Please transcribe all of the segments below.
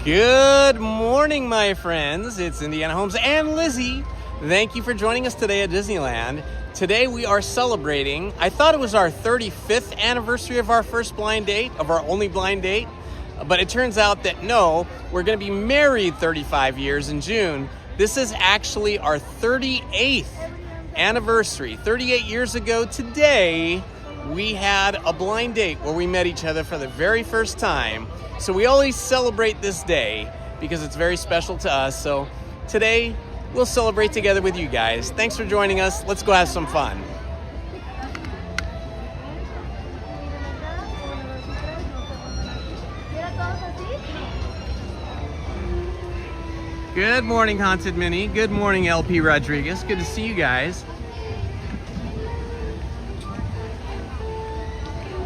Good morning, my friends. It's Indiana Holmes and Lizzy. Thank you for joining us today at Disneyland. Today we are celebrating, I thought it was our 35th anniversary of our first blind date, of our only blind date, but it turns out that no, we're gonna be married 35 years in June. This is actually our 38th anniversary. 38 years ago today, we had a blind date where we met each other for the very first time. So we always celebrate this day because it's very special to us. So today we'll celebrate together with you guys. Thanks for joining us. Let's go have some fun. Good morning, Haunted Minnie. Good morning, LP Rodriguez. Good to see you guys.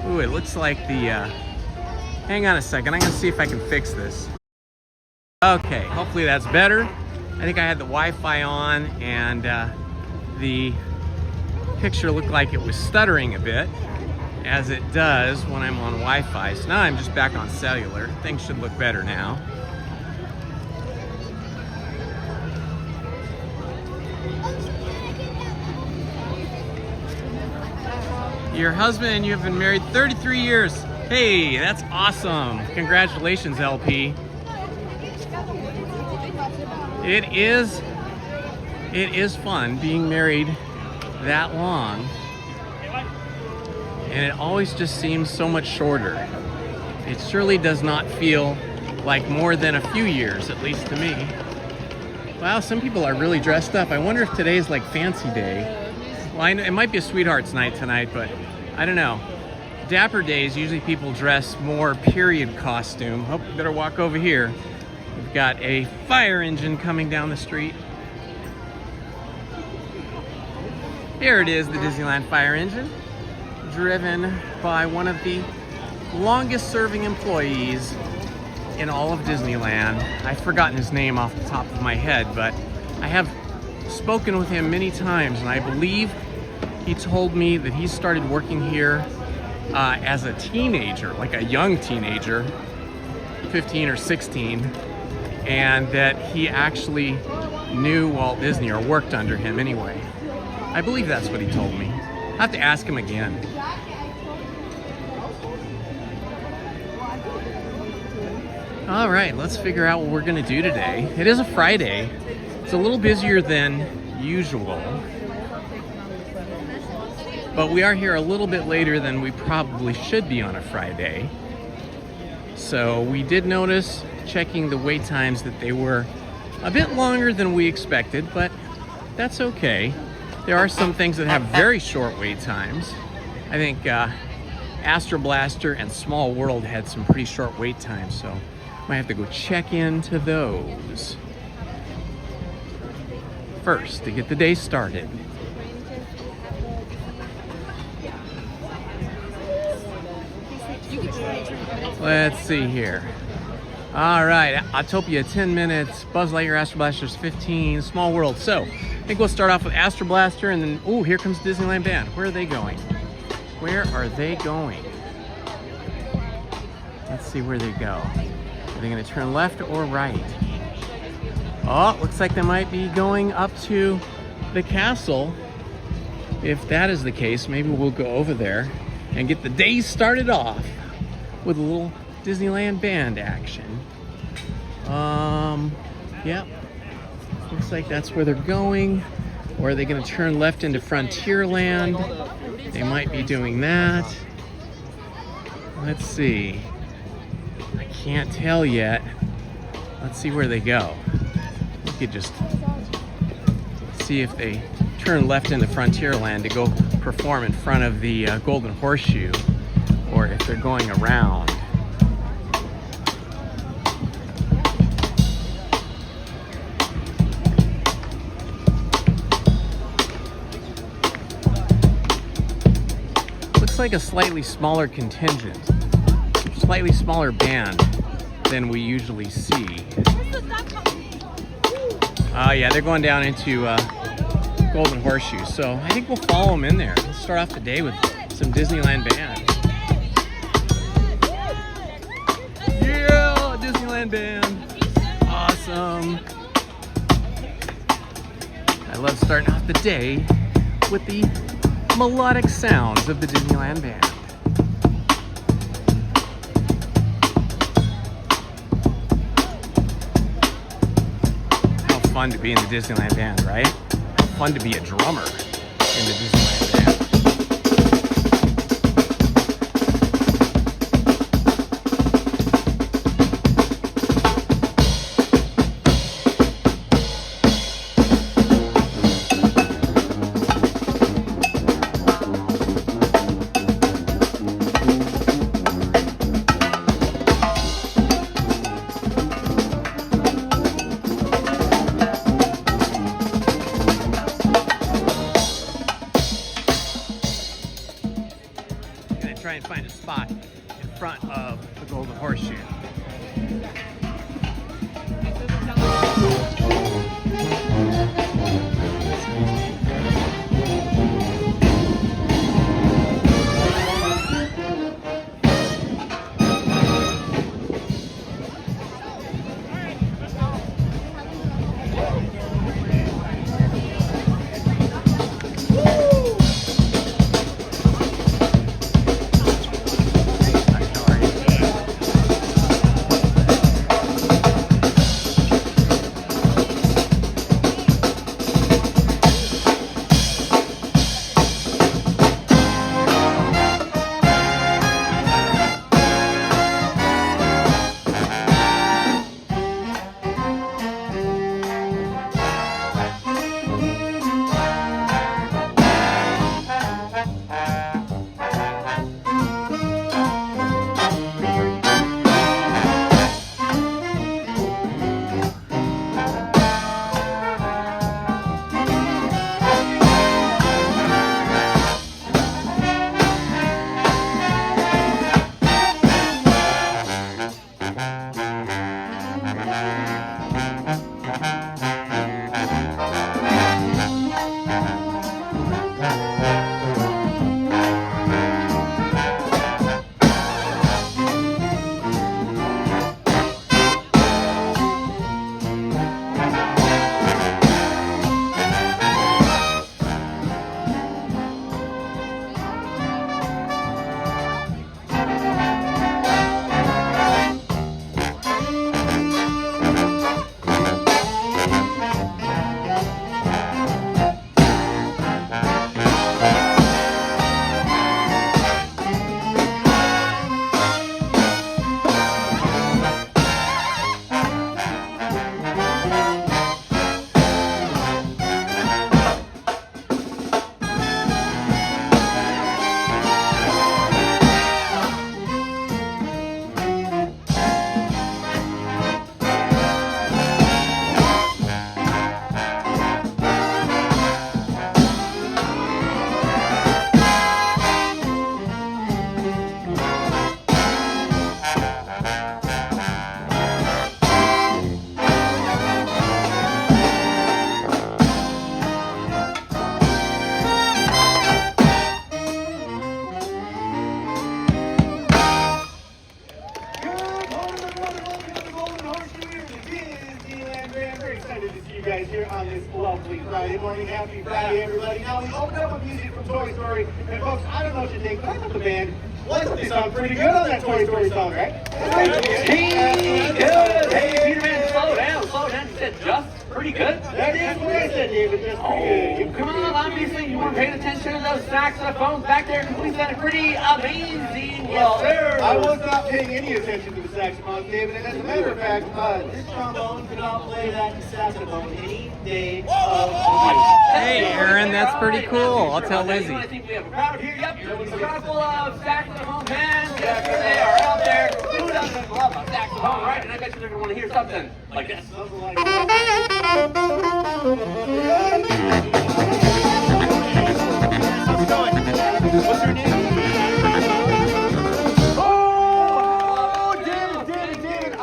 Ooh, it looks like the, hang on a second, I'm gonna see if I can fix this. Okay, hopefully that's better. I think I had the Wi-Fi on and the picture looked like it was stuttering a bit, as it does when I'm on Wi-Fi. So now I'm just back on cellular. Things should look better now. Your husband and you have been married 33 years. Hey, that's awesome. Congratulations, LP. It is fun being married that long. And it always just seems so much shorter. It surely does not feel like more than a few years, at least to me. Wow, some people are really dressed up. I wonder if today's like fancy day. Well, I know, it might be a sweetheart's night tonight, but I don't know. Dapper days, usually people dress more period costume. Oh, better walk over here. We've got a fire engine coming down the street. Here it is, the Disneyland fire engine, driven by one of the longest serving employees in all of Disneyland. I've forgotten his name off the top of my head, but I have spoken with him many times, and I believe he told me that he started working here as a teenager, like a young teenager, 15 or 16, and that he actually knew Walt Disney or worked under him anyway. I believe that's what he told me. I have to ask him again. All right, let's figure out what we're gonna do today. It is a Friday. It's a little busier than usual. But we are here a little bit later than we probably should be on a Friday. So we did notice, checking the wait times, that they were a bit longer than we expected, but that's okay. There are some things that have very short wait times. I think Astro Blaster and Small World had some pretty short wait times, so might have to go check into those first to get the day started. Let's see here. All right, Autopia 10 minutes, Buzz Lightyear Astro Blaster's 15, Small World. So I think we'll start off with Astro Blaster, and then, ooh, here comes Disneyland Band. Where are they going? Where are they going? Let's see where they go. Are they gonna turn left or right? Oh, looks like they might be going up to the castle. If that is the case, maybe we'll go over there and get the day started off with a little Disneyland Band action. Yep. Looks like that's where they're going. Or are they gonna turn left into Frontierland? They might be doing that. Let's see. I can't tell yet. Let's see where they go. We could just see if they turn left into Frontierland to go perform in front of the Golden Horseshoe, or if they're going around. Looks like a slightly smaller contingent, slightly smaller band than we usually see. Yeah, they're going down into Golden Horseshoe, so I think we'll follow them in there. Let's start off the day with some Disneyland Band. Yeah, Disneyland Band. awesome. I love starting off the day with the melodic sounds of the Disneyland band. How fun to be in the Disneyland band, right? How fun to be a drummer in the Disneyland band. Try and find a spot in front of the Golden Horseshoe. guys here on this lovely Friday morning. Happy Friday, everybody. Now, we opened up with music from Toy Story, and folks, I don't know what you think, but I thought the band, well, I thought they sound pretty good on that Toy Story song, right? Pretty good. Hey, Peter Man, slow down. You said just pretty good? That is what I said, David. That's pretty good. Come on, obviously you weren't paying attention to those saxophones back there. Completely sounded pretty amazing. Yes, sir. I was not paying any attention to the saxophone, David, and as a matter of fact, this trombone could outplay that saxophone any day of the week. Hey, Aaron, that's pretty cool. I'll tell Lizzie. I think we have a crowd here. Yep, a crowd full of saxophone fans. Yes, they are out there. Who doesn't love a saxophone, right? And I bet you they're going to want to hear something like this. Something like that. How's it going? What's your name? David,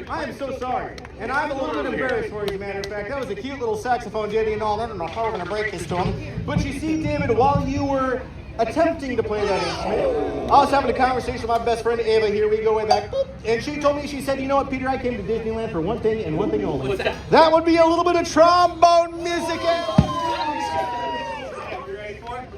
I am so sorry. And I'm a little bit embarrassed for you, as a matter of fact. That was a cute little saxophone ditty and all. I don't know how we're going to break this to him. But you see, David, while you were attempting to play that instrument. I was having a conversation with my best friend Ava here. We go way back. And she told me, she said, you know what, Peter, I came to Disneyland for one thing and one thing only. What's that? That would be a little bit of trombone music. And you ready for it?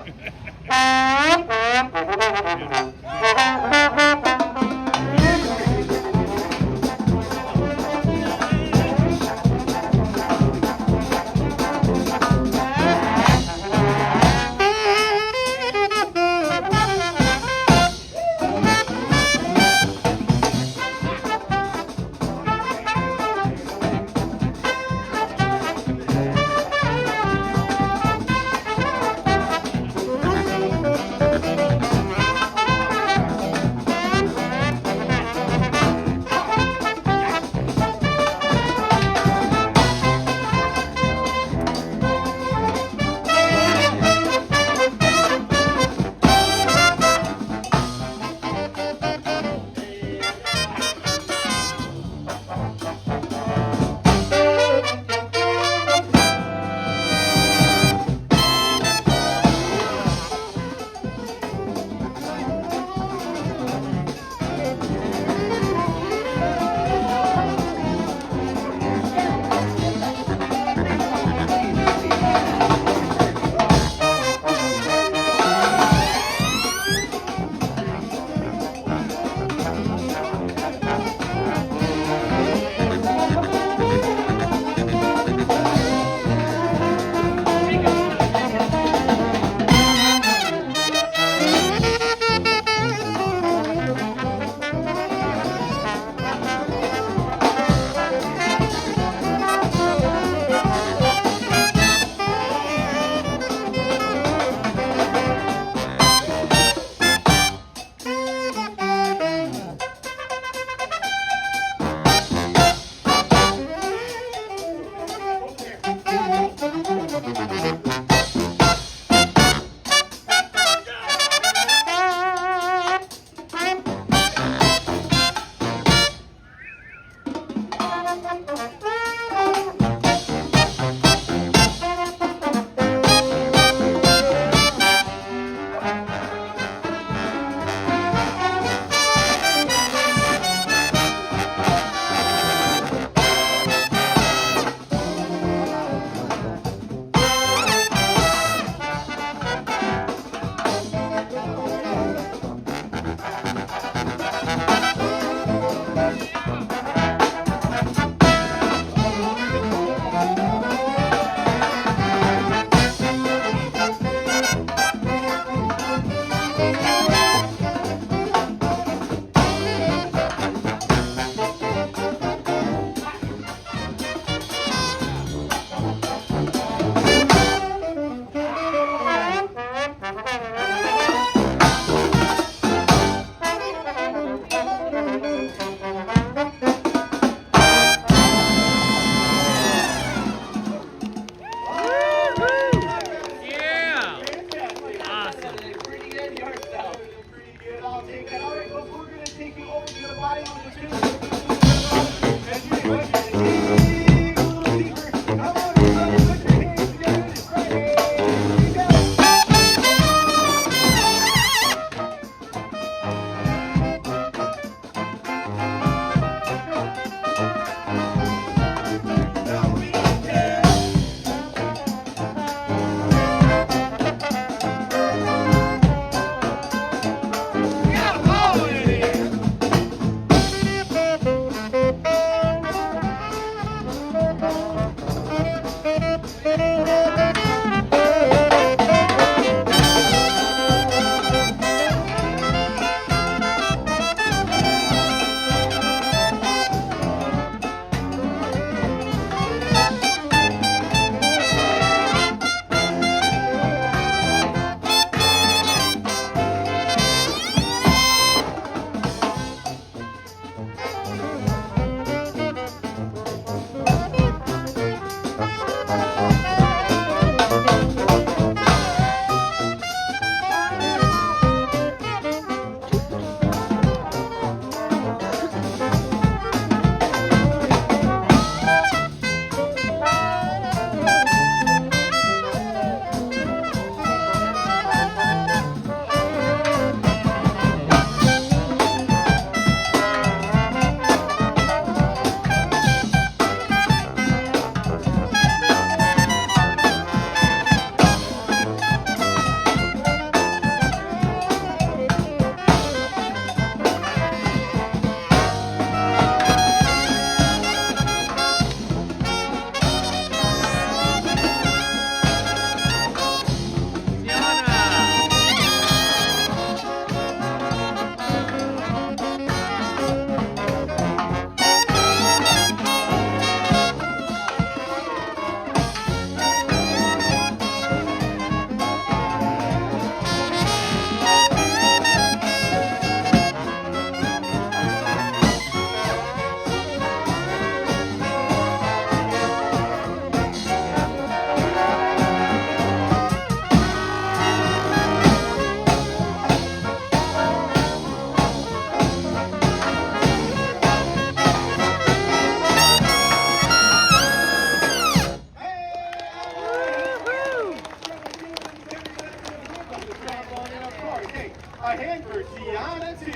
A hand for Tiana, too.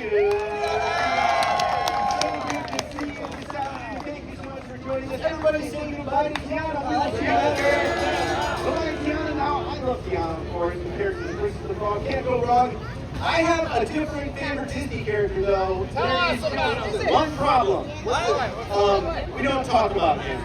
So good to see you this afternoon. Thank you so much for joining us. Everybody say goodbye to Tiana. Bye, Tiana. Now, I love Tiana, of course, compared to the Princess of the Frog. Can't go wrong. I have a different favorite Disney character, though. There is just one problem. We don't talk about him.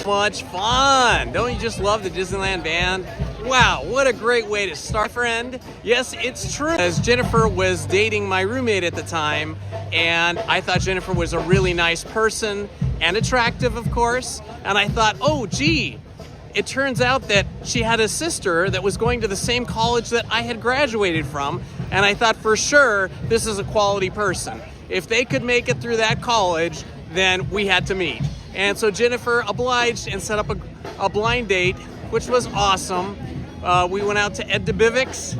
Much fun. Don't you just love the Disneyland band? Wow, what a great way to start, friend. Yes, it's true. As Jennifer was dating my roommate at the time, and I thought Jennifer was a really nice person and attractive, of course. And I thought, oh, gee, it turns out that she had a sister that was going to the same college that I had graduated from. And I thought, for sure, this is a quality person. If they could make it through that college, then we had to meet. And so Jennifer obliged and set up a blind date, which was awesome. We went out to Ed DeBivic's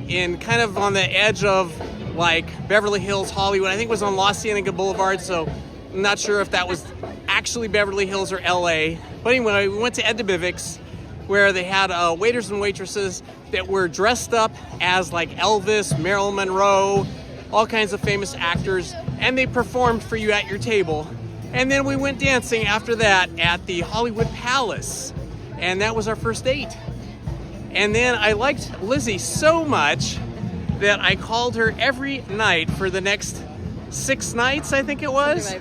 in kind of on the edge of like Beverly Hills, Hollywood. I think it was on La Cienega Boulevard, so I'm not sure if that was actually Beverly Hills or LA. But anyway, we went to Ed DeBivic's, where they had waiters and waitresses that were dressed up as like Elvis, Marilyn Monroe, all kinds of famous actors, and they performed for you at your table. And then we went dancing after that at the Hollywood Palace, and that was our first date. And then I liked Lizzie so much that I called her every night for the next 6 nights, I think it was.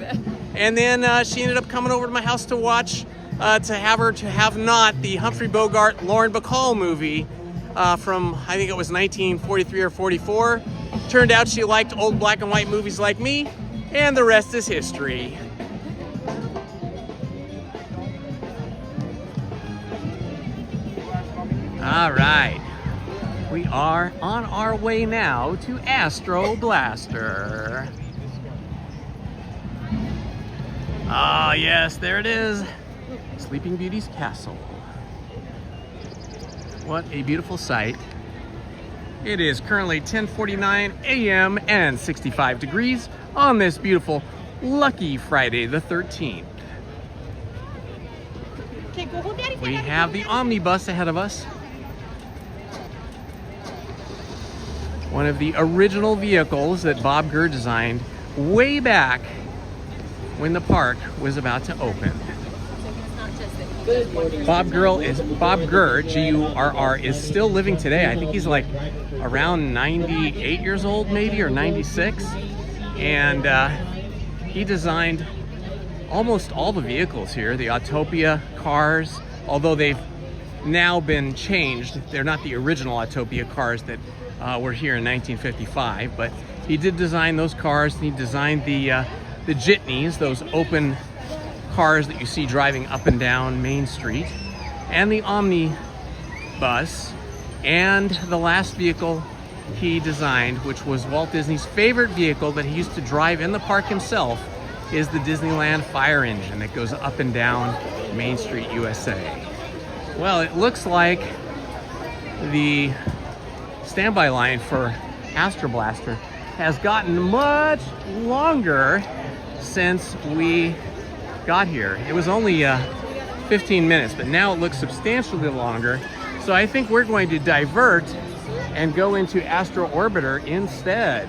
And then she ended up coming over to my house to watch, to have not the Humphrey Bogart, Lauren Bacall movie from, I think it was 1943 or 44. Turned out she liked old black and white movies like me, and the rest is history. All right, we are on our way now to Astro Blaster. Ah, yes, there it is. Sleeping Beauty's castle. What a beautiful sight. It is currently 10:49 a.m. and 65 degrees on this beautiful, lucky Friday the 13th. We have the omnibus ahead of us. One of the original vehicles that Bob Gurr designed way back when the park was about to open. Bob Gurr, G-U-R-R, is still living today. I think he's like around 98 years old, maybe, or 96. And he designed almost all the vehicles here, the Autopia cars, although they've now been changed. They're not the original Autopia cars that were here in 1955, but he did design those cars. He designed the jitneys, those open cars that you see driving up and down Main Street, and the omnibus. And the last vehicle he designed, which was Walt Disney's favorite vehicle that he used to drive in the park himself, is the Disneyland fire engine that goes up and down Main Street, USA. Well, it looks like the standby line for Astro Blaster has gotten much longer since we got here. It was only 15 minutes, but now it looks substantially longer. So I think we're going to divert and go into Astro Orbiter instead.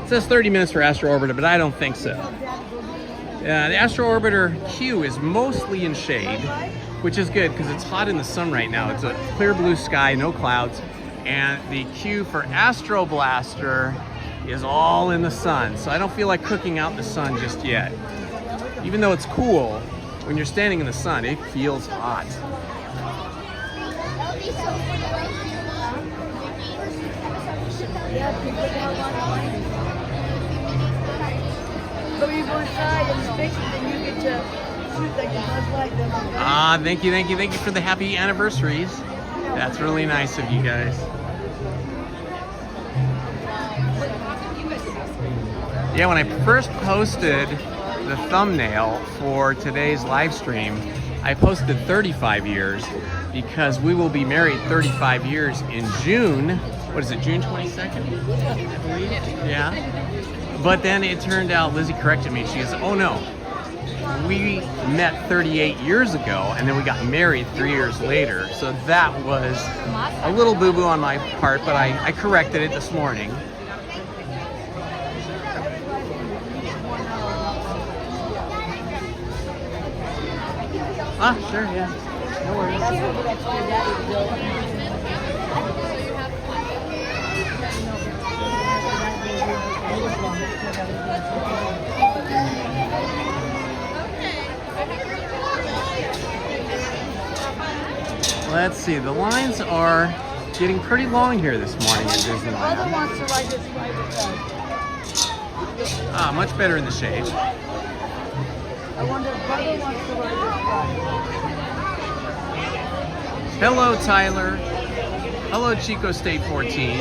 It says 30 minutes for Astro Orbiter, but I don't think so. The Astro Orbiter queue is mostly in shade, which is good because it's hot in the sun right now. It's a clear blue sky, no clouds, and the queue for Astro Blaster is all in the sun. So I don't feel like cooking out in the sun just yet. Even though it's cool, when you're standing in the sun, it feels hot. Ah, thank you for the happy anniversaries. That's really nice of you guys. Yeah, when I first posted the thumbnail for today's live stream, I posted 35 years because we will be married 35 years in June. What is it, June 22nd? I believe. Yeah. But then it turned out, Lizzie corrected me. She goes, oh no, we met 38 years ago and then we got married 3 years later. So that was a little boo-boo on my part, but I corrected it this morning. Ah, sure, yeah. No worries. Let's see, the lines are getting pretty long here this morning at Disneyland. Brother wants to ride this ride with us. Ah, much better in the shade. I wonder if Brother wants to ride this ride. Hello, Tyler. Hello, Chico State 14.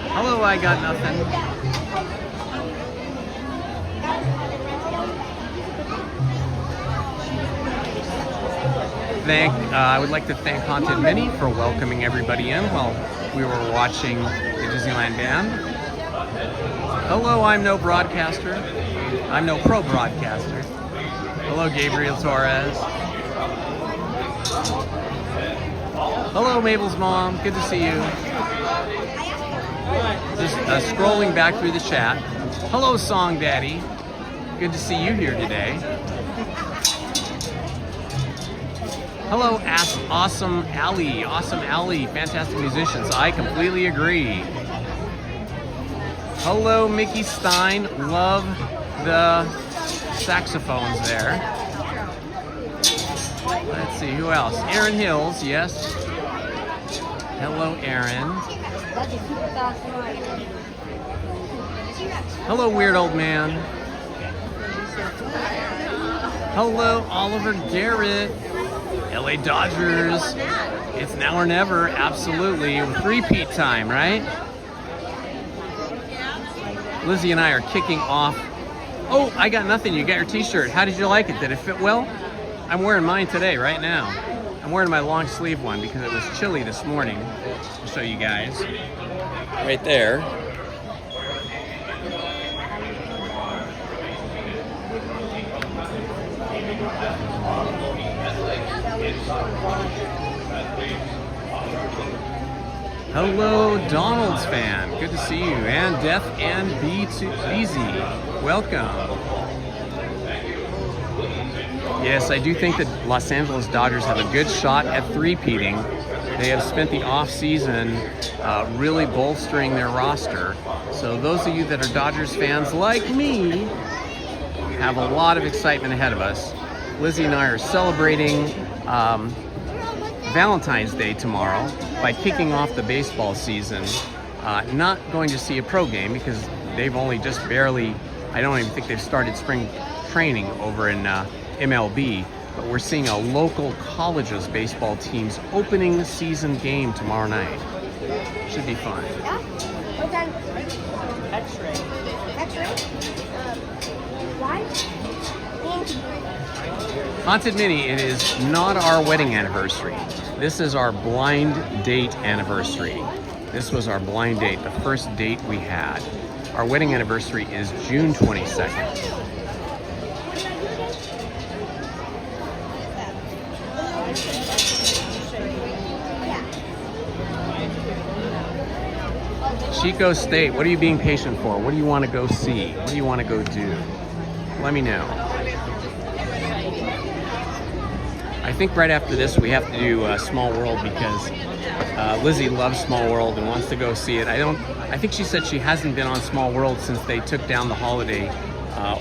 Hello, I Got Nothing. I would like to thank Haunted Minnie for welcoming everybody in while we were watching the Disneyland band. Hello, I'm no broadcaster. I'm no pro broadcaster. Hello, Gabriel Torres. Hello, Mabel's mom. Good to see you. Just scrolling back through the chat. Hello, Song Daddy. Good to see you here today. Hello, Awesome Alley. Awesome Alley. Fantastic musicians. I completely agree. Hello, Mickey Stein. Love the saxophones there. Let's see, who else? Aaron Hills, yes. Hello, Aaron. Hello, Weird Old Man. Hello, Oliver Garrett. LA Dodgers. It's now or never, absolutely. Repeat time, right? Lizzie and I are kicking off. Oh, I got nothing. You got your t-shirt. How did you like it? Did it fit well? I'm wearing mine today, right now. I'm wearing my long sleeve one because it was chilly this morning. I'll show you guys. Right there. Hello, Donald's fan. Good to see you. And Deaf and BZ. Welcome. Yes, I do think that Los Angeles Dodgers have a good shot at three-peating. They have spent the off-season really bolstering their roster. So those of you that are Dodgers fans like me have a lot of excitement ahead of us. Lizzie and I are celebrating Valentine's Day tomorrow by kicking off the baseball season. Not going to see a pro game because they've only just barely, I don't even think they've started spring training over in MLB, but we're seeing a local college's baseball team's opening season game tomorrow night. Should be fun. Yeah? Okay. X-ray. X-ray? Why? Haunted Minnie, it is not our wedding anniversary. This is our blind date anniversary. This was our blind date, the first date we had. Our wedding anniversary is June 22nd. Chico State, what are you being patient for? What do you want to go see? What do you want to go do? Let me know. I think right after this we have to do Small World because Lizzie loves Small World and wants to go see it. I think she said she hasn't been on Small World since they took down the holiday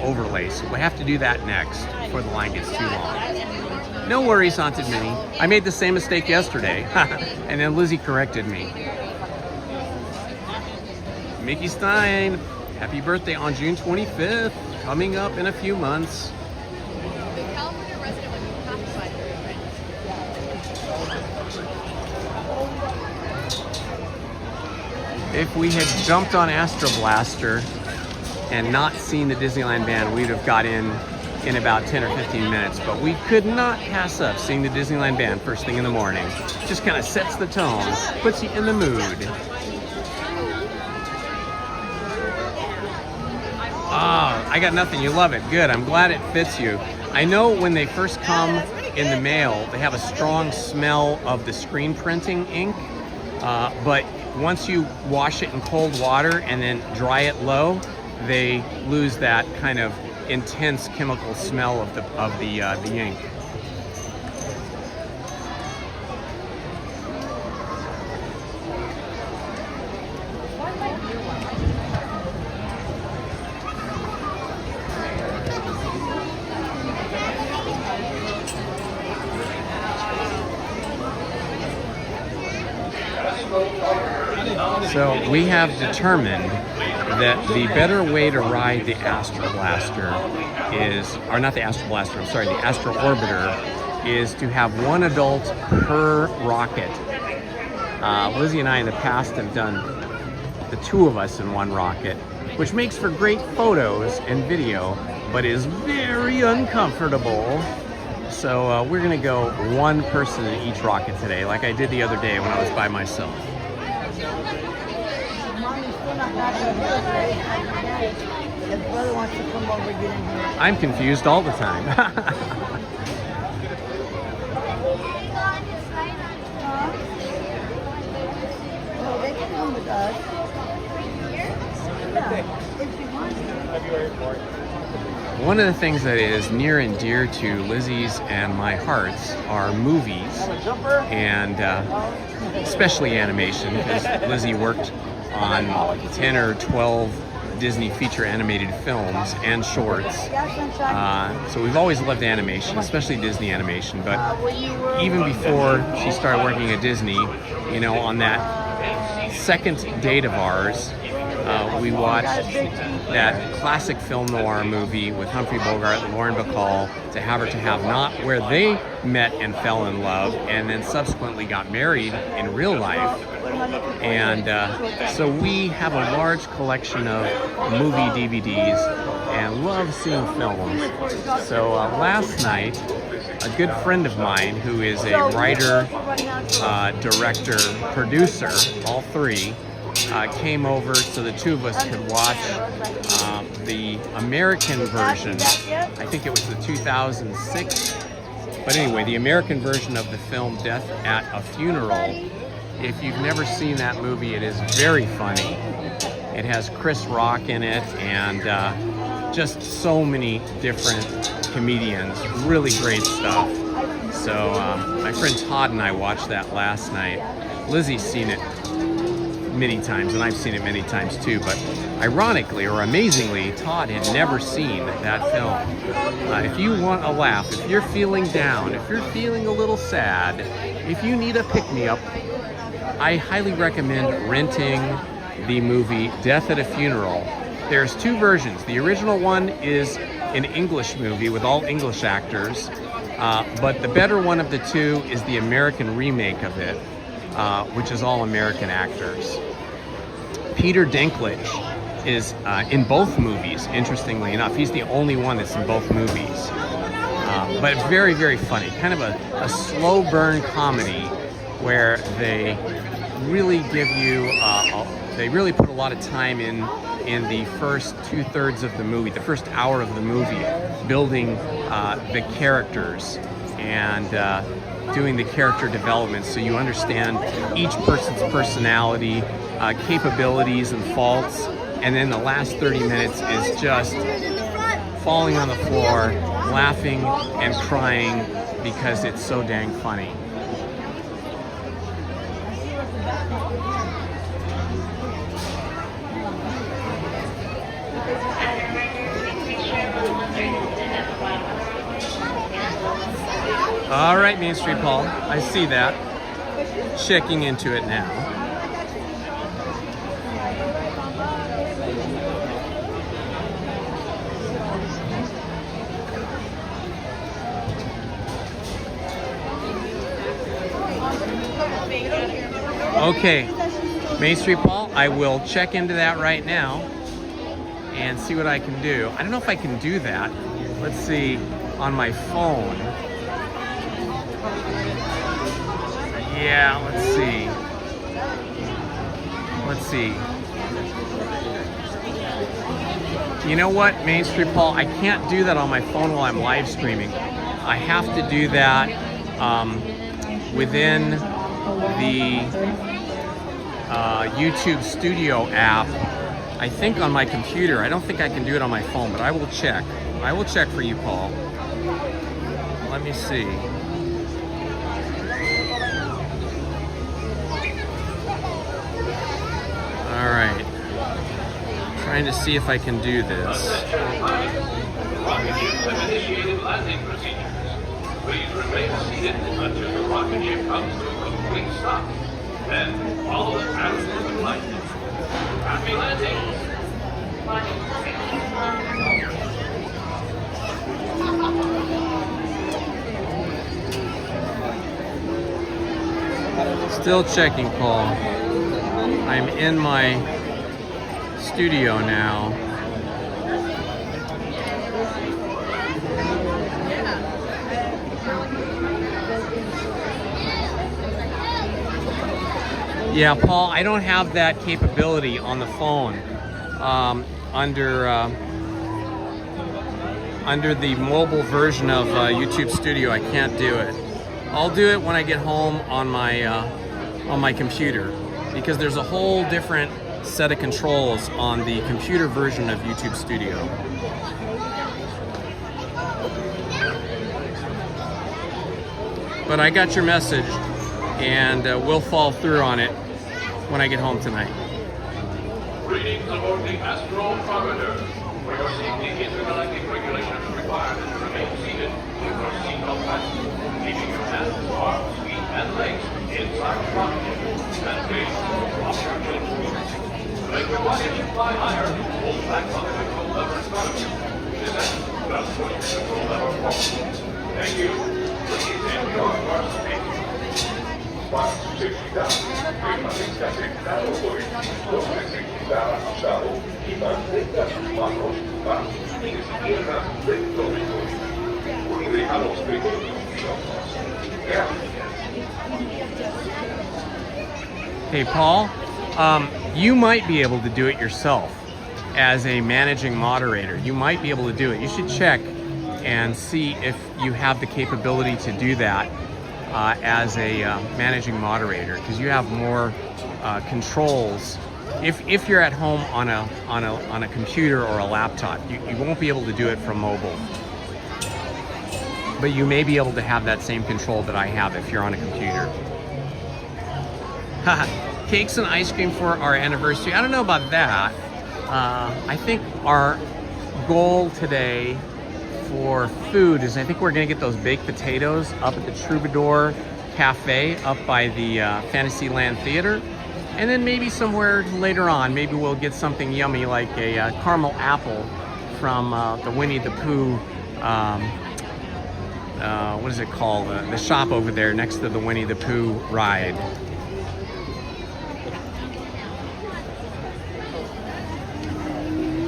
overlay. So we have to do that next before the line gets too long. No worries, Haunted Minnie. I made the same mistake yesterday and then Lizzie corrected me. Mickey Stein, happy birthday on June 25th, coming up in a few months. If we had jumped on Astro Blaster and not seen the Disneyland band, we'd have got in about 10 or 15 minutes, but we could not pass up seeing the Disneyland band first thing in the morning. Just kind of sets the tone, puts you in the mood. Ah, I got nothing. You love it. Good. I'm glad it fits you. I know when they first come in the mail, they have a strong smell of the screen printing ink, but once you wash it in cold water and then dry it low, they lose that kind of intense chemical smell of the ink. So we have determined that the better way to ride the Astro Blaster is, or not the Astro Blaster, I'm sorry, the Astro Orbiter, is to have one adult per rocket. Lizzie and I in the past have done the two of us in one rocket, which makes for great photos and video, but is very uncomfortable. So we're gonna go one person in each rocket today, like I did the other day when I was by myself. I'm confused all the time. One of the things that is near and dear to Lizzie's and my hearts are movies, and especially animation, because Lizzie worked on 10 or 12 Disney feature animated films and shorts. So we've always loved animation, especially Disney animation, but even before she started working at Disney, you know, on that second date of ours, we watched that classic film noir movie with Humphrey Bogart and Lauren Bacall, To Have or to Have Not, where they met and fell in love and then subsequently got married in real life. And so we have a large collection of movie DVDs and love seeing films. So last night, a good friend of mine who is a writer, director, producer, all three, came over so the two of us could watch the American version. I think it was the 2006. But anyway, the American version of the film Death at a Funeral. If you've never seen that movie, it is very funny. It has Chris Rock in it and just so many different comedians. Really great stuff. So my friend Todd and I watched that last night. Lizzie's seen it many times, and I've seen it many times too, but ironically or amazingly, Todd had never seen that film. If you want a laugh, if you're feeling down, if you're feeling a little sad, if you need a pick-me-up, I highly recommend renting the movie Death at a Funeral. There's two versions. The original one is an English movie with all English actors, but the better one of the two is the American remake of it, which is all American actors. Peter Dinklage is in both movies, interestingly enough. He's the only one that's in both movies. But very, very funny. Kind of a slow burn comedy where they really give you, they really put a lot of time in the first 2/3 of the movie, the first hour of the movie, building the characters and doing the character development so you understand each person's personality, capabilities and faults, and then the last 30 minutes is just falling on the floor, laughing and crying because it's so dang funny. All right, Main Street Paul, I see that. Checking into it now. Okay, Main Street Paul, I will check into that right now and see what I can do. I don't know if I can do that. Let's see on my phone. Yeah, let's see. Let's see. You know what, Main Street Paul? I can't do that on my phone while I'm live streaming. I have to do that within the YouTube Studio app. I think on my computer. I don't think I can do it on my phone, but I will check. I will check for you, Paul. Let me see. All right. Trying to see if I can do this. Rocket ships have initiated landing procedures. Please remain seated until the rocket ship comes to a complete stop. Then follow the pattern of the flight. Happy landing! Still checking, Paul. I'm in my studio now. Yeah, Paul, I don't have that capability on the phone. Under the mobile version of YouTube Studio, I can't do it. I'll do it when I get home on my computer, because there's a whole different set of controls on the computer version of YouTube Studio. But I got your message, and we'll fall through on it when I get home tonight. Greetings aboard the Astro Orbiter. For your safety, intergalactic regulations require that you remain seated with your seatbelt fastened, keeping your hands, arms, feet, and legs inside the rocket. And please, watch your children. To make your rocket fly higher, hold back on the control lever in front of you. This is just push the control lever forward. Thank you. Please enjoy your safety. 160,000. Hey, Paul, you might be able to do it yourself as a managing moderator. You might be able to do it. You should check and see if you have the capability to do that as a managing moderator, because you have more controls. If you're at home on a computer or a laptop, you won't be able to do it from mobile. But you may be able to have that same control that I have if you're on a computer. Cakes and ice cream for our anniversary. I don't know about that. I think our goal today for food is, I think we're gonna get those baked potatoes up at the Troubadour Cafe up by the Fantasyland Theater. And then maybe somewhere later on, maybe we'll get something yummy like a caramel apple from the Winnie the Pooh, what is it called? The shop over there next to the Winnie the Pooh ride.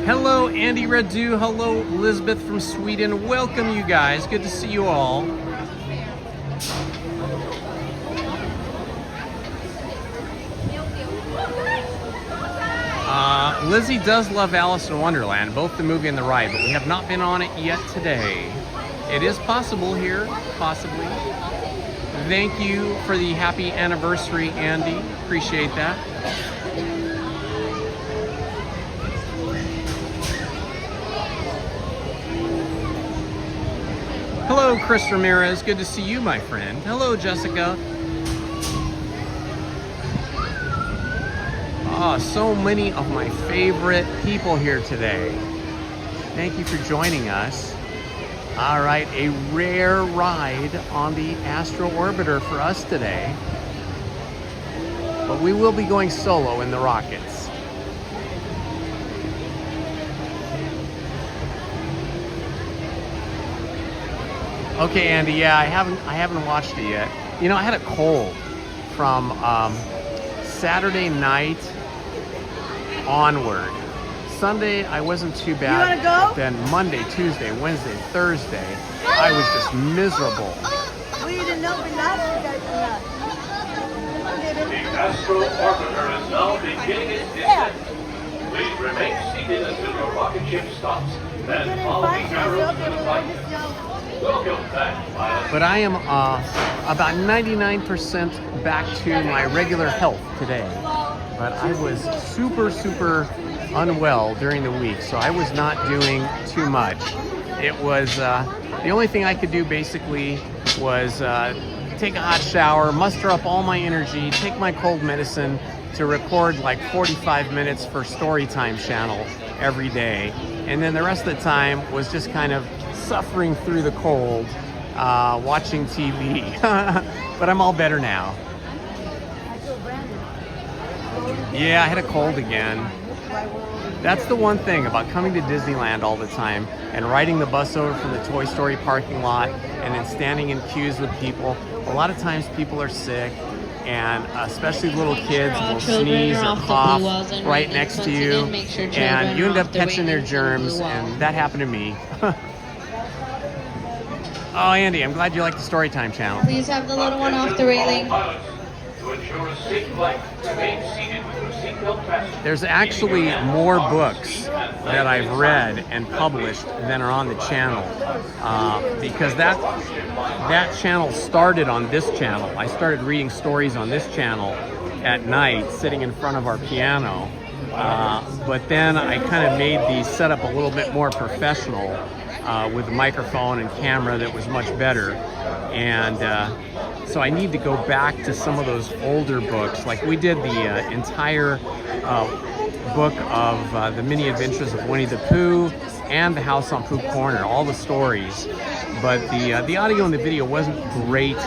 Hello, Andy Radu. Hello, Elizabeth from Sweden. Welcome, you guys. Good to see you all. Lizzie does love Alice in Wonderland, both the movie and the ride, but we have not been on it yet today. It is possible here, possibly. Thank you for the happy anniversary, Andy. Appreciate that. Hello, Chris Ramirez. Good to see you, my friend. Hello, Jessica. Oh, so many of my favorite people here today. Thank you for joining us. All right, a rare ride on the Astro Orbiter for us today. But we will be going solo in the rockets. Okay, Andy, yeah, I haven't watched it yet. You know, I had a cold from Saturday night onward. Sunday, I wasn't too bad. You wanna go? But then Monday, Tuesday, Wednesday, Thursday, I was just miserable. We didn't know we lost you guys or not. Come on, David. The Astro Orbiter is now beginning its descent. Please remain seated until your rocket ship stops. Then follow the arrows to the right. Welcome back, pilot. But I am about 99% back to my regular health today. But I was super unwell during the week, so I was not doing too much. It was, the only thing I could do basically was take a hot shower, muster up all my energy, take my cold medicine to record like 45 minutes for Storytime channel every day. And then the rest of the time was just kind of suffering through the cold, watching TV. But I'm all better now. Yeah, I had a cold again. That's the one thing about coming to Disneyland all the time and riding the bus over from the Toy Story parking lot and then standing in queues with people. A lot of times people are sick, and especially little kids will sneeze or cough right next to you, and you end up catching their germs, and that happened to me. Oh, Andy, I'm glad you like the Storytime channel. Please have the little one off the railing. To ensure a safe flight, remain seated with your seatbelt fastened. There's actually more books that I've read and published than are on the channel, because that channel started on this channel. I started reading stories on this channel at night, sitting in front of our piano. But then I kind of made the setup a little bit more professional with a microphone and camera that was much better. And so I need to go back to some of those older books. Like we did the entire book of The Mini Adventures of Winnie the Pooh and The House on Pooh Corner, all the stories. But the audio and the video wasn't great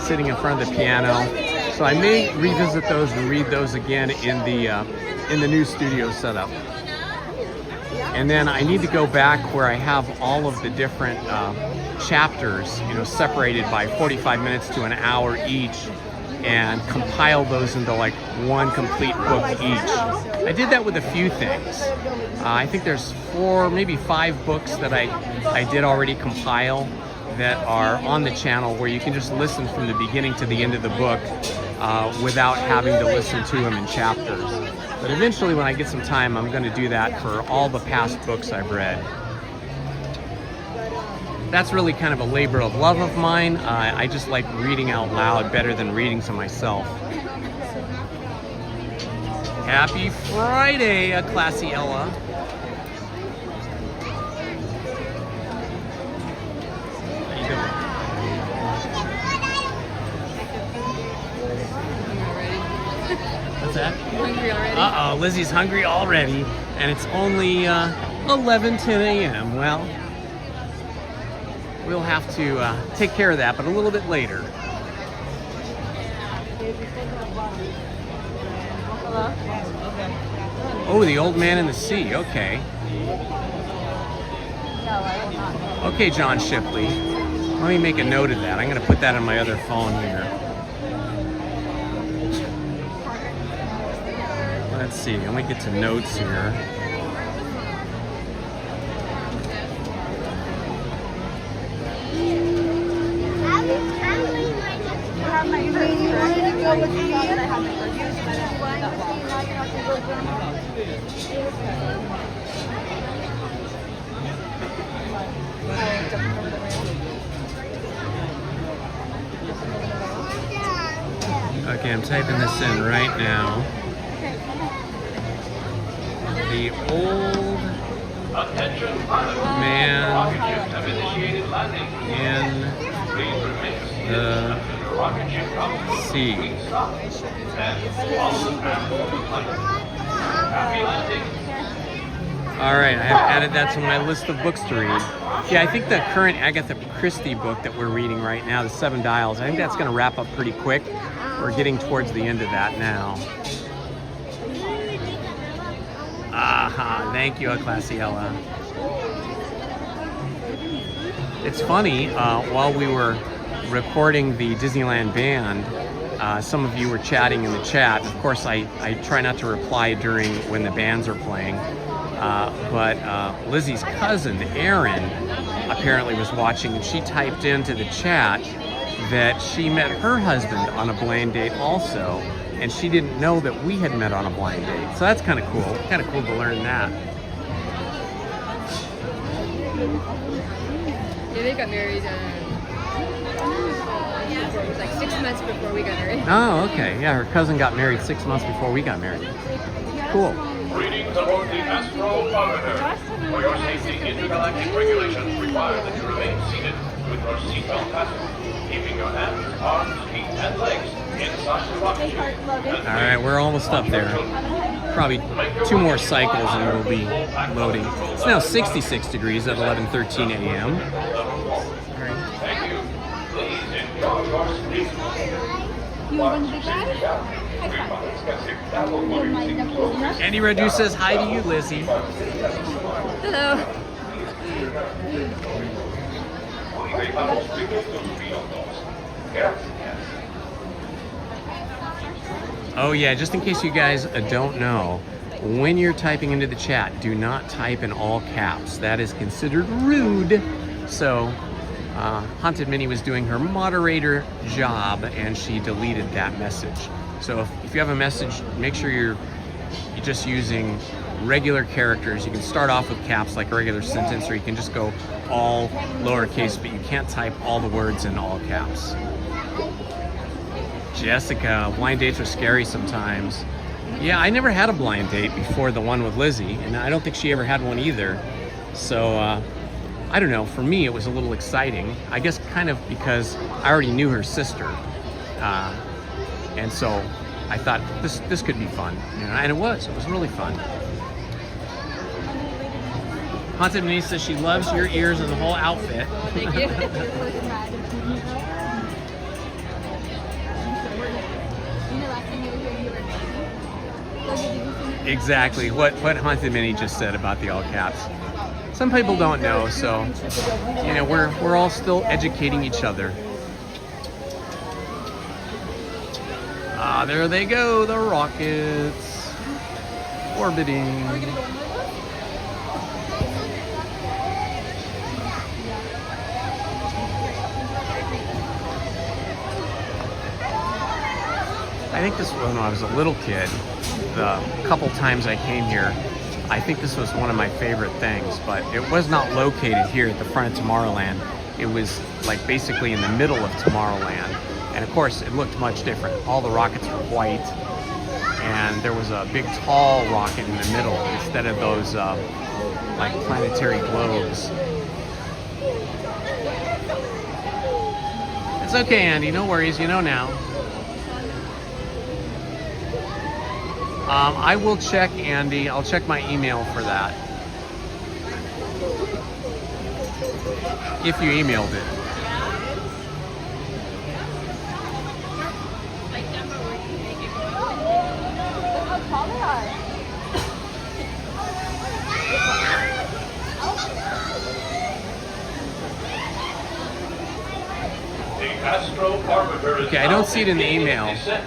sitting in front of the piano. So I may revisit those and read those again in the new studio setup. And then I need to go back where I have all of the different chapters, you know, separated by 45 minutes to an hour each, and compile those into like one complete book each. I did that with a few things. I think there's 4, maybe 5 books that I did already compile that are on the channel, where you can just listen from the beginning to the end of the book without having to listen to them in chapters. But eventually, when I get some time, I'm going to do that for all the past books I've read. That's really kind of a labor of love of mine. I just like reading out loud better than reading to myself. Happy Friday, Classy Ella. How you doing? What's that? Hungry already? Uh-oh, Lizzie's hungry already, and it's only 10 a.m. Well, we'll have to take care of that, but a little bit later. Hello? Oh, the old man in the sea, okay. Okay, John Shipley. Let me make a note of that. I'm going to put that on my other phone here. Let's see, let me get to notes here. You ready to go? know what's in that I haven't used one machine, now you're not going to go Okay, I'm typing this in right now. The old Attention pilots. man Rocket ships have initiated landing. in Please remain seated the until the rocket ship comes to a sea. complete stop. Then follow the path of the flight. Happy landing. All right, I have added that to my list of books to read. Yeah, I think the current Agatha Christie book that we're reading right now, The Seven Dials, I think that's going to wrap up pretty quick. We're getting towards the end of that now. Aha, thank you, Classiella. It's funny, while we were recording the Disneyland band, some of you were chatting in the chat. Of course, I try not to reply during when the bands are playing. But Lizzie's cousin, Erin, apparently was watching, and she typed into the chat that she met her husband on a blind date also, and she didn't know that we had met on a blind date. So that's kind of cool. Kind of cool to learn that. Yeah, they got married like 6 months before we got married. Oh, okay. Yeah, her cousin got married 6 months before we got married. Cool. Greetings aboard the Astro Orbiter. For your safety, intergalactic regulations require that you remain seated with your seatbelt fastened, keeping your hands, arms, feet, and legs inside the rocket ship. All right, we're almost up there. Probably 2 more cycles and we'll be loading. It's now 66 degrees at 11:13 a.m. Thank you. Please enjoy your sleep. You want the big guy? Andy Radu says hi to you, Lizzie. Hello. Oh yeah, just in case you guys don't know, when you're typing into the chat, do not type in all caps. That is considered rude. So, Haunted Minnie was doing her moderator job and she deleted that message. So if you have a message, make sure you're just using regular characters. You can start off with caps like a regular sentence, or you can just go all lowercase, but you can't type all the words in all caps. Jessica, blind dates are scary sometimes. Yeah, I never had a blind date before the one with Lizzie, and I don't think she ever had one either. So, I don't know, for me it was a little exciting. I guess kind of because I already knew her sister. And so I thought this could be fun, you know, and it was really fun. Haunted Minnie says she loves your ears and the whole outfit. Thank you. Exactly what Haunted Minnie just said about the all caps. Some people don't know, so you know we're all still educating each other. Ah, there they go, the rockets orbiting. I think this was when I was a little kid. The couple times I came here, I think this was one of my favorite things, but it was not located here at the front of Tomorrowland. It was like basically in the middle of Tomorrowland. And of course, it looked much different. All the rockets were white, and there was a big tall rocket in the middle instead of those like planetary globes. It's okay, Andy, no worries, you know now. I will check, Andy. I'll check my email for that. If you emailed it. The Astro Orbiter is Okay, I don't see it in the email. descent.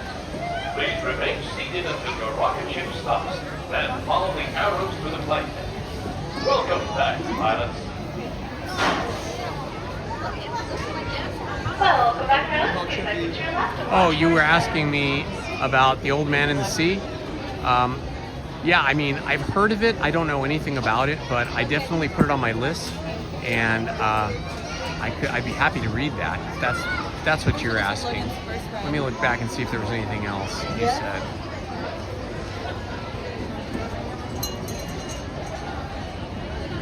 Please remain seated until your rocket ship stops, then follow the arrows to the plane. Welcome back, pilots. Oh, you were asking me about the Old Man in the Sea? Yeah, I mean, I've heard of it. I don't know anything about it, but I definitely put it on my list, and I'd be happy to read that. If that's what you're asking. Let me look back and see if there was anything else you said.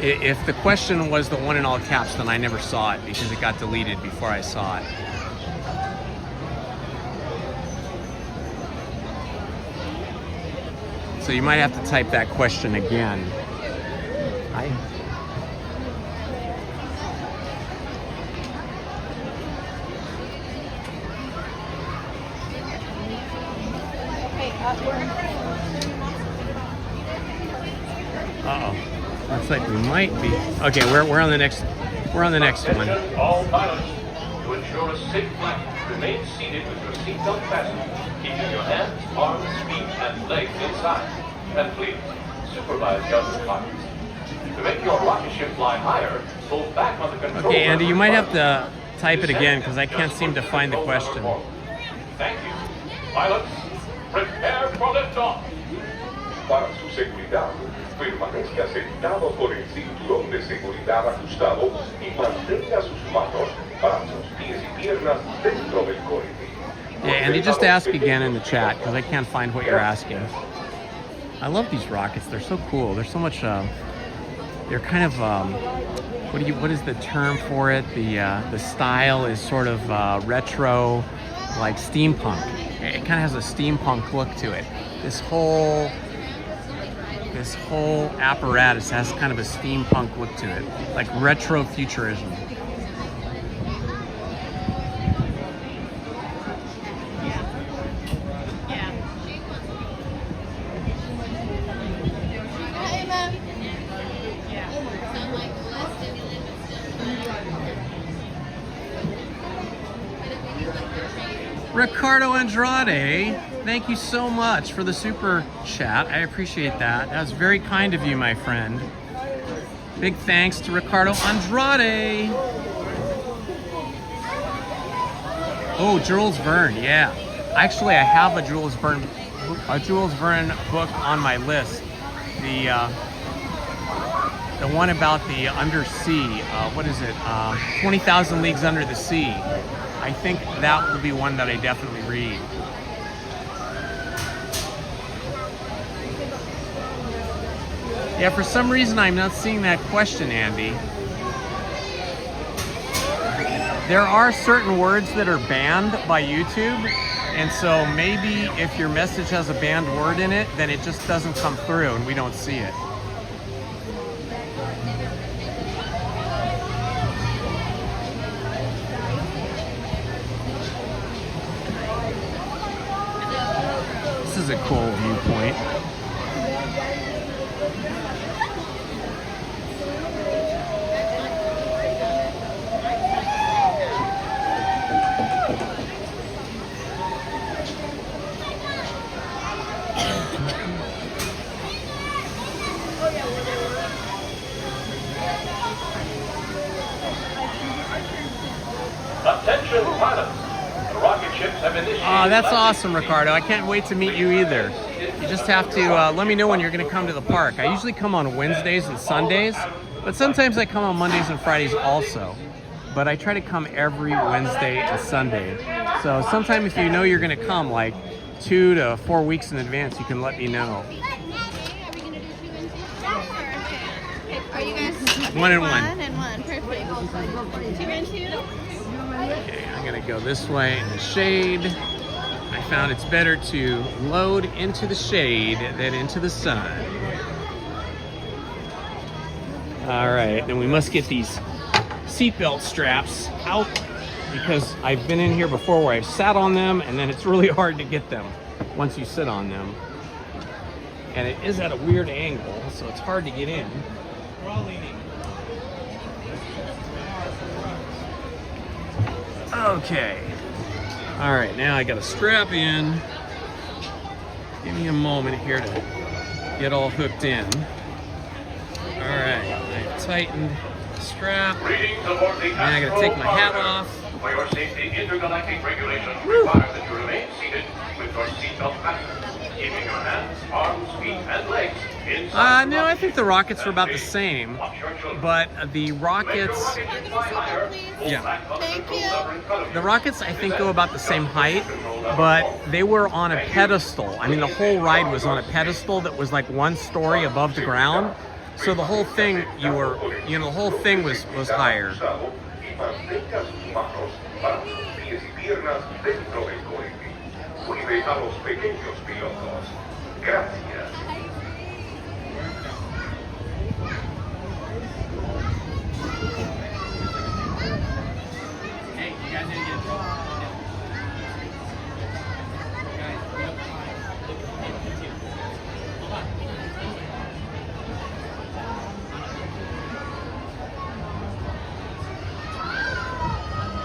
If the question was the one in all caps, then I never saw it because it got deleted before I saw it. So you might have to type that question again. Uh-oh. Looks like we might be. Okay, we're on the next one. Attention all pilots. To ensure a safe flight, remain seated with your seatbelt fastened, keeping your hands, arms, feet, and legs inside. And please, supervise young pilots. To make your rocket ship fly higher, pull back on the controller. Okay, Andy, you might have to type it again because I can't seem to find the question. Thank you. Pilots, prepare for liftoff. Para su seguridad, permanezca sentado con el cinturón de seguridad ajustado y mantenga sus manos, brazos, pies y piernas dentro del cohete. Yeah, Andy, just ask again in the chat because I can't find what you're asking. I love these rockets. They're so cool. They're so much. They're kind of. What is the term for it? The style is sort of retro, like steampunk. It kind of has a steampunk look to it. This whole apparatus has kind of a steampunk look to it, like retro futurism. Ricardo Andrade, thank you so much for the super chat. I appreciate that. That was very kind of you, my friend. Big thanks to Ricardo Andrade. Oh, Jules Verne, yeah. Actually, I have a Jules Verne book on my list. The one about the undersea. What is it? 20,000 Leagues Under the Sea. I think that will be one that I definitely read. Yeah, for some reason I'm not seeing that question, Andy. There are certain words that are banned by YouTube, and so maybe if your message has a banned word in it, then it just doesn't come through and we don't see it. This is a cool viewpoint. Attention pilots. Rocket ships have initiated. Oh, that's awesome, Ricardo. I can't wait to meet you either. You just have to let me know when you're going to come to the park. I usually come on Wednesdays and Sundays, but sometimes I come on Mondays and Fridays also. But I try to come every Wednesday and Sunday. So sometime if you know you're going to come, like 2 to 4 weeks in advance, you can let me know. Are you guys 1 and 1. 1 and 1? Perfect. 2 and 2? Okay, I'm going to go this way in the shade. I found it's better to load into the shade than into the sun. All right, and we must get these seatbelt straps out because I've been in here before where I've sat on them and then it's really hard to get them once you sit on them. And it is at a weird angle, so it's hard to get in. We're all leaning. Okay. All right, now I got to strap in. Give me a moment here to get all hooked in. All right, I've tightened the strap. Now I got to take my hat off. For your safety, intergalactic regulations require that you remain seated with your seatbelt fastened, keeping your hands, arms, feet, and legs inside. No, I think the rockets were about the same, but the rockets, yeah, Thank you. the rockets I think go about the same height, but they were on a pedestal. I mean, the whole ride was on a pedestal that was like 1 story above the ground. So the whole thing, the whole thing was higher. Mantenga sus manos, brazos, pies y piernas dentro del cohete. Cuide a los pequeños pilotos. Gracias.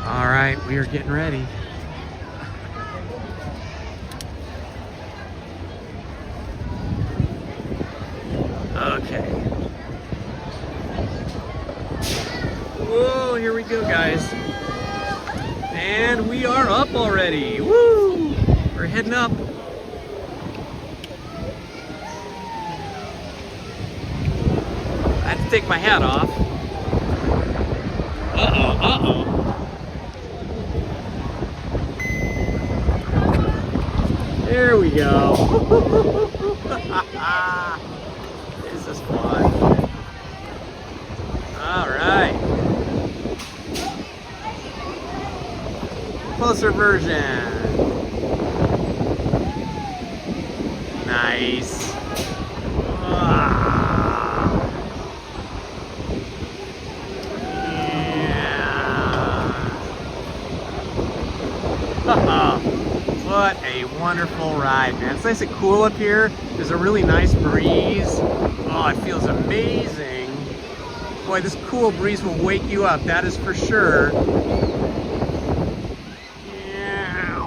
All right, we are getting ready. Okay. Whoa, here we go, guys. And we are up already. Woo! We're heading up. I have to take my hat off. Uh-oh, uh-oh. There we go. This is fun. All right. Closer version. Nice. Yeah. What a wonderful ride, man. It's nice and cool up here. There's a really nice breeze. Oh, it feels amazing. Boy, this cool breeze will wake you up, that is for sure. Yeah.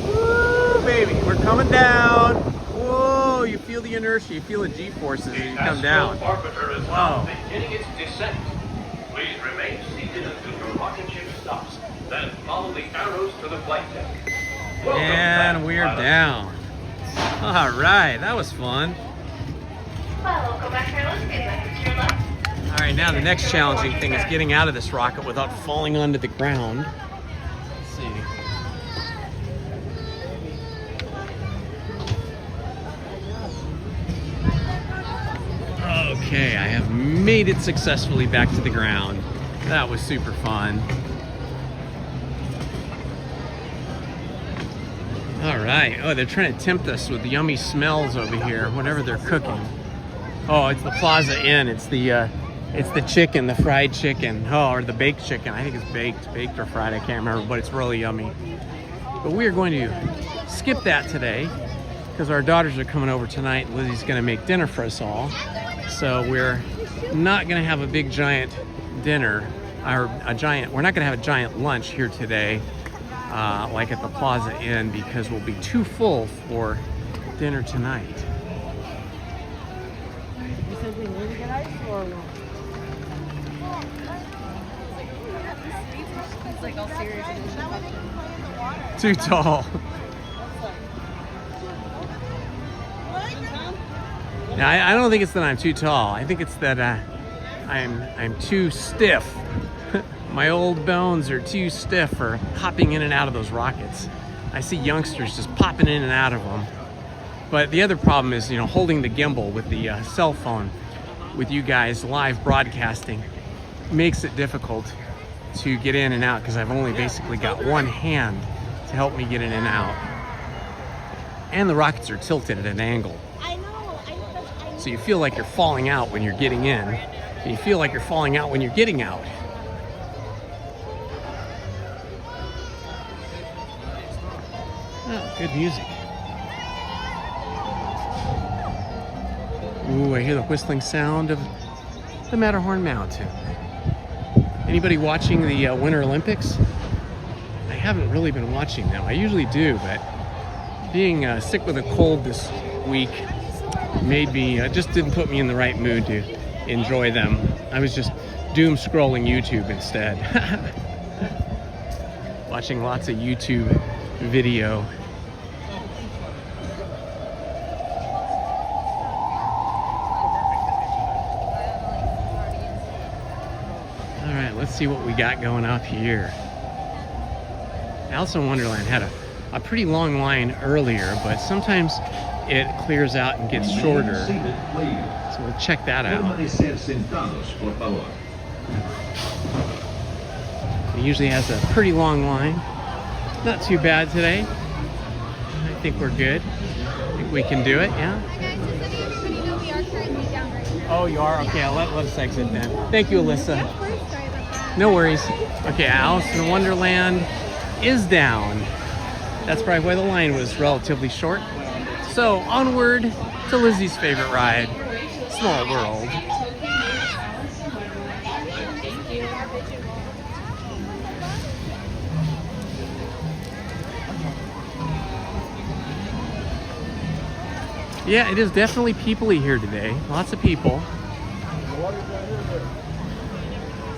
Woo, baby, we're coming down. Whoa, you feel the inertia, you feel the G-forces as you come down. Astro Orbiter is now beginning its descent. Please remain seated until your rocket ship stops. Then follow the arrows to the flight deck. And we're down. All right, that was fun. Well, go back there. Let's get back to your left. All right, now the next challenging thing is getting out of this rocket without falling onto the ground. Let's see. Okay, I have made it successfully back to the ground. That was super fun. All right. Oh, they're trying to tempt us with the yummy smells over here, whatever they're cooking. Oh, it's the Plaza Inn. It's the chicken, the fried chicken. Oh, or the baked chicken. I think it's baked or fried. I can't remember, but it's really yummy. But we are going to skip that today because our daughters are coming over tonight. Lizzie's going to make dinner for us all. So we're not going to have a big giant dinner, or we're not going to have a giant lunch here today, like at the Plaza Inn, because we'll be too full for dinner tonight. It's like all serious. Too tall. Now, I don't think it's that I'm too tall. I think it's that I'm too stiff. My old bones are too stiff for hopping in and out of those rockets. I see youngsters just popping in and out of them. But the other problem is, holding the gimbal with the cell phone with you guys live broadcasting makes it difficult to get in and out because I've only basically got one hand to help me get in and out. And the rockets are tilted at an angle. So you feel like you're falling out when you're getting in. And you feel like you're falling out when you're getting out. Oh, good music. Ooh, I hear the whistling sound of the Matterhorn Mountain. Anybody watching the Winter Olympics? I haven't really been watching them. I usually do, but being sick with a cold this week made me, just didn't put me in the right mood to enjoy them. I was just doom scrolling YouTube instead. Watching lots of YouTube video. All right, let's see what we got going up here. Alice in Wonderland had a pretty long line earlier, but sometimes it clears out and gets shorter. So we'll check that out. It usually has a pretty long line. Not too bad today. I think we're good. I think we can do it, yeah? Oh, you are? Okay, let us exit then. Thank you, Alyssa. No worries. Okay, Alice in Wonderland is down. That's probably why the line was relatively short. So, onward to Lizzie's favorite ride, Small World. Yeah, it is definitely people-y here today. Lots of people.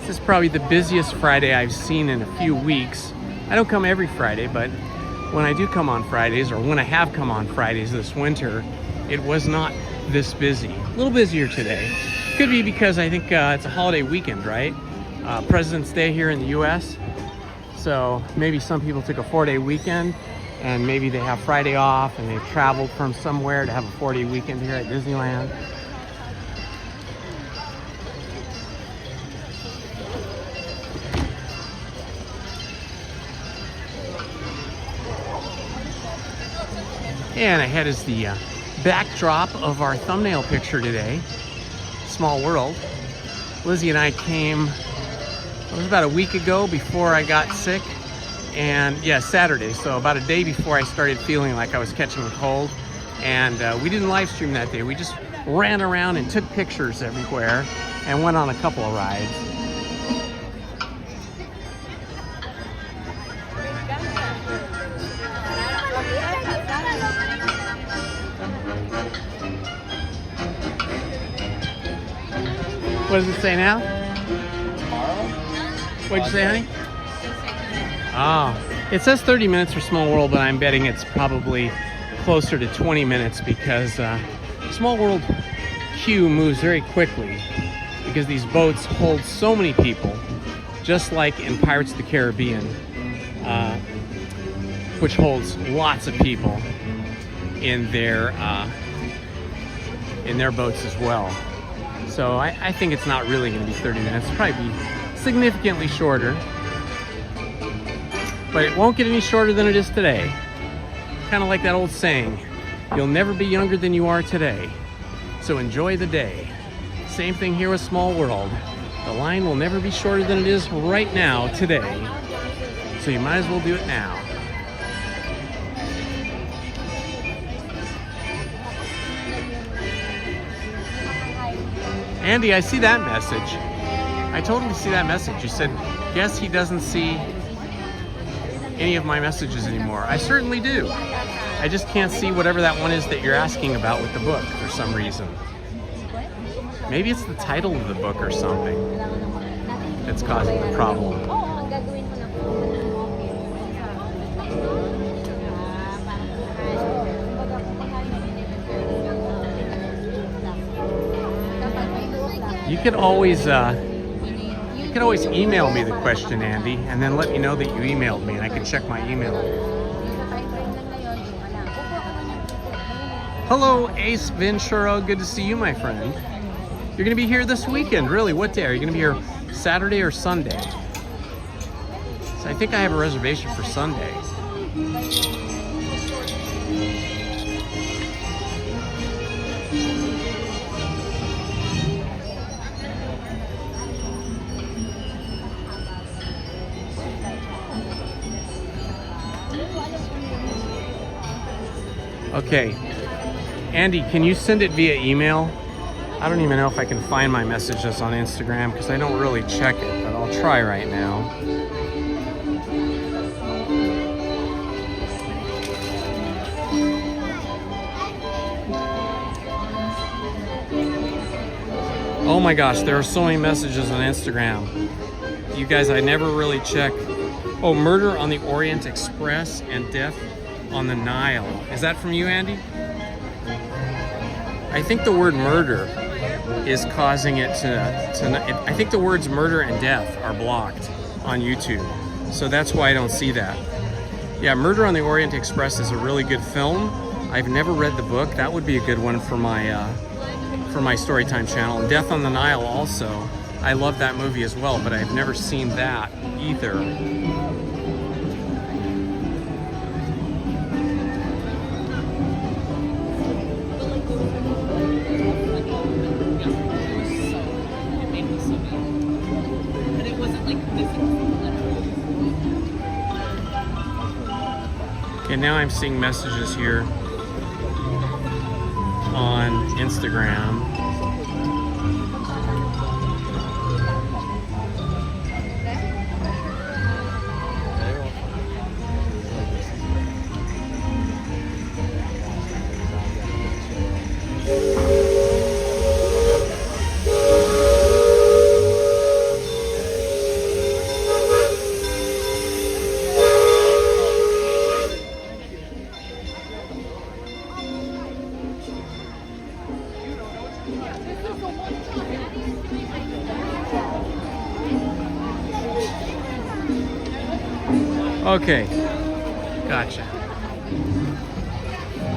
This is probably the busiest Friday I've seen in a few weeks. I don't come every Friday, but when I do come on Fridays, or when I have come on Fridays this winter, it was not this busy. A little busier today. Could be because I think it's a holiday weekend, right? President's Day here in the US. So maybe some people took a 4-day weekend, and maybe they have Friday off and they've traveled from somewhere to have a 4-day weekend here at Disneyland. And ahead is the backdrop of our thumbnail picture today, Small World. Lizzie and I came, it was about a week ago before I got sick. And yeah, Saturday, so about a day before I started feeling like I was catching a cold. And we didn't live stream that day. We just ran around and took pictures everywhere and went on a couple of rides. What does it say now? What'd you say, honey? Oh, it says 30 minutes for Small World, but I'm betting it's probably closer to 20 minutes because Small World queue moves very quickly because these boats hold so many people, just like in Pirates of the Caribbean, which holds lots of people in their boats as well. So I think it's not really going to be 30 minutes. It'll probably be significantly shorter. But it won't get any shorter than it is today. Kind of like that old saying, you'll never be younger than you are today. So enjoy the day. Same thing here with Small World. The line will never be shorter than it is right now, today. So you might as well do it now. Andy, I see that message. I totally see that message. You said, guess he doesn't see any of my messages anymore. I certainly do. I just can't see whatever that one is that you're asking about with the book for some reason. Maybe it's the title of the book or something that's causing the problem. You could always email me the question, Andy, and then let me know that you emailed me, and I can check my email. Hello, Ace Ventura. Good to see you, my friend. You're going to be here this weekend, really? What day? Are you going to be here Saturday or Sunday? So I think I have a reservation for Sunday. Okay, Andy, can you send it via email? I don't even know if I can find my messages on Instagram because I don't really check it, but I'll try right now. Oh my gosh, there are so many messages on Instagram. You guys, I never really check. Oh, murder on the Orient Express and death on the Nile. Is that from you, Andy? I think the word murder is causing it to I think the words murder and death are blocked on YouTube. So that's why I don't see that. Yeah, Murder on the Orient Express is a really good film. I've never read the book. That would be a good one for my Storytime channel. And Death on the Nile also. I love that movie as well, but I've never seen that either. Okay, now I'm seeing messages here on Instagram. Okay, gotcha.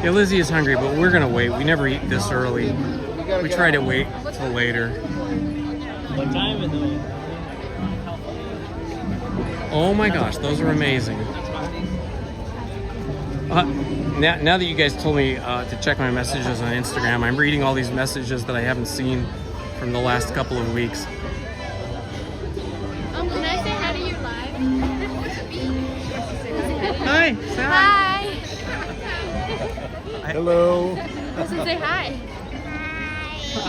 Yeah, Lizzie is hungry, but we're gonna wait. We never eat this early. We try to wait till later. What time is it? Oh my gosh, those are amazing. Now that you guys told me to check my messages on Instagram, I'm reading all these messages that I haven't seen from the last couple of weeks. Can I say hi to you live? Hi, say hi. Hi. Hello. Listen, say hi.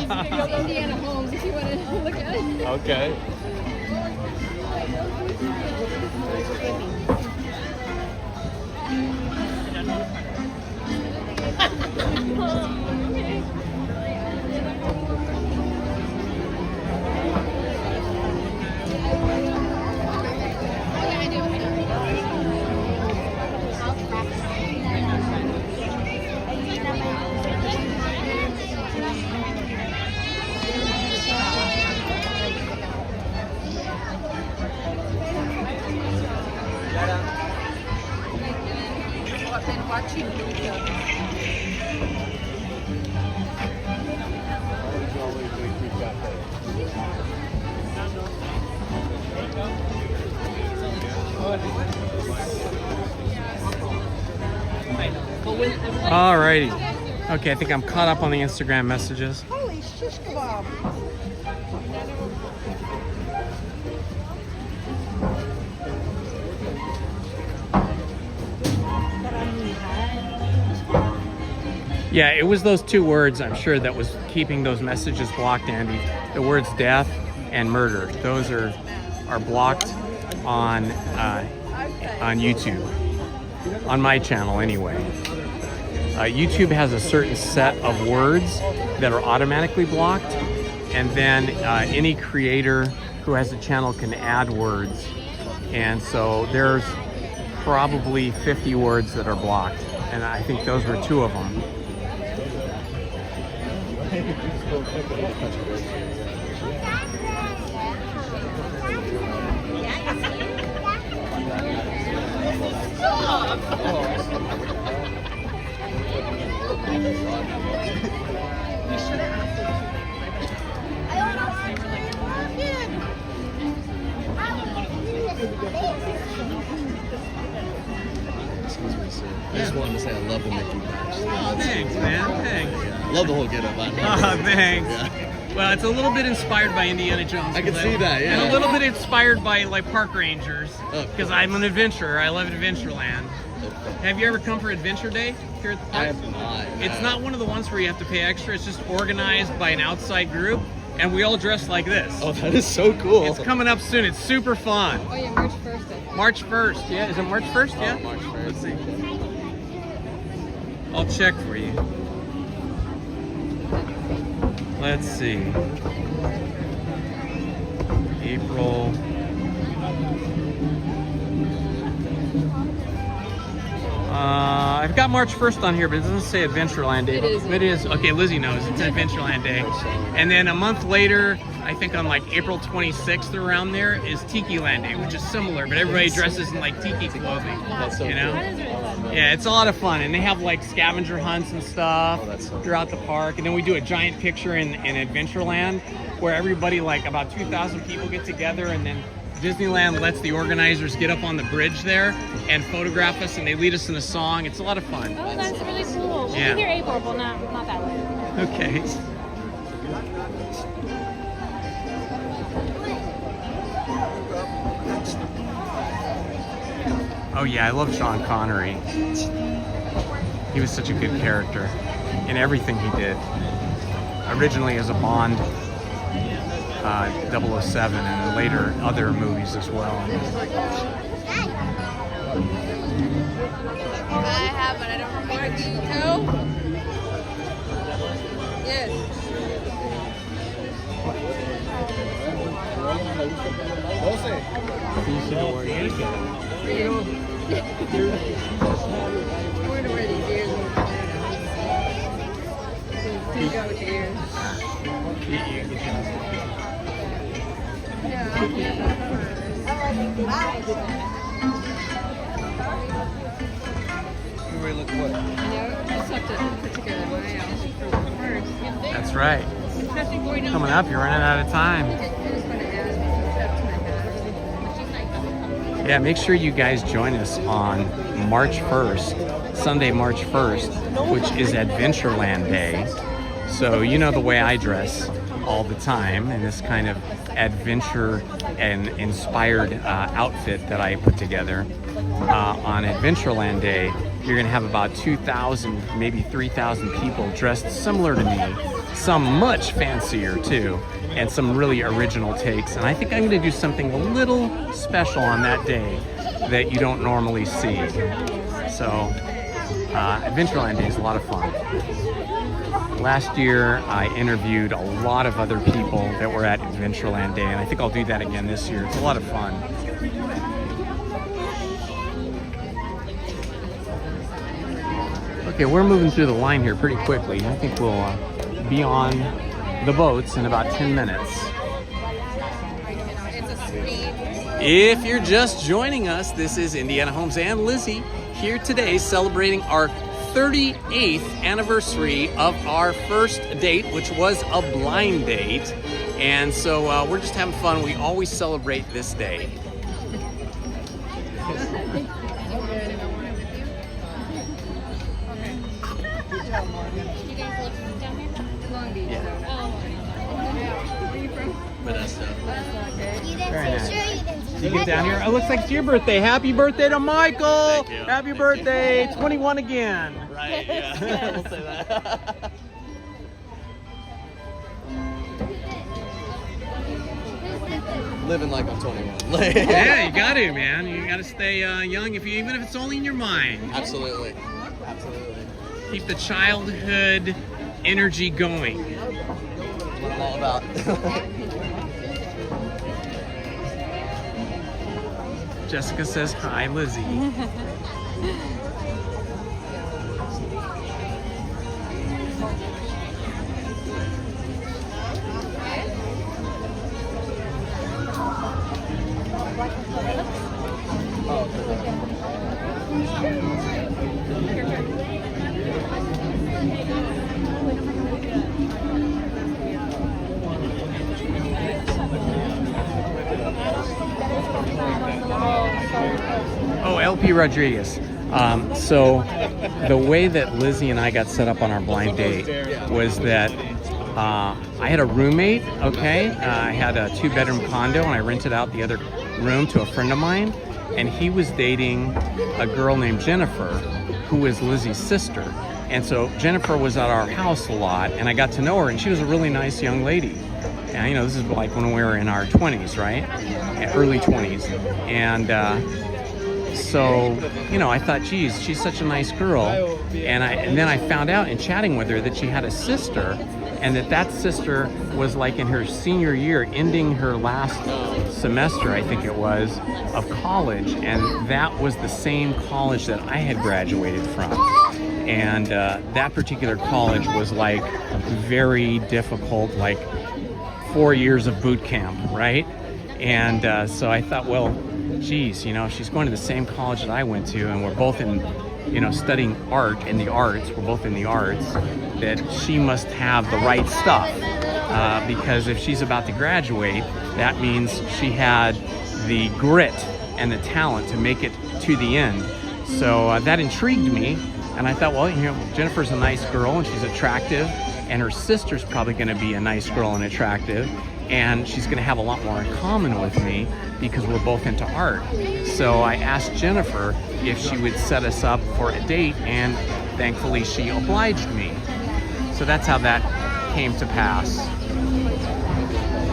Hi. Indiana Holmes, if you want to look at it. Okay. Alrighty. Okay, I think I'm caught up on the Instagram messages. Holy shish kebab. Yeah, it was those two words, I'm sure, that was keeping those messages blocked, Andy. The words death and murder. Those are blocked on YouTube. On my channel, anyway. YouTube has a certain set of words that are automatically blocked, and then any creator who has a channel can add words. And so there's probably 50 words that are blocked, and I think those were two of them. Excuse me, sir. I just wanted to say I love the Mickey patch. Oh, thanks, man. Thanks. Love the whole get-up on it. Oh, thanks. Yeah. Well, it's a little bit inspired by Indiana Jones. I can see that, yeah. And a little bit inspired by like park rangers, because I'm an adventurer. I love Adventureland. Have you ever come for Adventure Day here at the park? I have not. It's not one of the ones where you have to pay extra. It's just organized by an outside group, and we all dress like this. Oh, that is so cool. It's coming up soon. It's super fun. Oh yeah, March 1st. March 1st, yeah? Is it March 1st? Yeah? March 1st. Let's see. I'll check for you. Let's see. April. I've got March 1st on here, but it doesn't say Adventureland Day. It is. Okay, Lizzie knows. It's Adventureland Day. And then a month later, I think on like April 26th around there, is Tiki Land Day, which is similar, but everybody dresses in like tiki clothing. That's so you know? cool. Yeah, it's a lot of fun. And they have like scavenger hunts and stuff throughout the park. And then we do a giant picture in Adventureland where everybody, like about 2,000 people get together, and then Disneyland lets the organizers get up on the bridge there and photograph us, and they lead us in a song. It's a lot of fun. Oh, that's really cool. We'll Yeah. be here April, but not that way. Okay. Oh yeah, I love Sean Connery. He was such a good character in everything he did. Originally as a Bond 007 and later other movies as well. I have, but I don't remember. Do you know? Yes. I wonder where these ears are. You go with the ears. That's right. Coming up, you're running out of time. Yeah, make sure you guys join us on March 1st, Sunday, March 1st, which is Adventureland Day. So you know the way I dress all the time in this kind of adventure and inspired outfit that I put together. On Adventureland Day, you're gonna have about 2,000, maybe 3,000 people dressed similar to me, some much fancier too, and some really original takes. And I think I'm gonna do something a little special on that day that you don't normally see. So Adventureland Day is a lot of fun. Last year, I interviewed a lot of other people that were at Adventureland Day, and I think I'll do that again this year. It's a lot of fun. Okay, we're moving through the line here pretty quickly. I think we'll be on the boats in about 10 minutes. If you're just joining us, this is Indiana Holmes and Lizzie here today celebrating our 38th anniversary of our first date, which was a blind date. And so we're just having fun. We always celebrate this day. Very nice. You get down here. Oh, it looks like it's your birthday. Happy birthday to Michael! Happy birthday, 21 again. Right, yeah. We'll say that. Living like I'm 21. Yeah, you got to, man. You got to stay young, even if it's only in your mind. Absolutely. Absolutely. Keep the childhood energy going. That's what I'm all about. Jessica says hi, Lizzie. Oh, LP Rodriguez. So the way that Lizzie and I got set up on our blind date was that I had a roommate, okay? I had a 2-bedroom condo and I rented out the other room to a friend of mine, and he was dating a girl named Jennifer, who was Lizzie's sister. And so Jennifer was at our house a lot, and I got to know her, and she was a really nice young lady. And you know, this is like when we were in our 20s, right? Early 20s. And so, you know, I thought, geez, she's such a nice girl. And then I found out in chatting with her that she had a sister, and that sister was like in her senior year, ending her last semester, I think it was, of college, and that was the same college that I had graduated from. And that particular college was like very difficult, like 4 years of boot camp, right? And so I thought, well, geez, you know, she's going to the same college that I went to, and we're both in, you know, studying art in the arts, we're both in the arts, that she must have the right stuff. Because if she's about to graduate, that means she had the grit and the talent to make it to the end. So that intrigued me, and I thought, well, you know, Jennifer's a nice girl and she's attractive, and her sister's probably going to be a nice girl and attractive, and she's going to have a lot more in common with me because we're both into art. So I asked Jennifer if she would set us up for a date, and thankfully she obliged me. So that's how that came to pass.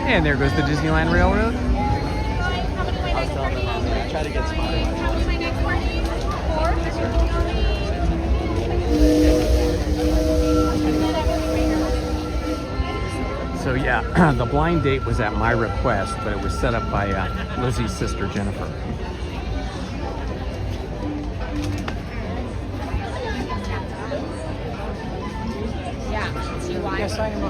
And there goes the Disneyland Railroad. I was telling them, I'm going to try to get spotted. So yeah, the blind date was at my request, but it was set up by Lizzie's sister, Jennifer. Yeah, see why? Yes, I am.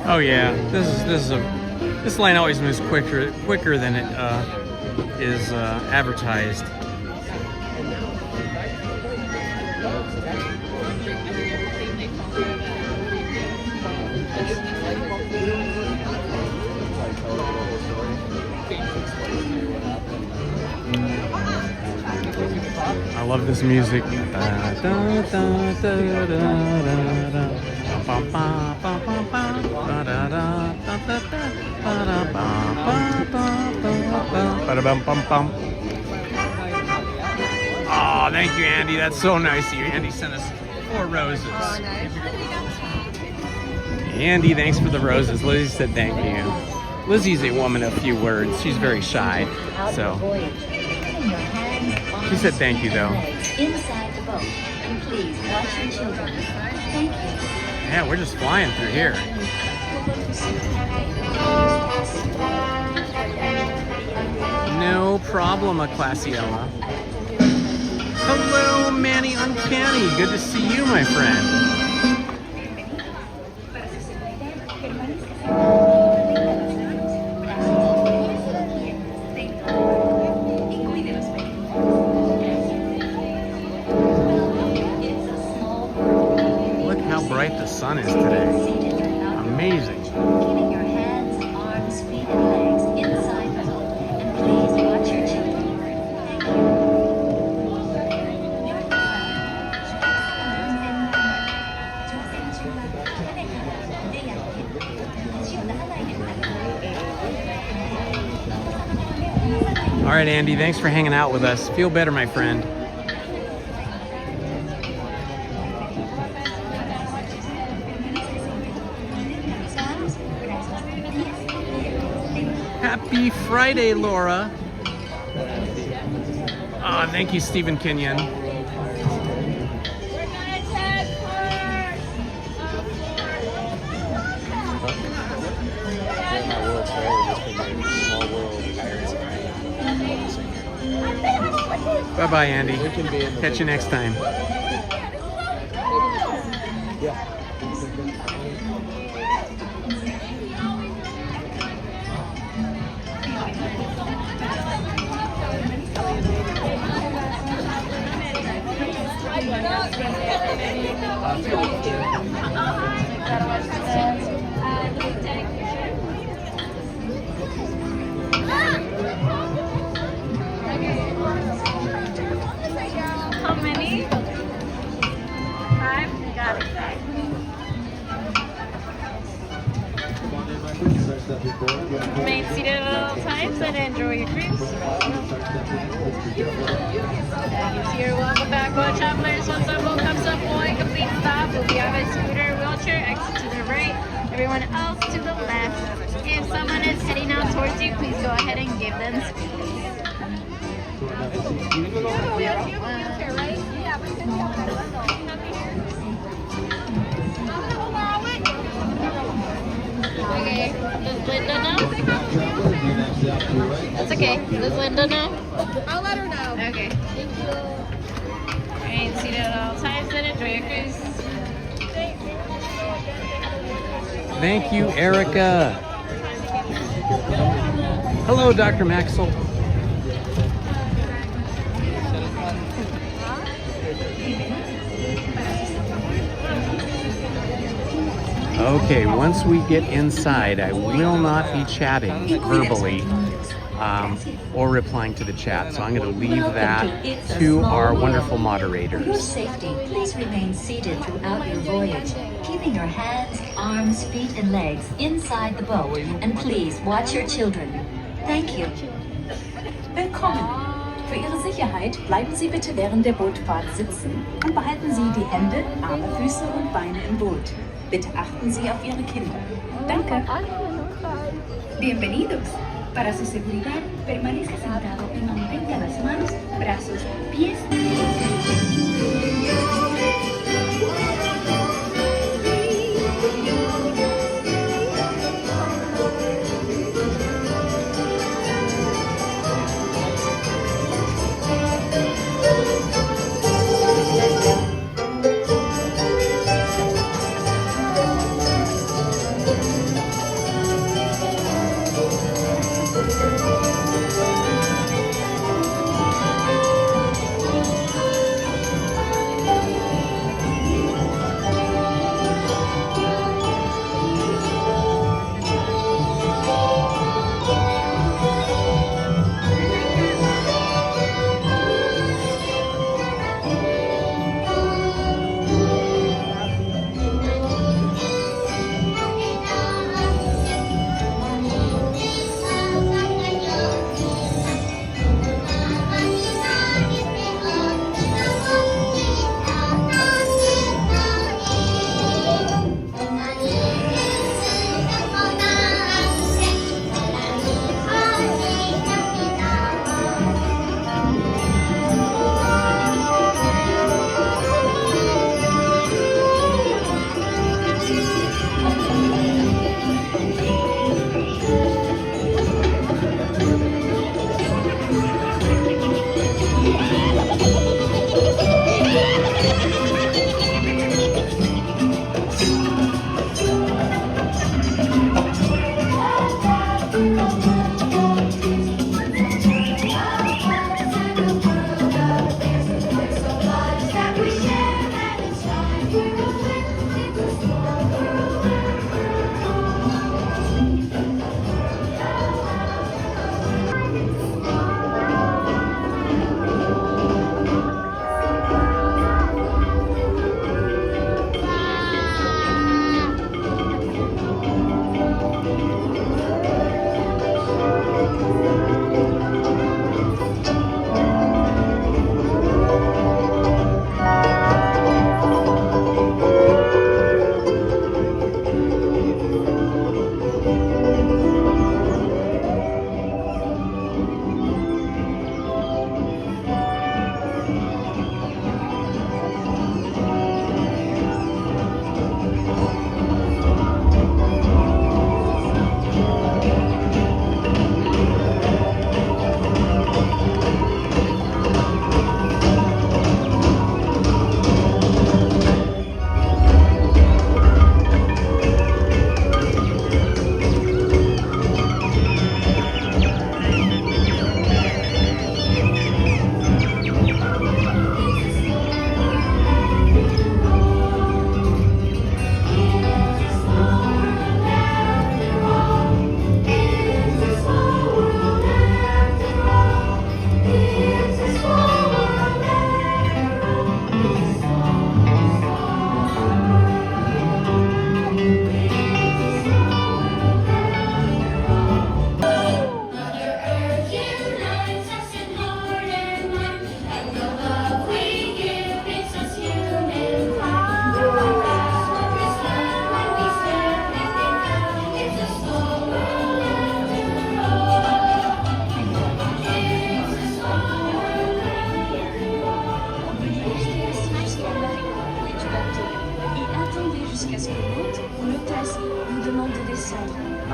Oh yeah, this line always moves quicker than it is advertised. I love this music. Oh, thank you, Andy. That's so nice of you. Andy sent us 4 roses. Andy, thanks for the roses. Lizzie said thank you. Lizzie's a woman of few words. She's very shy, so she said thank you, though. Inside the boat, and please watch your children. Thank you. Yeah, we're just flying through here. No problem, Classiella. Hello, Manny Uncanny. Good to see you, my friend. Look how bright the sun is today. Amazing. Keeping your hands, arms, feet, and legs inside the boat, and please watch your children. Thank you. All right, Andy, thanks for hanging out with us. Feel better, my friend. Happy Friday, Laura. Ah, thank you, Stephen Kenyon. Bye-bye, Andy. Catch you next time. How many? 5? Got it. Remain seated at all times and enjoy your cruise. You're welcome back, boat travelers. Once our boat comes up for a complete stop, we'll be on a scooter, wheelchair, exit to the right, everyone else to the left. If someone is heading out towards you, please go ahead and give them space. Okay, does Linda know? That's okay. Does Linda know? I'll let her know. Okay. Remain seated at all times and enjoy your cruise. Thank you, Erica. Hello, Dr. Maxwell. Okay, once we get inside, I will not be chatting verbally or replying to the chat, so I'm going to leave that to our wonderful For your moderators. safety, please remain seated throughout your voyage, keeping your hands, arms, feet, and legs inside the boat. And please watch your children. Thank you. Willkommen! Für Ihre Sicherheit bleiben Sie bitte während der Bootfahrt sitzen und behalten Sie die Hände, Arme, Füße und Beine im Boot. Bitte achten Sie auf Ihre Kinder. Danke. Bienvenidos. Para su seguridad, permanezca sentado y mantenga las manos, brazos, pies.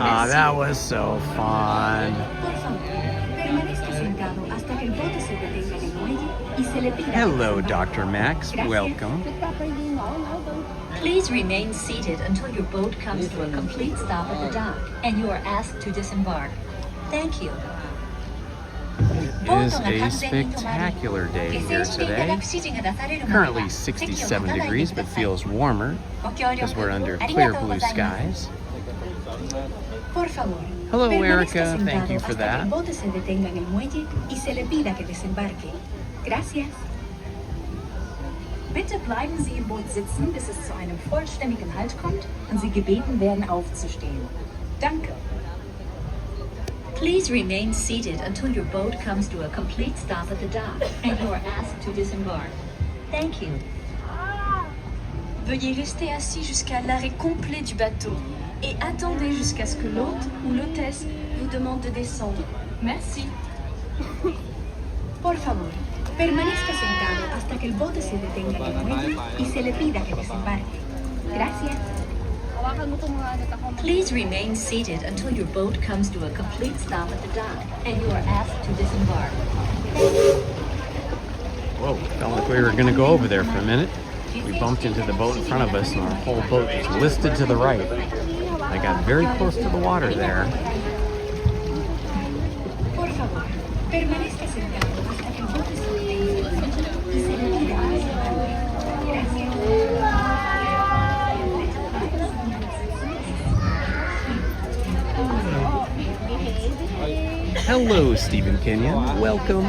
Ah, that was so fun. Hello, Dr. Max. Welcome. Please remain seated until your boat comes to a complete stop at the dock and you are asked to disembark. Thank you. It is a spectacular day here today. Currently 67 degrees, but feels warmer because we're under clear blue skies. Hello, Erica. Thank you for that. Bitte bleiben Sie im Boot sitzen, bis es zu einem vollständigen Halt kommt und Sie gebeten werden aufzustehen. Danke. Please remain seated until your boat comes to a complete stop at the dock and you are asked to disembark. Thank you. Veuillez rester assis jusqu'à l'arrêt complet du bateau et attendez jusqu'à ce que l'hôte ou l'hôtesse vous demande de descendre. Merci. Por favor, permanezca sentado hasta que el bote se detenga en el muelle y se le pida que desembarque. Gracias. Please remain seated until your boat comes to a complete stop at the dock and you are asked to disembark. Whoa, felt like we were going to go over there for a minute. We bumped into the boat in front of us and our whole boat was listed to the right. I got very close to the water there. Por favor, permanezca sentado hasta que el bote se detenga y se le pida que desembarque. Gracias. Hello, Stephen Kenyon. Welcome.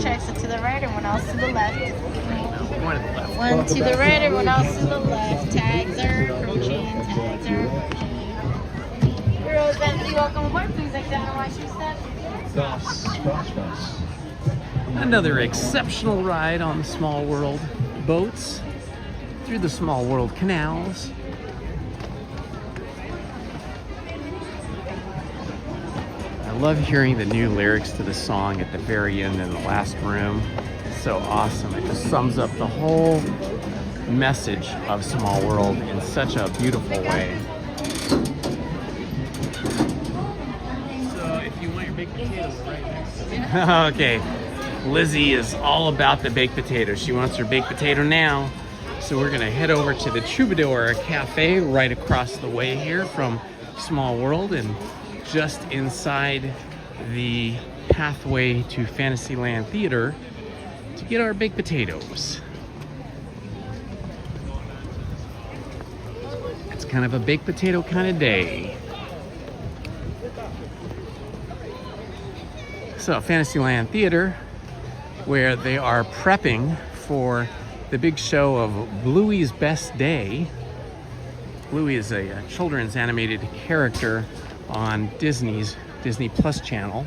Exit to the right, everyone else to the left. One to the right, everyone else to the left. Tags are approaching, tags are approaching. Girls, Bentley, welcome aboard. Please exit and watch your steps. Another exceptional ride on the Small World boats through the Small World canals. I love hearing the new lyrics to the song at the very end in the last room. It's so awesome. It just sums up the whole message of Small World in such a beautiful way. So if you want your baked potatoes, right next to me. Okay, Lizzie is all about the baked potato. She wants her baked potato now. So we're gonna head over to the Troubadour Cafe right across the way here from Small World, and just inside the pathway to Fantasyland Theater to get our baked potatoes. It's kind of a baked potato kind of day. So Fantasyland Theater, where they are prepping for the big show of Bluey's Best Day. Bluey is a children's animated character on Disney's Disney Plus channel.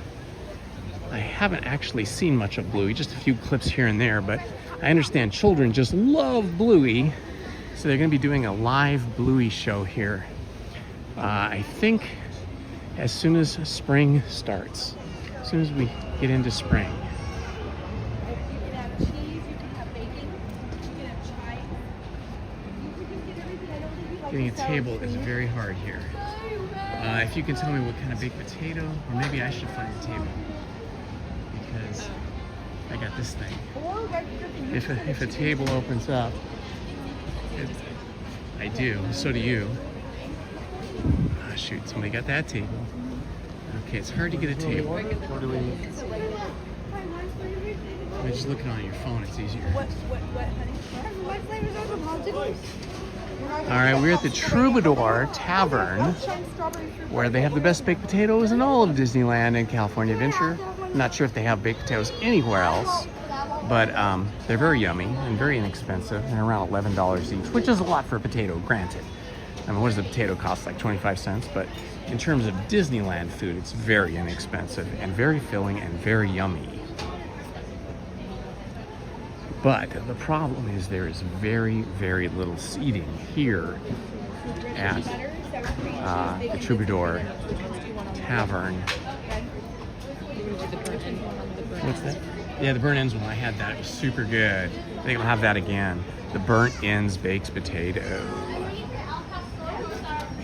I haven't actually seen much of Bluey, just a few clips here and there, but I understand children just love Bluey, so they're going to be doing a live Bluey show here. I think as soon as spring starts, as soon as we get into spring. Getting a table is very hard here. If you can tell me what kind of baked potato, or maybe I should find a table, because I got this thing. If a table opens up, I do, so do you. Oh, shoot, somebody got that table. Okay, it's hard to get a table. What do we... Just looking on your phone, it's easier. What, honey? What flavors are the multiples? All right, we're at the Troubadour Tavern, where they have the best baked potatoes in all of Disneyland and California Adventure. I'm not sure if they have baked potatoes anywhere else, but they're very yummy and very inexpensive. They're around $11 each, which is a lot for a potato, granted. I mean, what does a potato cost? Like 25 cents? But in terms of Disneyland food, it's very inexpensive and very filling and very yummy. But the problem is there is very, very little seating here at the Troubadour Tavern. What's that? Yeah, the burnt ends one. I had that. It was super good. I think I'll have that again. The burnt ends baked potato.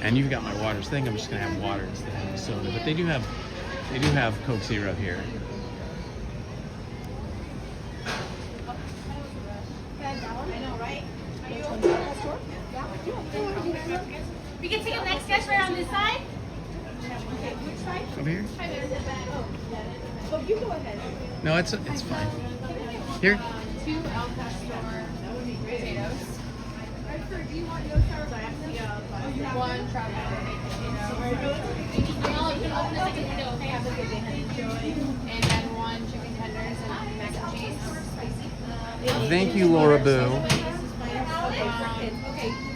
And you've got my water, so I think I'm just gonna have water instead of soda. But they do have Coke Zero here. We can take a next sketch right on this side. Which side? Over here? Oh, you go ahead. No, it's fine. Here? 2 El Pastor potatoes. Do you want no sour? One tropical baked potato. No, you can open the second window. Okay, have a good day, honey. And then 1 chicken tenders and mac and cheese. Thank you, Laura Boo. Okay,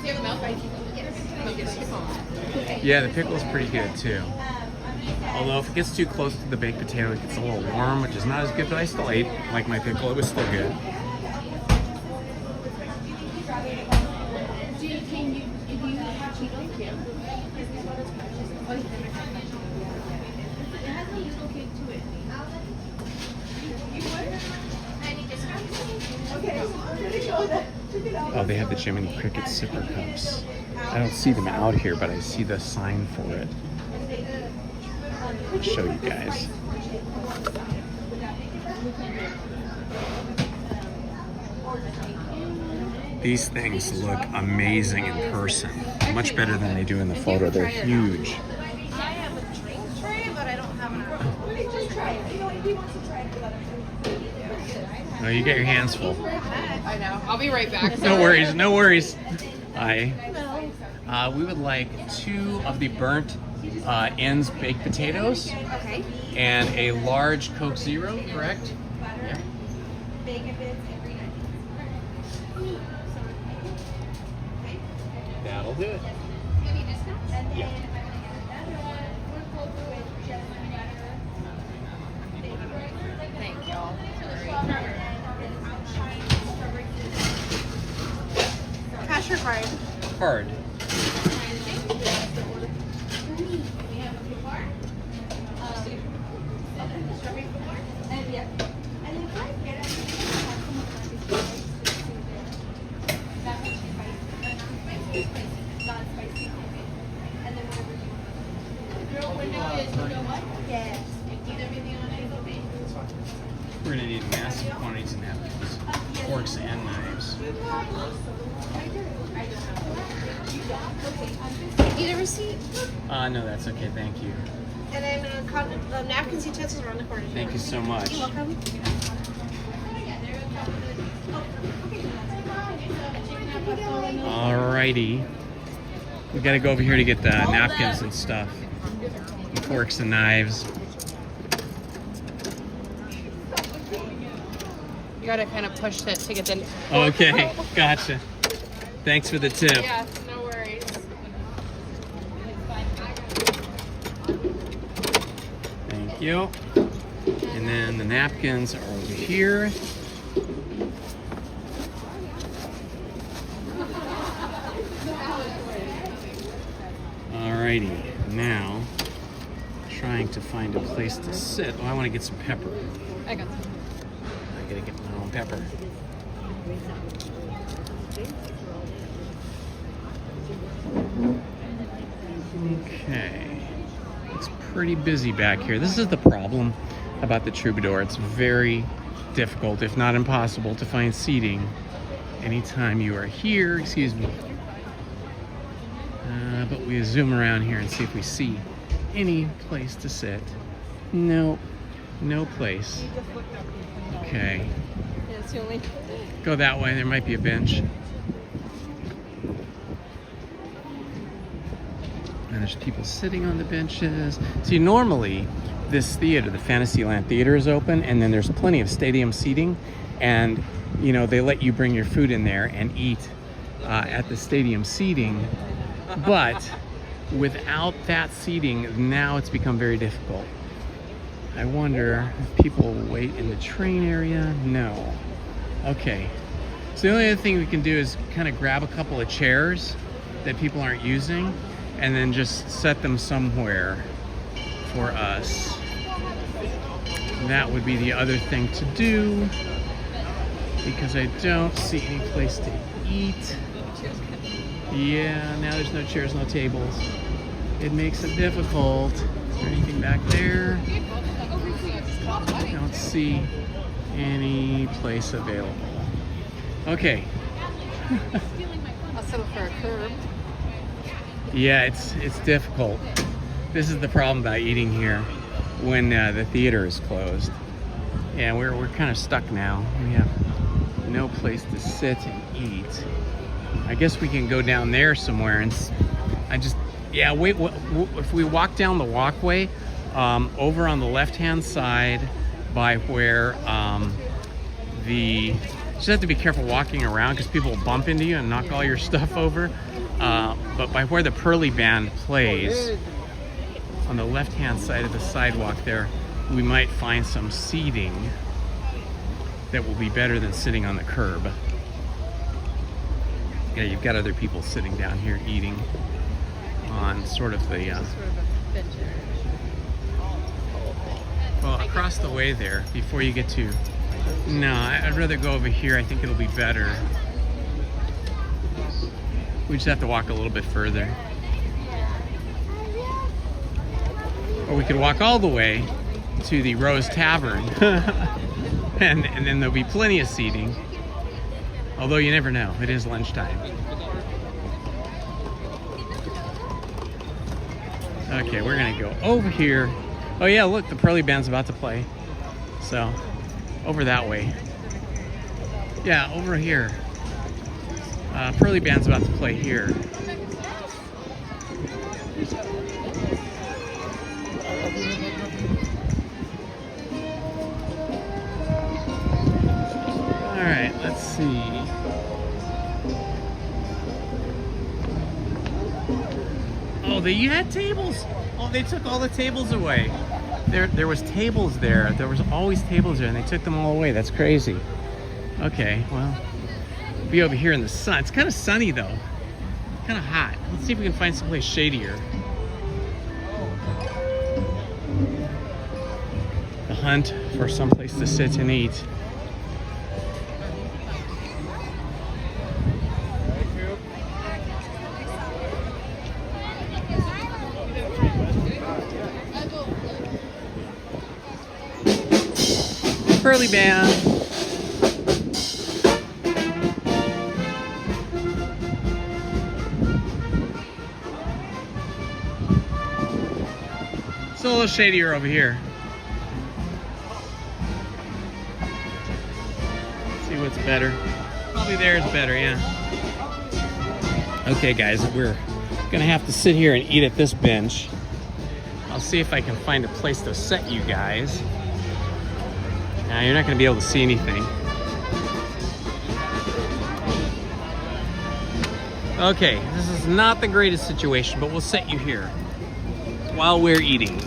do you have milk? Yeah, the pickle's pretty good too. Although if it gets too close to the baked potato, it gets a little warm, which is not as good, but I still ate like my pickle. It was still good. Oh, they have the Jiminy Cricket sipper cups. I don't see them out here, but I see the sign for it. I'll show you guys. These things look amazing in person. Much better than they do in the photo. They're huge. I have a drink tray, but I don't have enough. Just try it. You know, if he wants to try it, let him. No, you get your hands full. I know. I'll be right back. No worries, no worries. We would like 2 of the burnt ends baked potatoes. Okay. And a large Coke Zero, correct? Yeah. That'll do it. Yeah. Thank y'all. Cash or card? Card. We're gonna need massive quantities of napkins, forks, and knives. Need a receipt? No, that's okay. Thank you. And then napkins, utensils around the corner. Thank you so much. You're welcome. Alrighty. We gotta go over here to get the napkins and stuff. And forks and knives. You gotta kind of push it to get the... Okay, gotcha. Thanks for the tip. Yeah, no worries. Thank you. And then the napkins are over here. Alrighty, now trying to find a place to sit. Oh, I want to get some pepper. I got some. I gotta get my own pepper. Okay, it's pretty busy back here. This is the problem about the Troubadour. It's very difficult, if not impossible, to find seating anytime you are here. Excuse me. But we zoom around here and see if we see any place to sit. No, no place. Okay. Yeah, it's the only. Go that way, there might be a bench. And there's people sitting on the benches. See, normally this theater, the Fantasyland Theater, is open, and then there's plenty of stadium seating, and you know, they let you bring your food in there and eat at the stadium seating. But without that seating, now it's become very difficult. I wonder if people wait in the train area. No. Okay. So the only other thing we can do is kind of grab a couple of chairs that people aren't using and then just set them somewhere for us. That would be the other thing to do, because I don't see any place to eat. Yeah, now there's no chairs, no tables. It makes it difficult. Is there anything back there? I don't see any place available. Okay. I'll settle for a curb. Yeah, it's difficult. This is the problem about eating here when the theater is closed. Yeah, we're kind of stuck now. We have no place to sit and eat. I guess we can go down there somewhere and wait. If we walk down the walkway over on the left-hand side by where you just have to be careful walking around because people will bump into you and knock all your stuff over. But by where the Pearly Band plays, on the left-hand side of the sidewalk there, we might find some seating that will be better than sitting on the curb. Yeah, you've got other people sitting down here eating on sort of the... well, across the way there, before you get to... No, I'd rather go over here. I think it'll be better. We just have to walk a little bit further. Or we could walk all the way to the Rose Tavern. and then there'll be plenty of seating. Although you never know, it is lunchtime. Okay, we're gonna go over here. Oh yeah, look, the Pearly Band's about to play. So, over that way. Yeah, over here. Pearly Band's about to play here. Alright, let's see. Oh, you had tables! Oh, they took all the tables away. There was tables there. There was always tables there, and they took them all away. That's crazy. Okay, well, we'll be over here in the sun. It's kind of sunny, though. Kind of hot. Let's see if we can find someplace shadier. The hunt for someplace to sit and eat. Pearly Band. It's a little shadier over here. Let's see what's better. Probably there is better, yeah. Okay, guys, we're gonna have to sit here and eat at this bench. I'll see if I can find a place to set you guys. Now, you're not going to be able to see anything. Okay, this is not the greatest situation, but we'll set you here while we're eating.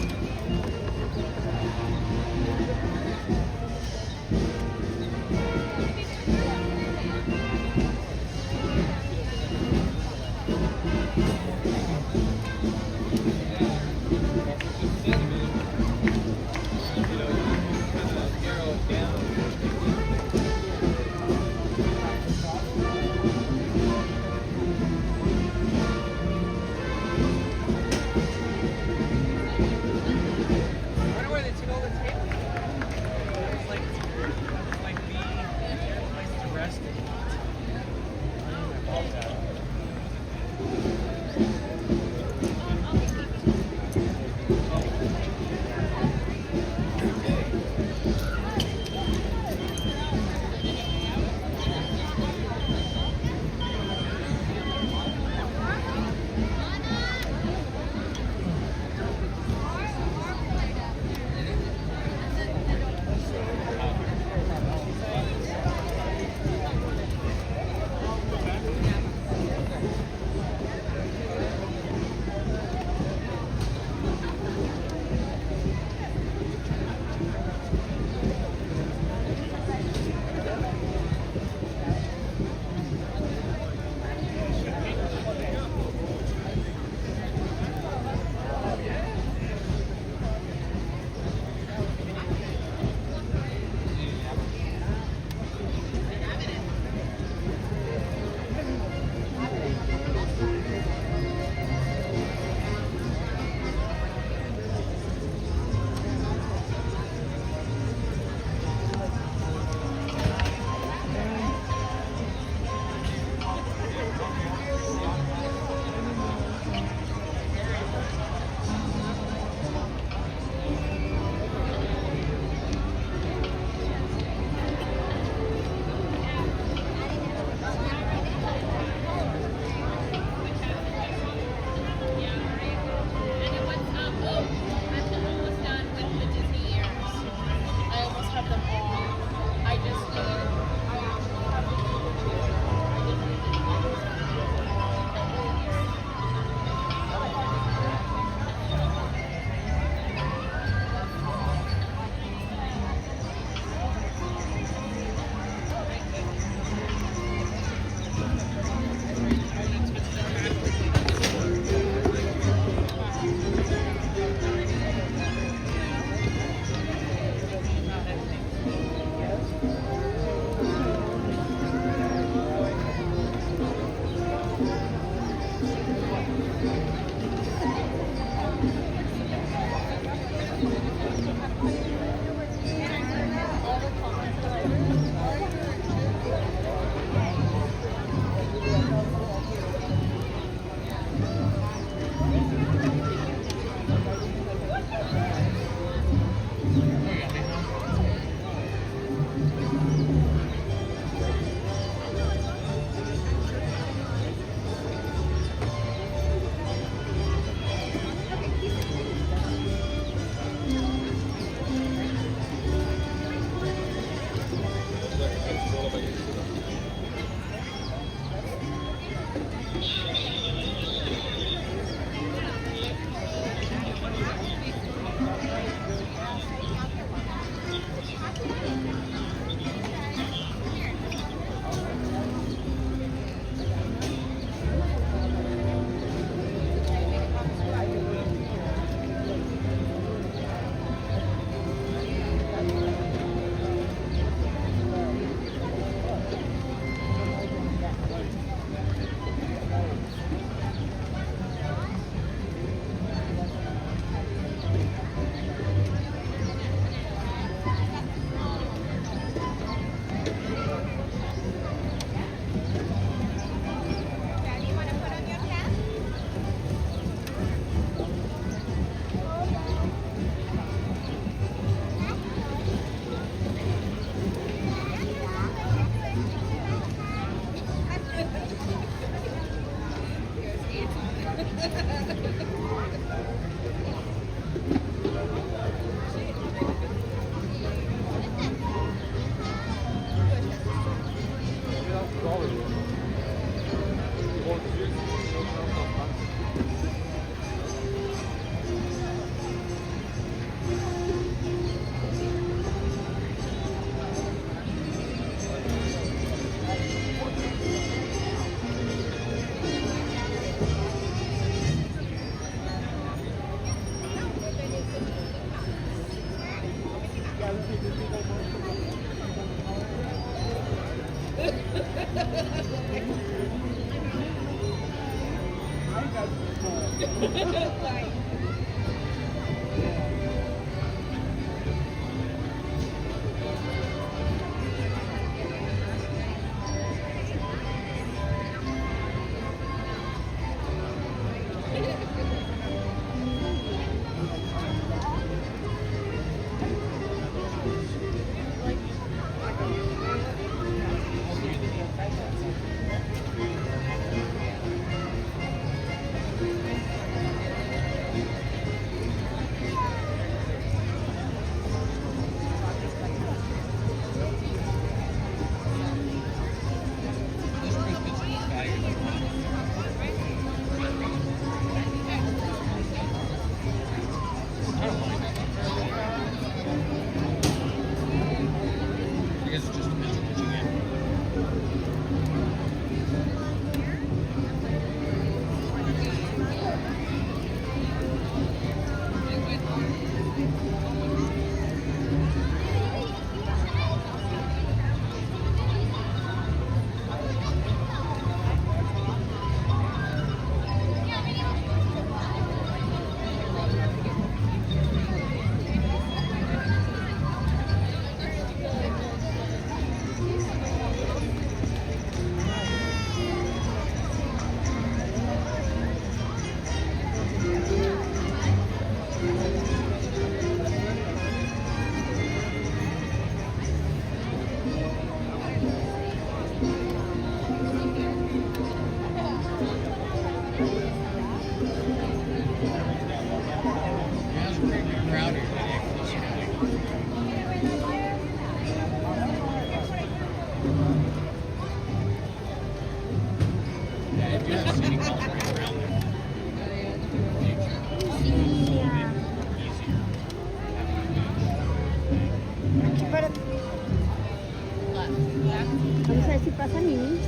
Vamos a ver si pasa Mini.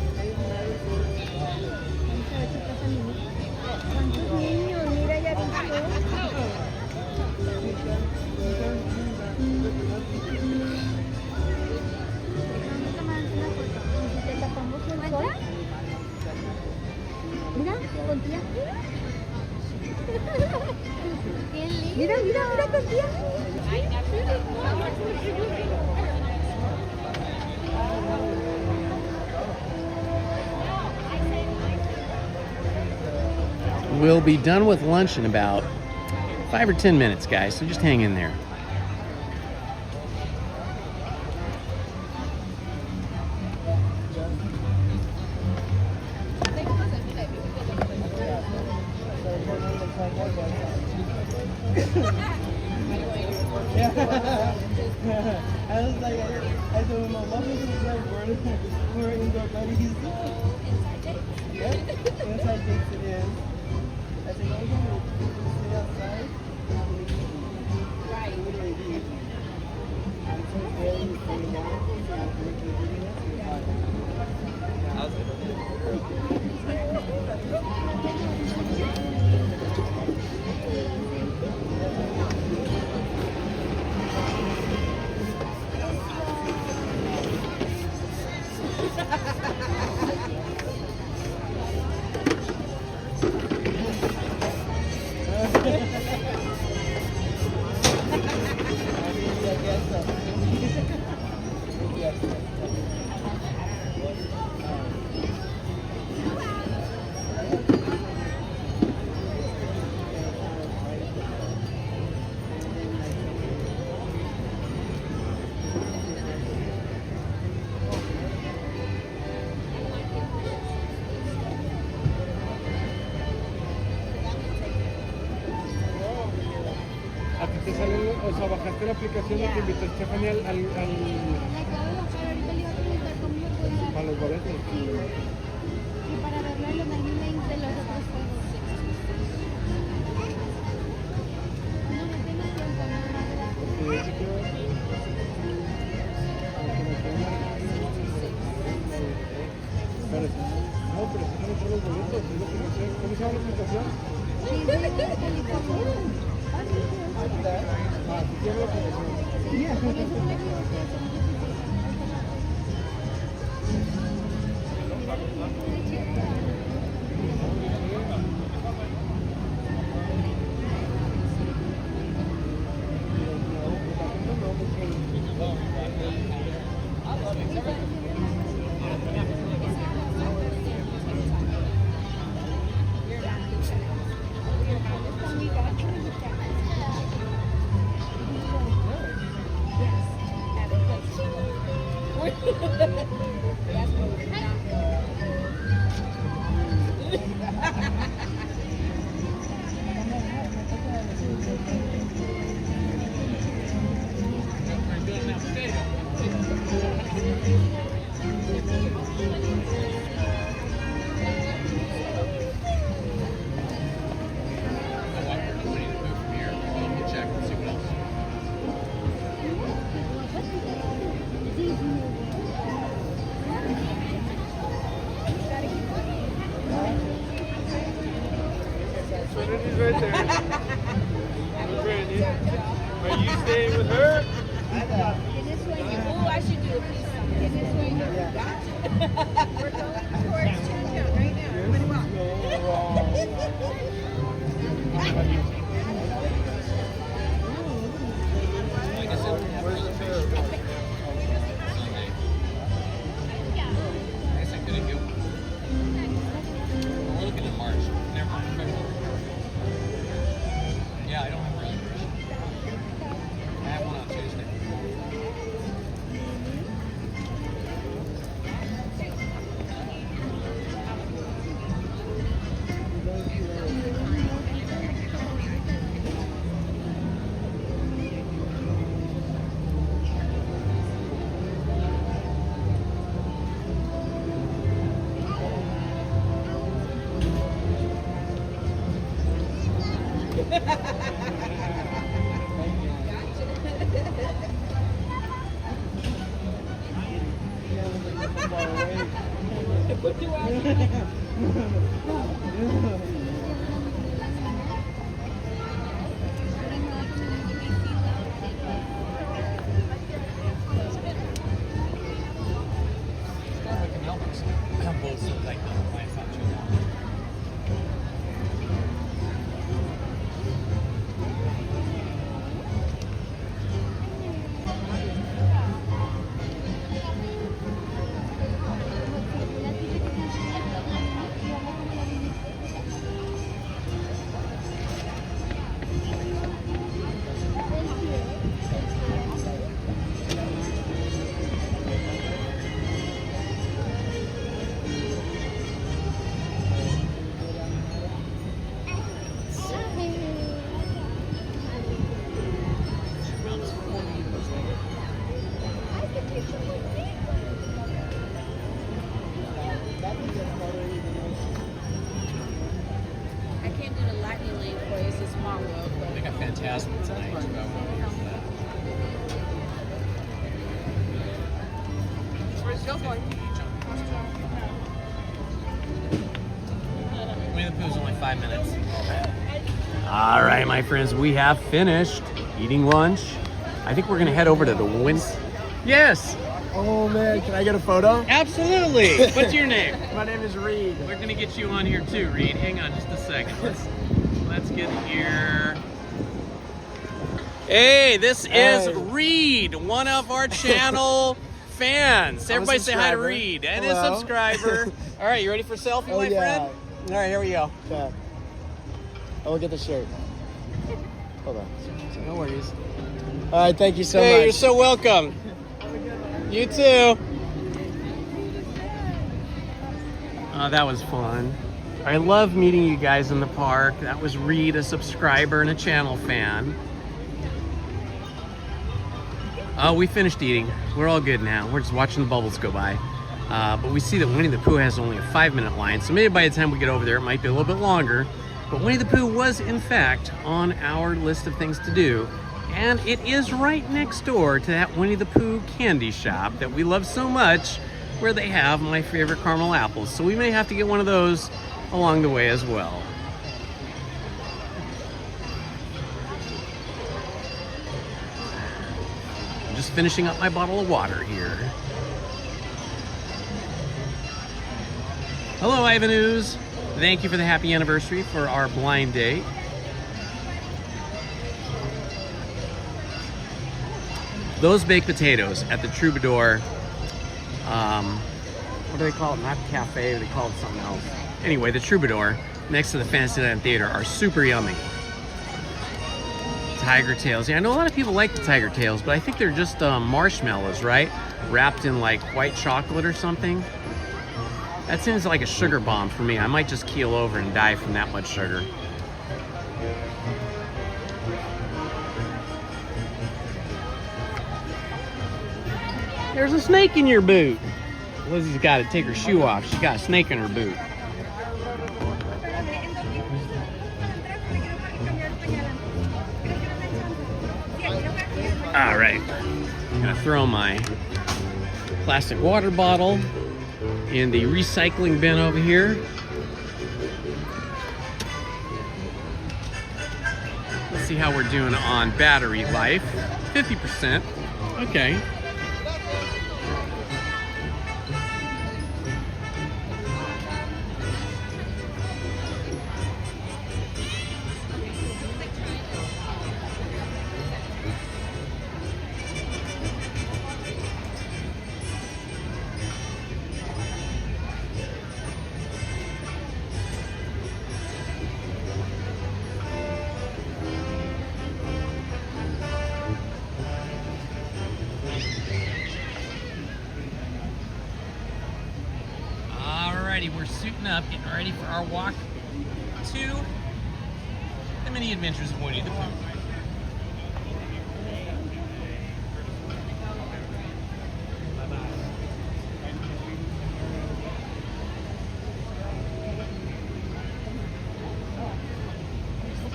Vamos a ver si pasa Mini. ¿Cuántos niños? Mira, ya visto. Vamos a tomarnos una foto. ¿Y si te tapamos el sol? Mira, con tía. Qué lindo. Mira, mira, mira con tía. We'll be done with lunch in about 5 or 10 minutes, guys, so just hang in there. I was like, I told my mom, this is like we're indoor buddies. Yeah, inside dates it is. I said, no, you can sit outside. Right. I'm so very funny now. I'm making te sale, o sea, bajaste la aplicación y te invitó Stephanie al... para los boletos. Y para verlo en el link de los otros juegos. No me tengo tiempo, no, la verdad. Porque yo sí quiero... No, pero si no son los boletos, es lo que no sé. ¿Cómo se llama la aplicación? Sí, de California. Ah, ¿tú tienes la aplicación? Sí, por eso me Trinity's right there. Trinity. Are you staying with her? Oh, I should do a piece. Is this way you got you? We're going towards Toontown right now. Everybody Yeah, I don't have a reservation. I have one on Tuesday. I can't do the lightning lane for you. It's a small world. But They got Fantastic tonight. So I won't be here for that. where's your going? Winnie the Pooh's only 5 minutes. All right, my friends, we have finished eating lunch. I think we're gonna head over to the Yes. Oh man, can I get a photo? Absolutely. What's your name? My name is Reed. We're gonna get you on here too, Reed. Hang on just a second. Let's get here. Hey, this is Reed, one of our channel fans. Everybody say hi to Reed and his subscriber. All right, you ready for a selfie, my friend? All right, here we go. Okay. I will get the shirt. Hold on. No worries. All right, thank you so much. Hey, you're so welcome. You too. That was fun. I love meeting you guys in the park. That was Reed, a subscriber and a channel fan. We finished eating. We're all good now. We're just watching the bubbles go by. But we see that Winnie the Pooh has only a 5-minute line, so maybe by the time we get over there, it might be a little bit longer. But Winnie the Pooh was, in fact, on our list of things to do. And it is right next door to that Winnie the Pooh candy shop that we love so much, where they have my favorite caramel apples. So we may have to get one of those along the way as well. I'm just finishing up my bottle of water here. Hello, Ivanus. Thank you for the happy anniversary for our blind date. Those baked potatoes at the Troubadour, what do they call it? Not cafe, they call it something else. Anyway, the Troubadour next to the Fantasyland Theater are super yummy. tiger tails. Yeah, I know a lot of people like the tiger tails, but I think they're just marshmallows, right? Wrapped in like white chocolate or something. That seems like a sugar bomb for me. I might just keel over and die from that much sugar. There's a snake in your boot. Lizzie's got to take her shoe off. She's got a snake in her boot. All right, I'm gonna throw my plastic water bottle in the recycling bin over here. Let's see how we're doing on battery life. 50%. Okay. We're suiting up, getting ready for our walk to the mini adventures of Winnie the Pooh.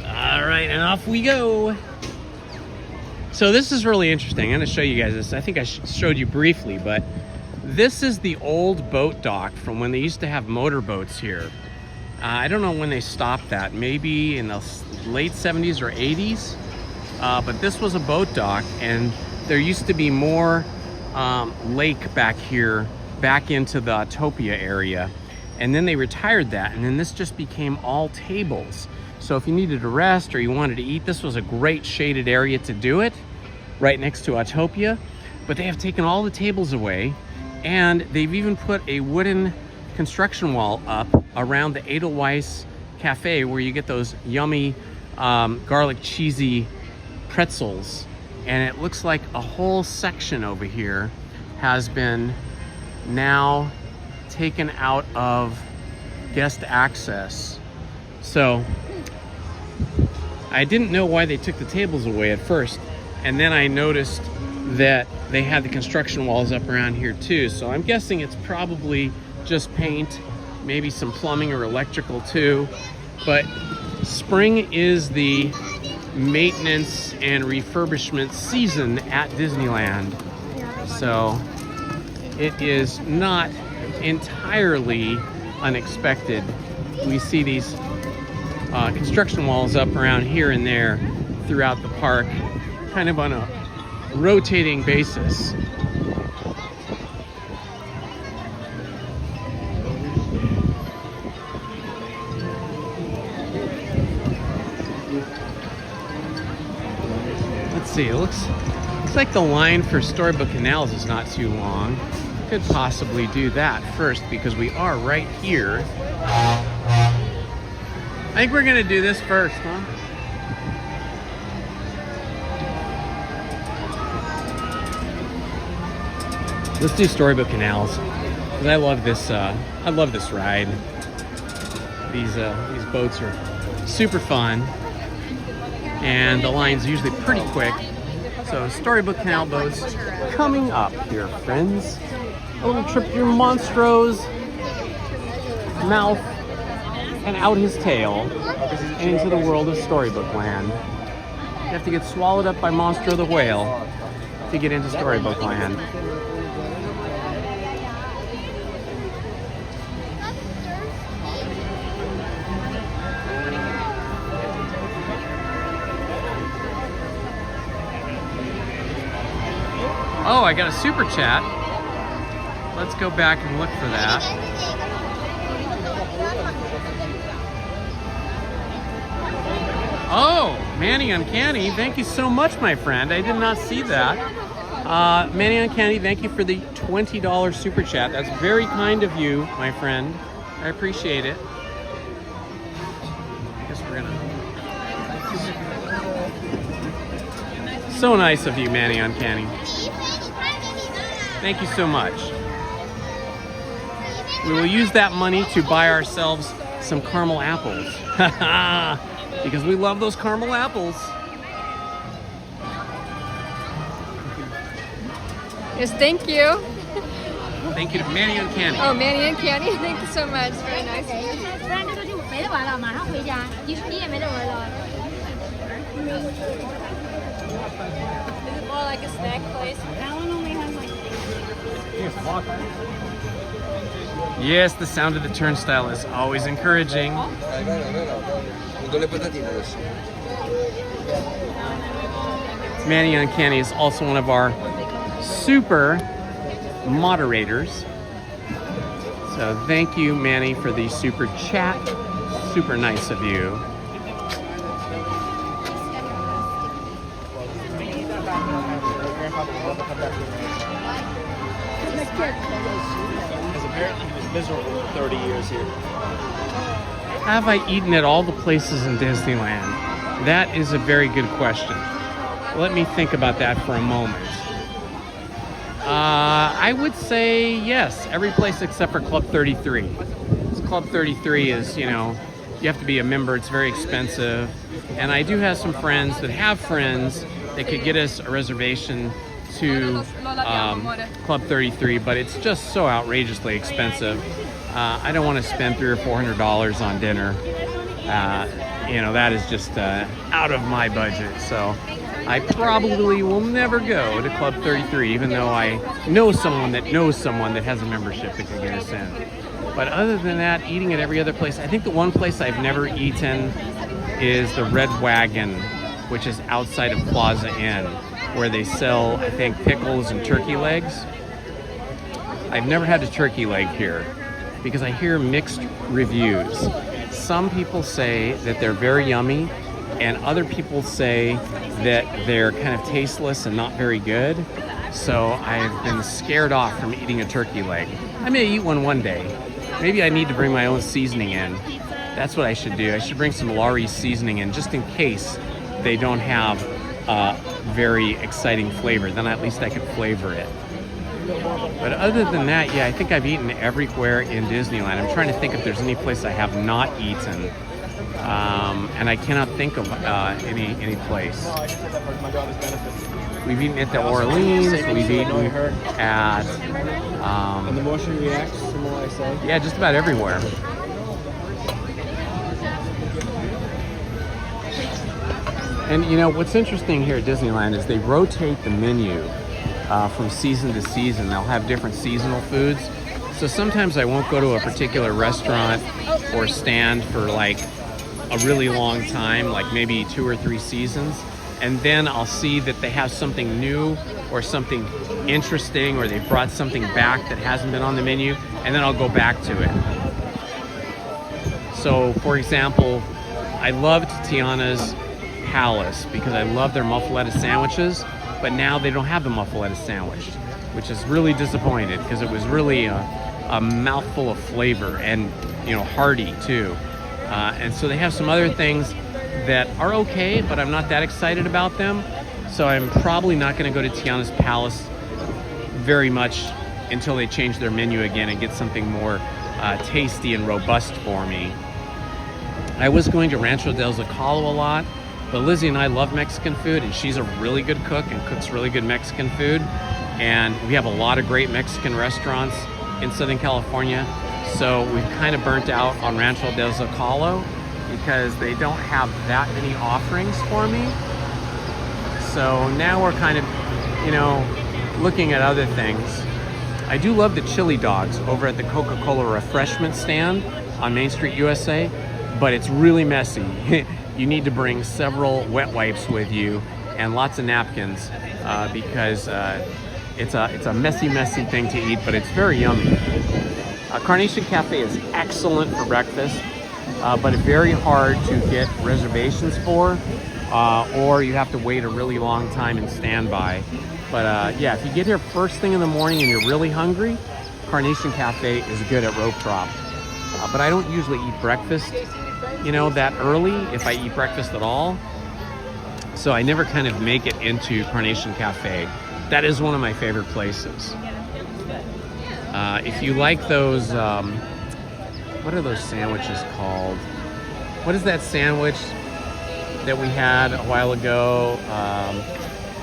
All right, and off we go. So this is really interesting. I'm going to show you guys this. I think I showed you briefly, but this is the old boat dock from when they used to have motorboats here. I don't know when they stopped that, maybe in the late 70s or 80s. But this was a boat dock, and there used to be more lake back here, back into the Autopia area. And then they retired that, and then this just became all tables. So if you needed to rest or you wanted to eat, this was a great shaded area to do it, right next to Autopia. But they have taken all the tables away, and they've even put a wooden construction wall up around the Edelweiss Cafe, where you get those yummy garlic cheesy pretzels. And it looks like a whole section over here has been now taken out of guest access. So I didn't know why they took the tables away at first, and then I noticed that they had the construction walls up around here too. So I'm guessing it's probably just paint, maybe some plumbing or electrical too. But spring is the maintenance and refurbishment season at Disneyland. So it is not entirely unexpected. We see these construction walls up around here and there throughout the park, kind of on a rotating basis. Let's see, it looks like the line for Storybook Canals is not too long. Could possibly do that first because we are right here. I think we're gonna do this first, huh? Let's do Storybook Canals, because I love this. I love this ride. These boats are super fun, and the line's usually pretty quick. So Storybook Canal boats coming up here, friends. A little trip through Monstro's mouth and out his tail and into the world of Storybook Land. You have to get swallowed up by Monstro the whale to get into Storybook Land. Oh, I got a super chat. Let's go back and look for that. Oh, Manny Uncanny, thank you so much, my friend. I did not see that. Manny Uncanny, thank you for the $20 super chat. That's very kind of you, my friend. I appreciate it. I guess we're gonna... So nice of you, Manny Uncanny. Thank you so much. We will use that money to buy ourselves some caramel apples. Because we love those caramel apples. Yes, thank you. Thank you to Manny Uncanny. Oh, Manny and Candy, thank you so much. Very nice. Is it more like a snack place? That one only has like... Yes, the sound of the turnstile is always encouraging. Manny Uncanny is also one of our super moderators. So thank you, Manny, for the super chat. Super nice of you. Because apparently he was miserable for 30 years here. Have I eaten at all the places in Disneyland? That is a very good question. Let me think about that for a moment. I would say yes, every place except for Club 33. Club 33 is, you know, you have to be a member, it's very expensive. And I do have some friends that have friends that could get us a reservation to Club 33, but it's just so outrageously expensive. I don't want to spend $300 or $400 on dinner. You know, that is just out of my budget. So I probably will never go to Club 33, even though I know someone that has a membership that can get us in. But other than that, eating at every other place, I think the one place I've never eaten is the Red Wagon, which is outside of Plaza Inn, where they sell, I think, pickles and turkey legs. I've never had a turkey leg here because I hear mixed reviews. Some people say that they're very yummy, and other people say that they're kind of tasteless and not very good. So I've been scared off from eating a turkey leg. I may eat one day. Maybe I need to bring my own seasoning in. That's what I should do. I should bring some Laurie's seasoning in just in case they don't have very exciting flavor. Then at least I could flavor it. But other than that, yeah, I think I've eaten everywhere in Disneyland. I'm trying to think if there's any place I have not eaten. And I cannot think of any place. We've eaten at the Orleans, we've eaten at... and the more she reacts, the more I say. Yeah, just about everywhere. And you know, what's interesting here at Disneyland is they rotate the menu from season to season. They'll have different seasonal foods. So sometimes I won't go to a particular restaurant or stand for like a really long time, like maybe 2 or 3 seasons. And then I'll see that they have something new or something interesting, or they've brought something back that hasn't been on the menu, and then I'll go back to it. So for example, I loved Tiana's Palace because I love their muffaletta sandwiches, but now they don't have the muffaletta sandwich, which is really disappointed because it was really a mouthful of flavor and, you know, hearty too. And so they have some other things that are okay, but I'm not that excited about them. So I'm probably not going to go to Tiana's Palace very much until they change their menu again and get something more tasty and robust for me. I was going to Rancho del Zocalo a lot, but Lizzie and I love Mexican food, and she's a really good cook and cooks really good Mexican food. And we have a lot of great Mexican restaurants in Southern California. So we've kind of burnt out on Rancho del Zocalo because they don't have that many offerings for me. So now we're kind of, you know, looking at other things. I do love the chili dogs over at the Coca-Cola refreshment stand on Main Street, USA, but it's really messy. You need to bring several wet wipes with you and lots of napkins because it's a messy thing to eat, but it's very yummy. Carnation Cafe is excellent for breakfast, but it's very hard to get reservations for, or you have to wait a really long time and stand by. But yeah, if you get here first thing in the morning and you're really hungry, Carnation Cafe is good at rope drop. But I don't usually eat breakfast, you know, that early, if I eat breakfast at all. So I never kind of make it into Carnation Cafe. That is one of my favorite places. If you like those, what are those sandwiches called? What is that sandwich that we had a while ago?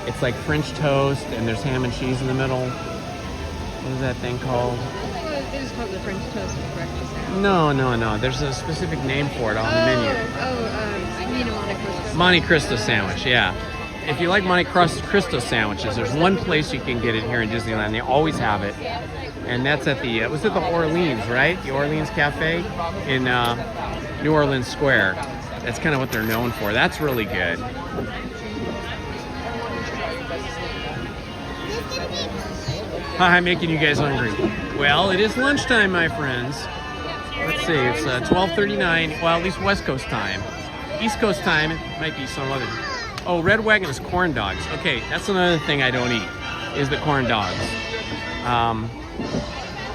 It's like French toast and there's ham and cheese in the middle. What is that thing called? They just call it the French toast for breakfast now. No. There's a specific name for it on the menu. You mean a Monte Cristo. Monte Cristo sandwich, yeah. If you like Monte Cristo sandwiches, there's one place you can get it here in Disneyland. They always have it. And that's at the, was it the Orleans, right? The Orleans Cafe in New Orleans Square. That's kind of what they're known for. That's really good. Hi, making you guys hungry. Well, it is lunchtime, my friends. Let's see, it's 12:39. Well, at least West Coast time. East Coast time, it might be some other. Oh, Red Wagon is corn dogs. Okay, that's another thing I don't eat, is the corn dogs.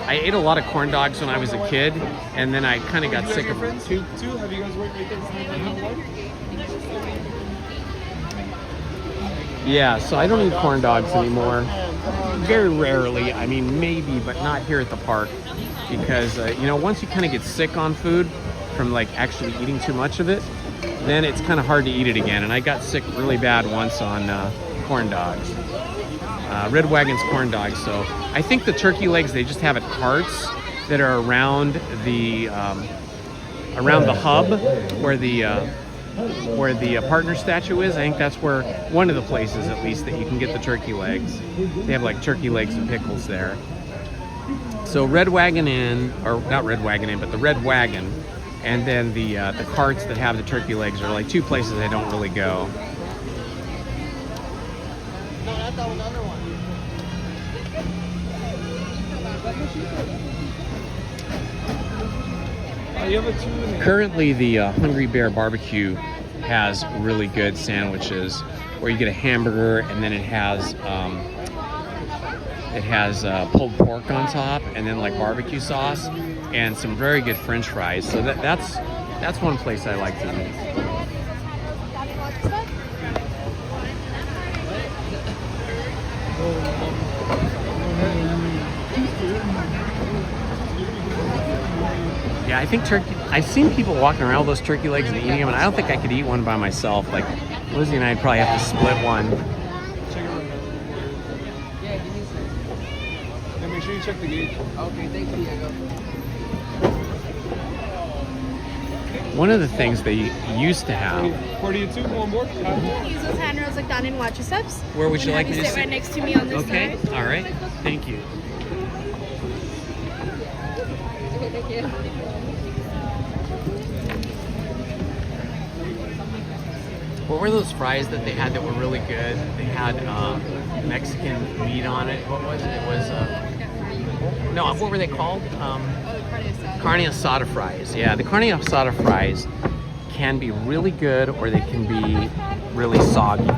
I ate a lot of corn dogs when I was a kid, and then I kind of got sick of them. Two? Have you guys worked with Disneyland? Yeah, so I don't eat corn dogs anymore. Very rarely. I mean, maybe, but not here at the park. Because, you know, once you kind of get sick on food from, like, actually eating too much of it, then it's kind of hard to eat it again. And I got sick really bad once on corn dogs. Red Wagon's corn dogs. So I think the turkey legs, they just have at carts that are around the hub where the partner statue is. I think that's where one of the places, at least, that you can get the turkey legs. They have like turkey legs and pickles there. So Red Wagon Inn, or not Red Wagon Inn, but the Red Wagon, and then the carts that have the turkey legs are like two places I don't really go. No, not that one, the other one. Currently, the Hungry Bear Barbecue has really good sandwiches where you get a hamburger and then it has pulled pork on top and then like barbecue sauce and some very good French fries. So that's one place I like to eat. Yeah, I think I've seen people walking around with those turkey legs and eating them, and I don't think I could eat one by myself. Like, Lizzie and I'd probably have to split one. Yeah, make sure you check the gauge. Okay, thank you, Diego. One of the things they used to have. 42, on board? Use those handrails like down in watch your steps. Where would you like me to sit? Right next to me on this side. Okay, all right. Thank you. Okay, thank you. What were those fries that they had that were really good? They had Mexican meat on it. What was it? It was no. What were they called? Carne asada fries. Yeah, the carne asada fries can be really good, or they can be really soggy.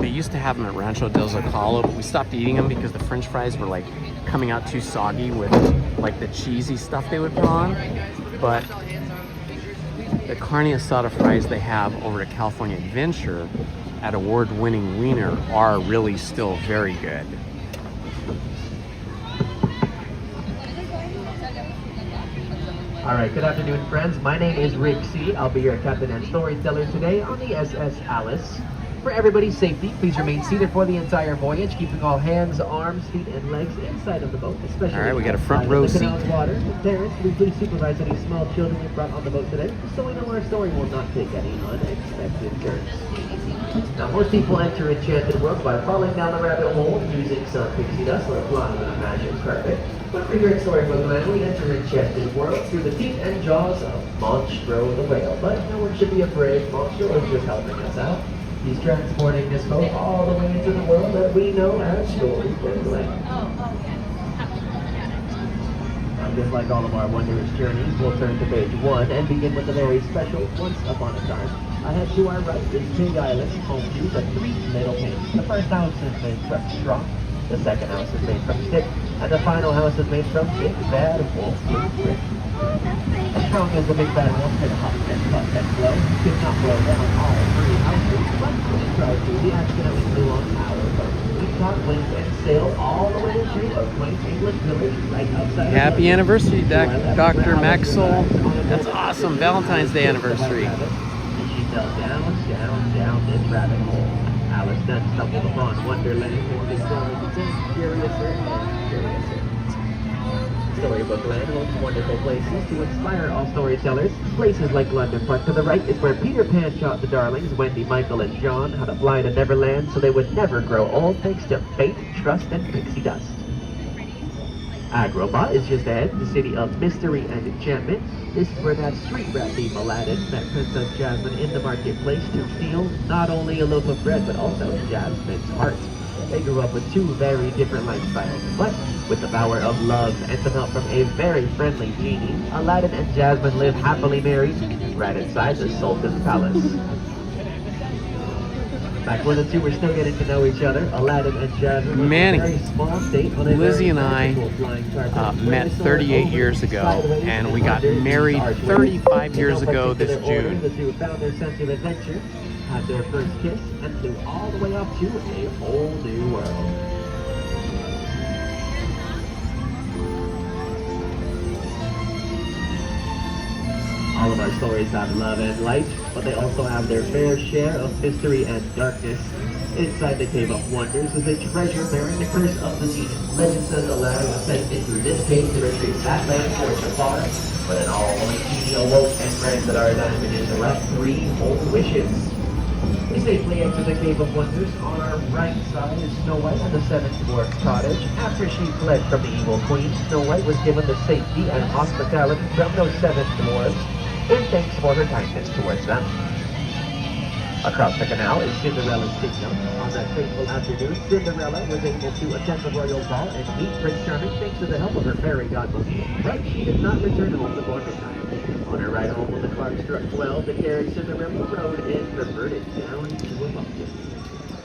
They used to have them at Rancho del Zocalo, but we stopped eating them because the French fries were like coming out too soggy with like the cheesy stuff they would put on. But the carne asada fries they have over at California Adventure at award-winning Wiener are really still very good. All right, good afternoon, friends. My name is Rick C. I'll be your captain and storyteller today on the SS Alice. For everybody's safety, please remain seated for the entire voyage, keeping all hands, arms, feet, and legs inside of the boat, especially all right, we got a front row seat. Water. Parents, will you please supervise any small children you brought on the boat today, so we know our story will not take any unexpected turns. Now, most people enter Enchanted World by falling down the rabbit hole, using some pixie dust, or flying on a magic carpet. But for your Storybook land, we enter Enchanted World through the teeth and jaws of Monstro the whale. But no one should be afraid. Monstro is just helping us out. He's transporting this boat all the way into the world that we know as Storybook land. Now, just like all of our wondrous journeys, we'll turn to page 1 and begin with a very special Once Upon a Time. Ahead to our right is Pig Island, home to the 3 metal panes. The first house is made from straw, the second house is made from stick, and the final house is made from big bad wolf brick. As strong as the big bad wolf could huff and puff and blow, could not blow down all three houses, but when he tried to, he accidentally flew on our boat. We caught wind and sailed all the way to a quaint English village right outside. Happy anniversary, Dr. Maxwell. That's awesome. Valentine's Day anniversary. And she fell down this rabbit hole. Alice then stumbled upon Wonderland and the story became curiouser and curiouser. Storybook Land holds wonderful places to inspire all storytellers. Places like London Park to the right is where Peter Pan taught the darlings, Wendy, Michael, and John how to fly to Neverland so they would never grow old thanks to faith, trust, and pixie dust. Agrabah is just ahead, the city of mystery and enchantment. This is where that street rat thief Aladdin met Princess Jasmine in the marketplace to steal not only a loaf of bread but also Jasmine's heart. They grew up with two very different lifestyles, but with the power of love and some help from a very friendly genie, Aladdin and Jasmine live happily married right inside the Sultan's palace. Back when the two were still getting to know each other, Aladdin and Jasmine were in a very small state on a Lizzie and very I magical flying carpet. met 38 years ago, and we got married 35 years ago this June. The two found their sense of adventure, had their first kiss, and flew all the way up to a whole new world. All of our stories have love and light, but they also have their fair share of mystery and darkness. Inside the Cave of Wonders is a treasure bearing the curse of the genie. Legend says Aladdin was sent into this cave to retrieve that land for its father, but an all-knowing genie awoke and granted our diamond his left 3 whole wishes. We safely enter the Cave of Wonders. On our right side is Snow White and the 7th Dwarf's cottage. After she fled from the evil queen, Snow White was given the safety and hospitality from those 7 dwarves, in thanks for her kindness towards them. Across the canal is Cinderella's kingdom. On that fateful afternoon, Cinderella was able to attend the royal ball and meet Prince Charming thanks to the help of her fairy godmother. But she did not return home before midnight. On her ride home when the clock struck 12, the carriage Cinderella rode in reverted down to a pumpkin.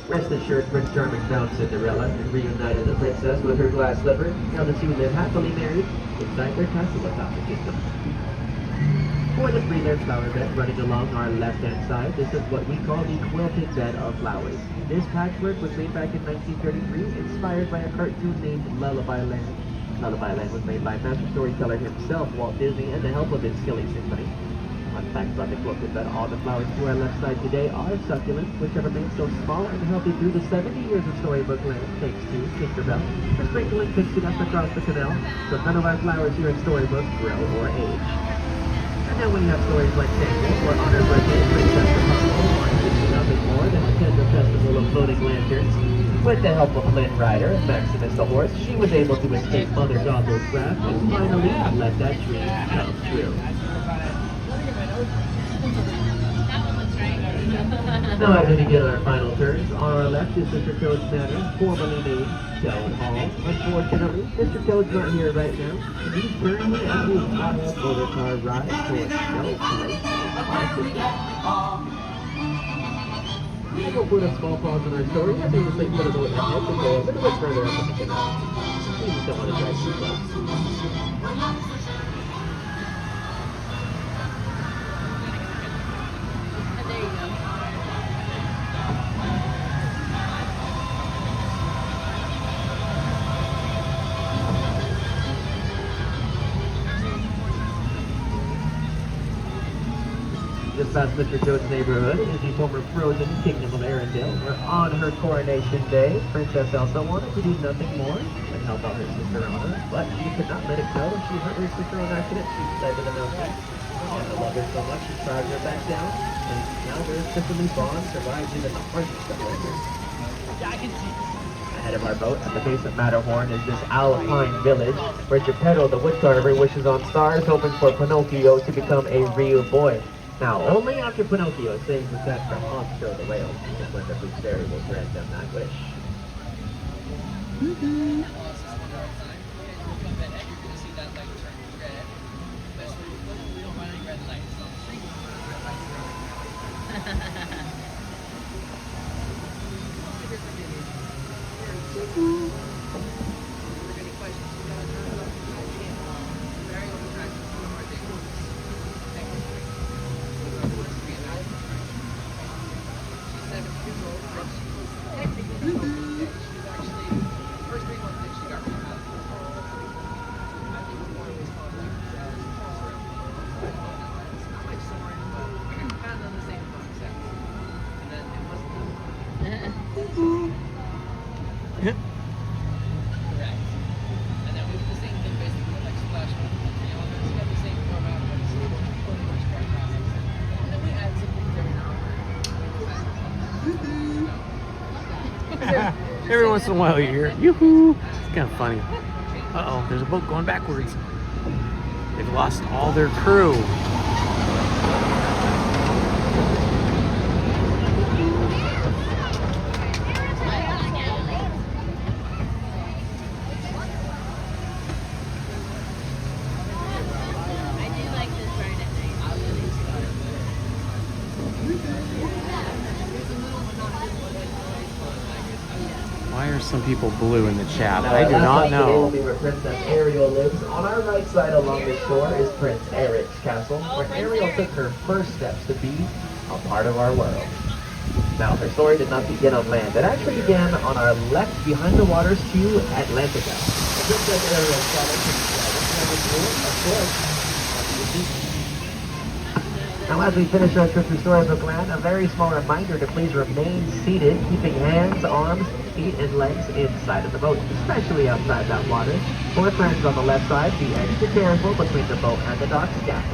Rest assured, Prince Charming found Cinderella and reunited the princess with her glass slipper. Now the two live happily married inside their castle atop the kingdom. For the 3-layered flower bed running along our left-hand side, this is what we call the quilted bed of flowers. This patchwork was made back in 1933, inspired by a cartoon named Lullaby Land. Lullaby Land was made by master storyteller himself, Walt Disney, and the help of his Silly Symphony. Fun fact about the quilted bed, all the flowers to our left side today are succulents, which have remained so small and healthy through the 70 years of Storybook Land, thanks to Tinkerbell for sprinkling pixie dust across the canal, so none of our flowers here in Storybook grow or age. And then we have stories like Samuel, where on her birthday, Princess Rapunzel wanted to do nothing more than attend the festival of floating lanterns. With the help of Flynn Rider, Maximus the horse, she was able to escape Mother Gobble's wrath and finally let that dream come true. Now as we begin our final turns, on our left is Mr. Toad's Manor, formerly named Toad Hall. Unfortunately, Mr. Toad's not here right now. He's currently on his hot motor car ride towards no place. We will put a small pause in our story. I think we'll put a note ahead to go a little bit further up the canal. We just don't want to drive too close. Just past Mr. Toad's neighborhood is the former frozen kingdom of Arendelle, where on her coronation day, Princess Elsa wanted to do nothing more than help out her sister Anna, but she could not let it go. She hurt her sister on accident. She fled to the mountains. Anna loved her so much, she charged her back down, and now their sisterly bond survives even the harshest of winters. Ahead of our boat, at the base of Matterhorn, is this alpine village, where Geppetto the woodcarver wishes on stars, hoping for Pinocchio to become a real boy. Now, only after Pinocchio saves the set from Monstro the whale is when the Food Fairy will grant them that wish. once in a while you hear, yoo-hoo. It's kind of funny. Uh-oh, there's a boat going backwards. They've lost all their crew. Why are some people blue in the chat? I do not know. Today will be where Princess Ariel lives. On our right side along the shore is Prince Eric's castle, where Ariel took her first steps to be a part of our world. Now, her story did not begin on land. It actually began on our left behind the waters to Atlantica. Princess Ariel Now, as we finish our trip through Storybook Land, a very small reminder to please remain seated, keeping hands, arms, feet, and legs inside of the boat, especially outside that water. For friends on the left side, be extra careful between the boat and the dock gap.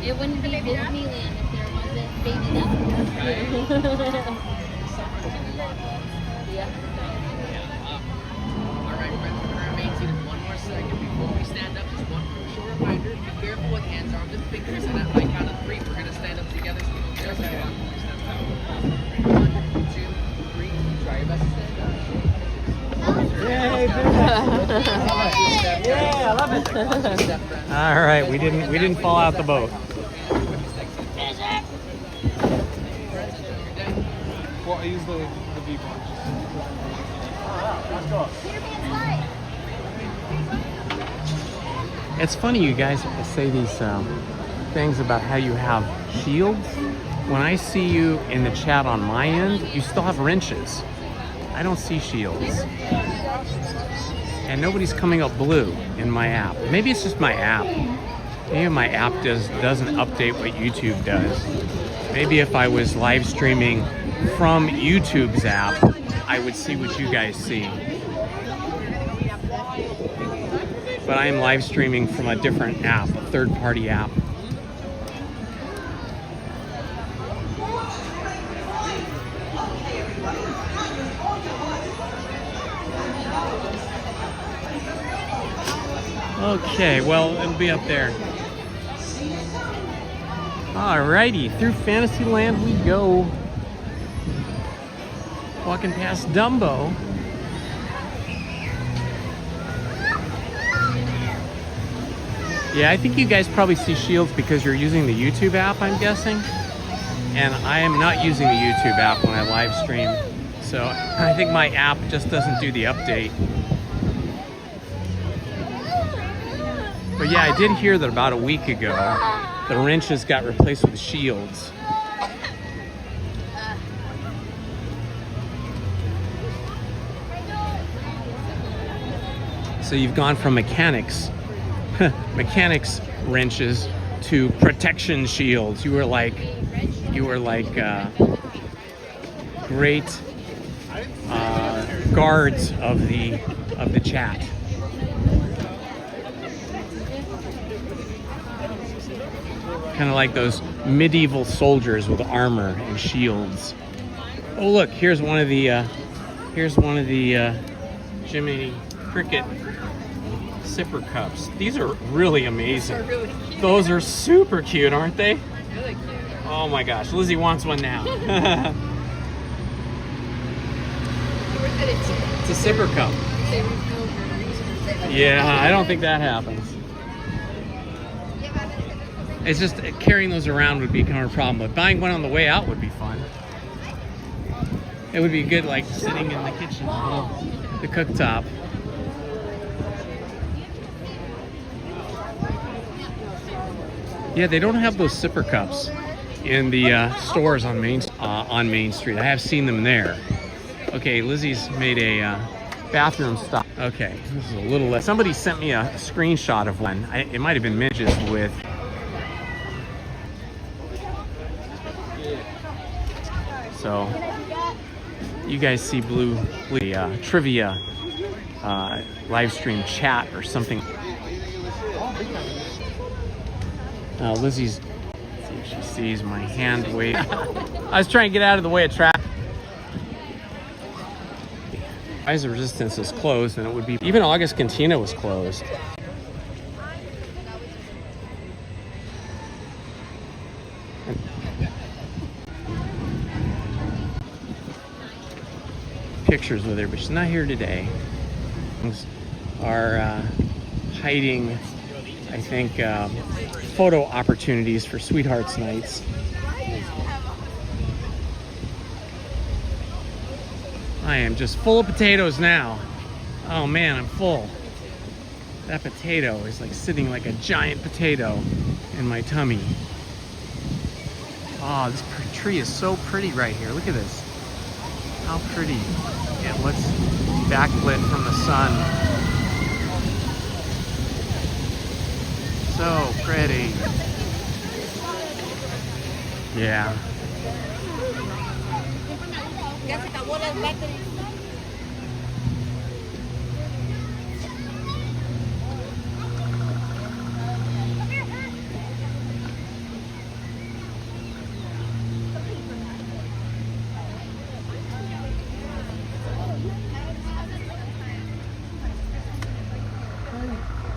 It wouldn't be Disneyland if there wasn't baby nuts. Yeah. Alright, friends, we're gonna remain seated one more second before we stand up. Just one crucial reminder, be careful with hands, arms, and fingers, and at my count of 3, we're gonna stand up together. So we don't get ourselves up. 1, 2, 3, try your best to stand up. Yeah, I love it. All right, we didn't fall out the boat. Well, I use the V bar. It's funny you guys say these things about how you have shields. When I see you in the chat on my end, you still have wrenches. I don't see shields. And nobody's coming up blue in my app. Maybe it's just my app. Maybe my app doesn't update what YouTube does. Maybe if I was live streaming from YouTube's app, I would see what you guys see. But I am live streaming from a different app, a third-party app. Okay, well, it'll be up there. Alrighty, through Fantasyland we go. Walking past Dumbo. Yeah, I think you guys probably see shields because you're using the YouTube app, I'm guessing. And I am not using the YouTube app when I live stream. So I think my app just doesn't do the update. But yeah, I did hear that about a week ago, the wrenches got replaced with shields. So you've gone from mechanics wrenches to protection shields. You were like great guards of the chat. Kind of like those medieval soldiers with armor and shields. Oh look, here's one of the Jiminy Cricket sipper cups. These are really amazing. Those are super cute, aren't they? Really cute. Oh my gosh, Lizzie wants one now. It's a sipper cup. Yeah, I don't think that happens. It's just carrying those around would be kind of a problem, but buying one on the way out would be fun. It would be good, like sitting in the kitchen, the cooktop. Yeah, they don't have those sipper cups in the stores on Main Street. I have seen them there. Okay, Lizzie's made a bathroom stop. Okay, this is a little less. Somebody sent me a screenshot of one. It might have been Midges with. So, you guys see blue trivia live stream chat or something. Lizzie's, let's see if she sees my hand wave. I was trying to get out of the way of traffic. Rise of Resistance is closed, and it would be, even August Cantina was closed. Pictures with her, but she's not here today. Are hiding, I think, photo opportunities for Sweethearts Nights. I am just full of potatoes now. Oh man, I'm full. That potato is like sitting like a giant potato in my tummy. Oh, this tree is so pretty right here. Look at this. How pretty. It looks backlit from the sun. So pretty. Yeah.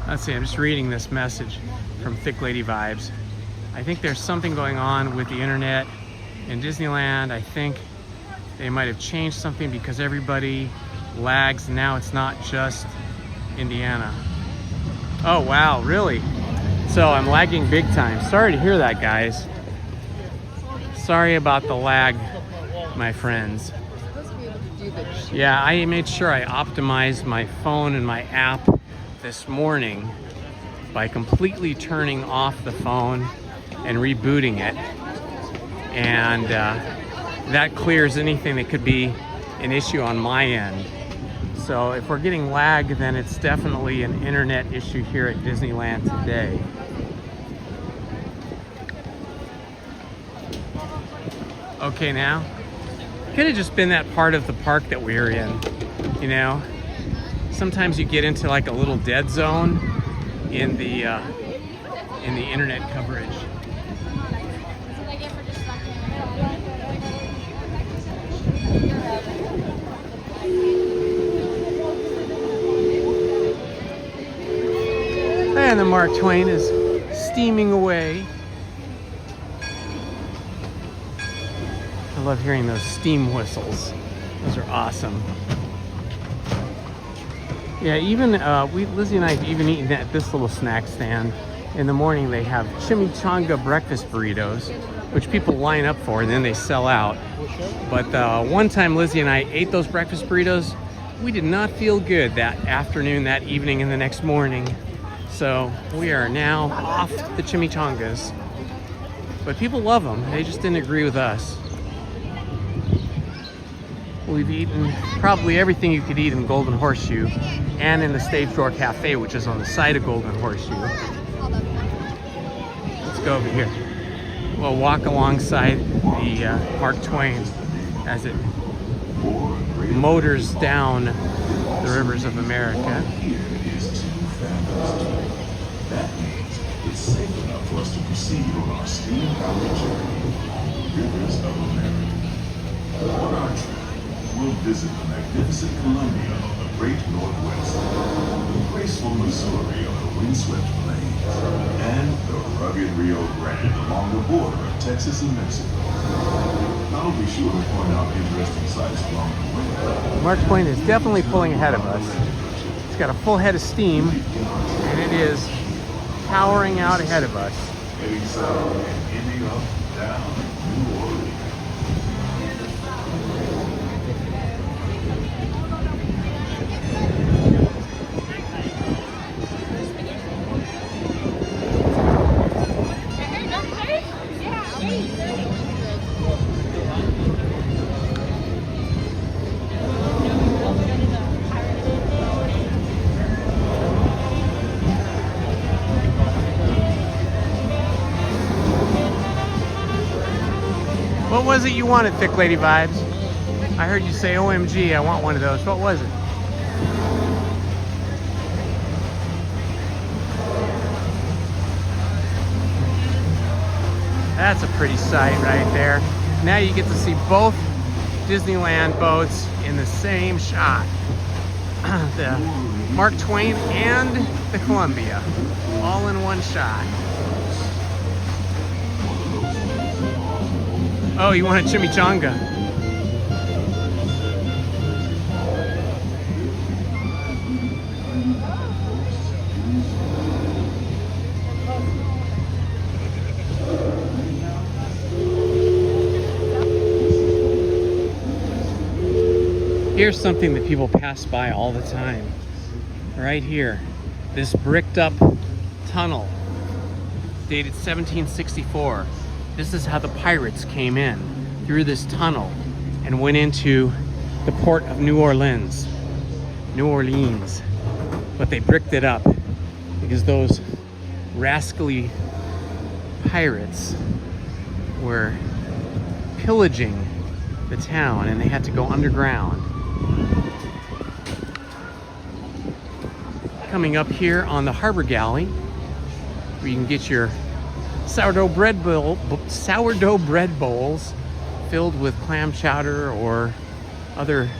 Let's see, I'm just reading this message from Thick Lady Vibes. I think there's something going on with the internet in Disneyland. I think they might have changed something because everybody lags. Now it's not just Indiana. Oh wow, really? So I'm lagging big time. Sorry to hear that, guys. Sorry about the lag, my friends. Yeah, I made sure I optimized my phone and my app this morning by completely turning off the phone and rebooting it, and that clears anything that could be an issue on my end. So if we're getting lag, then it's definitely an internet issue here at Disneyland today. Okay, now could have just been that part of the park that we were in, you know. Sometimes you get into like a little dead zone in the internet coverage. And the Mark Twain is steaming away. I love hearing those steam whistles. Those are awesome. Yeah, even Lizzie and I have even eaten at this little snack stand. In the morning they have chimichanga breakfast burritos, which people line up for and then they sell out. But one time Lizzie and I ate those breakfast burritos, we did not feel good that afternoon, that evening, and the next morning. So we are now off the chimichangas. But people love them, they just didn't agree with us. We've eaten probably everything you could eat in Golden Horseshoe and in the Stage Door Cafe, which is on the side of Golden Horseshoe. Let's go over here. We'll walk alongside the Mark Twain as it motors down the rivers of America. It's safe enough for us to proceed on our steam-powered journey, Rivers of America. On our trip, we'll visit the magnificent Columbia of the Great Northwest, the graceful Missouri of the windswept plains, and the rugged Rio Grande along the border of Texas and Mexico. I'll be sure to point out interesting sights along the way. Mark Twain is definitely pulling ahead of us. It's got a full head of steam, and it is powering out ahead of us. Heading south and ending up down New Orleans. What was it you wanted, Thick Lady Vibes? I heard you say, OMG, I want one of those. What was it? That's a pretty sight right there. Now you get to see both Disneyland boats in the same shot. The Mark Twain and the Columbia, all in one shot. Oh, you want a chimichanga? Here's something that people pass by all the time. Right here, this bricked up tunnel dated 1764. This is how the pirates came in, through this tunnel and went into the port of New Orleans. But they bricked it up because those rascally pirates were pillaging the town and they had to go underground. Coming up here on the Harbor Galley, where you can get your sourdough bread bowls filled with clam chowder or other,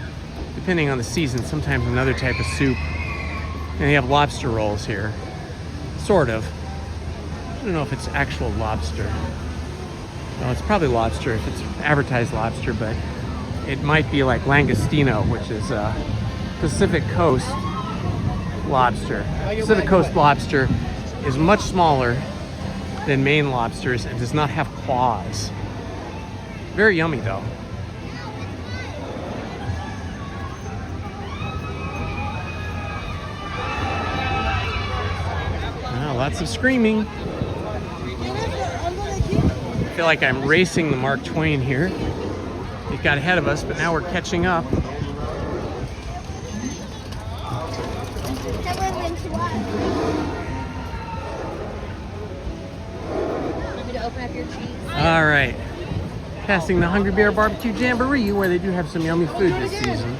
depending on the season, sometimes another type of soup. And they have lobster rolls here, sort of. I don't know if it's actual lobster. Well, it's probably lobster if it's advertised lobster, but it might be like langostino, which is Pacific Coast lobster. Pacific Coast lobster is much smaller than Maine lobsters and does not have claws. Very yummy though. Wow, lots of screaming. I feel like I'm racing the Mark Twain here. It got ahead of us, but now we're catching up. All right, passing the Hungry Bear Barbecue Jamboree, where they do have some yummy food this season,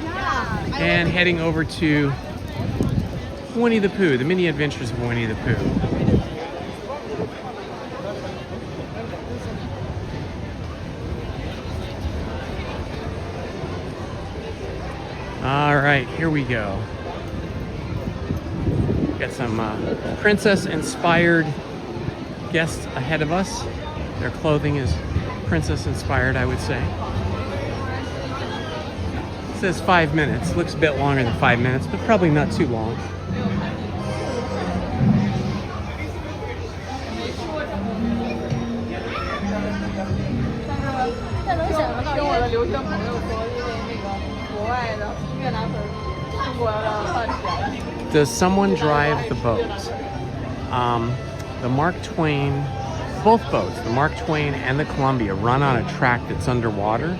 and heading over to Winnie the Pooh, the mini adventures of Winnie the Pooh. All right, here we go. Got some princess-inspired guests ahead of us. Their clothing is princess-inspired, I would say. It says 5 minutes. Looks a bit longer than 5 minutes, but probably not too long. Does someone drive the boat? The Mark Twain, both boats, the Mark Twain and the Columbia, run on a track that's underwater.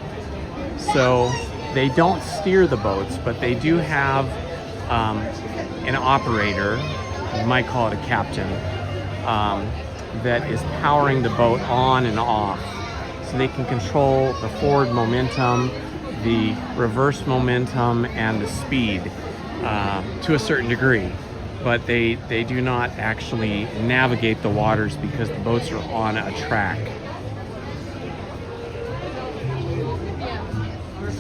So they don't steer the boats, but they do have an operator, you might call it a captain, that is powering the boat on and off. So they can control the forward momentum, the reverse momentum, and the speed to a certain degree. But they do not actually navigate the waters because the boats are on a track.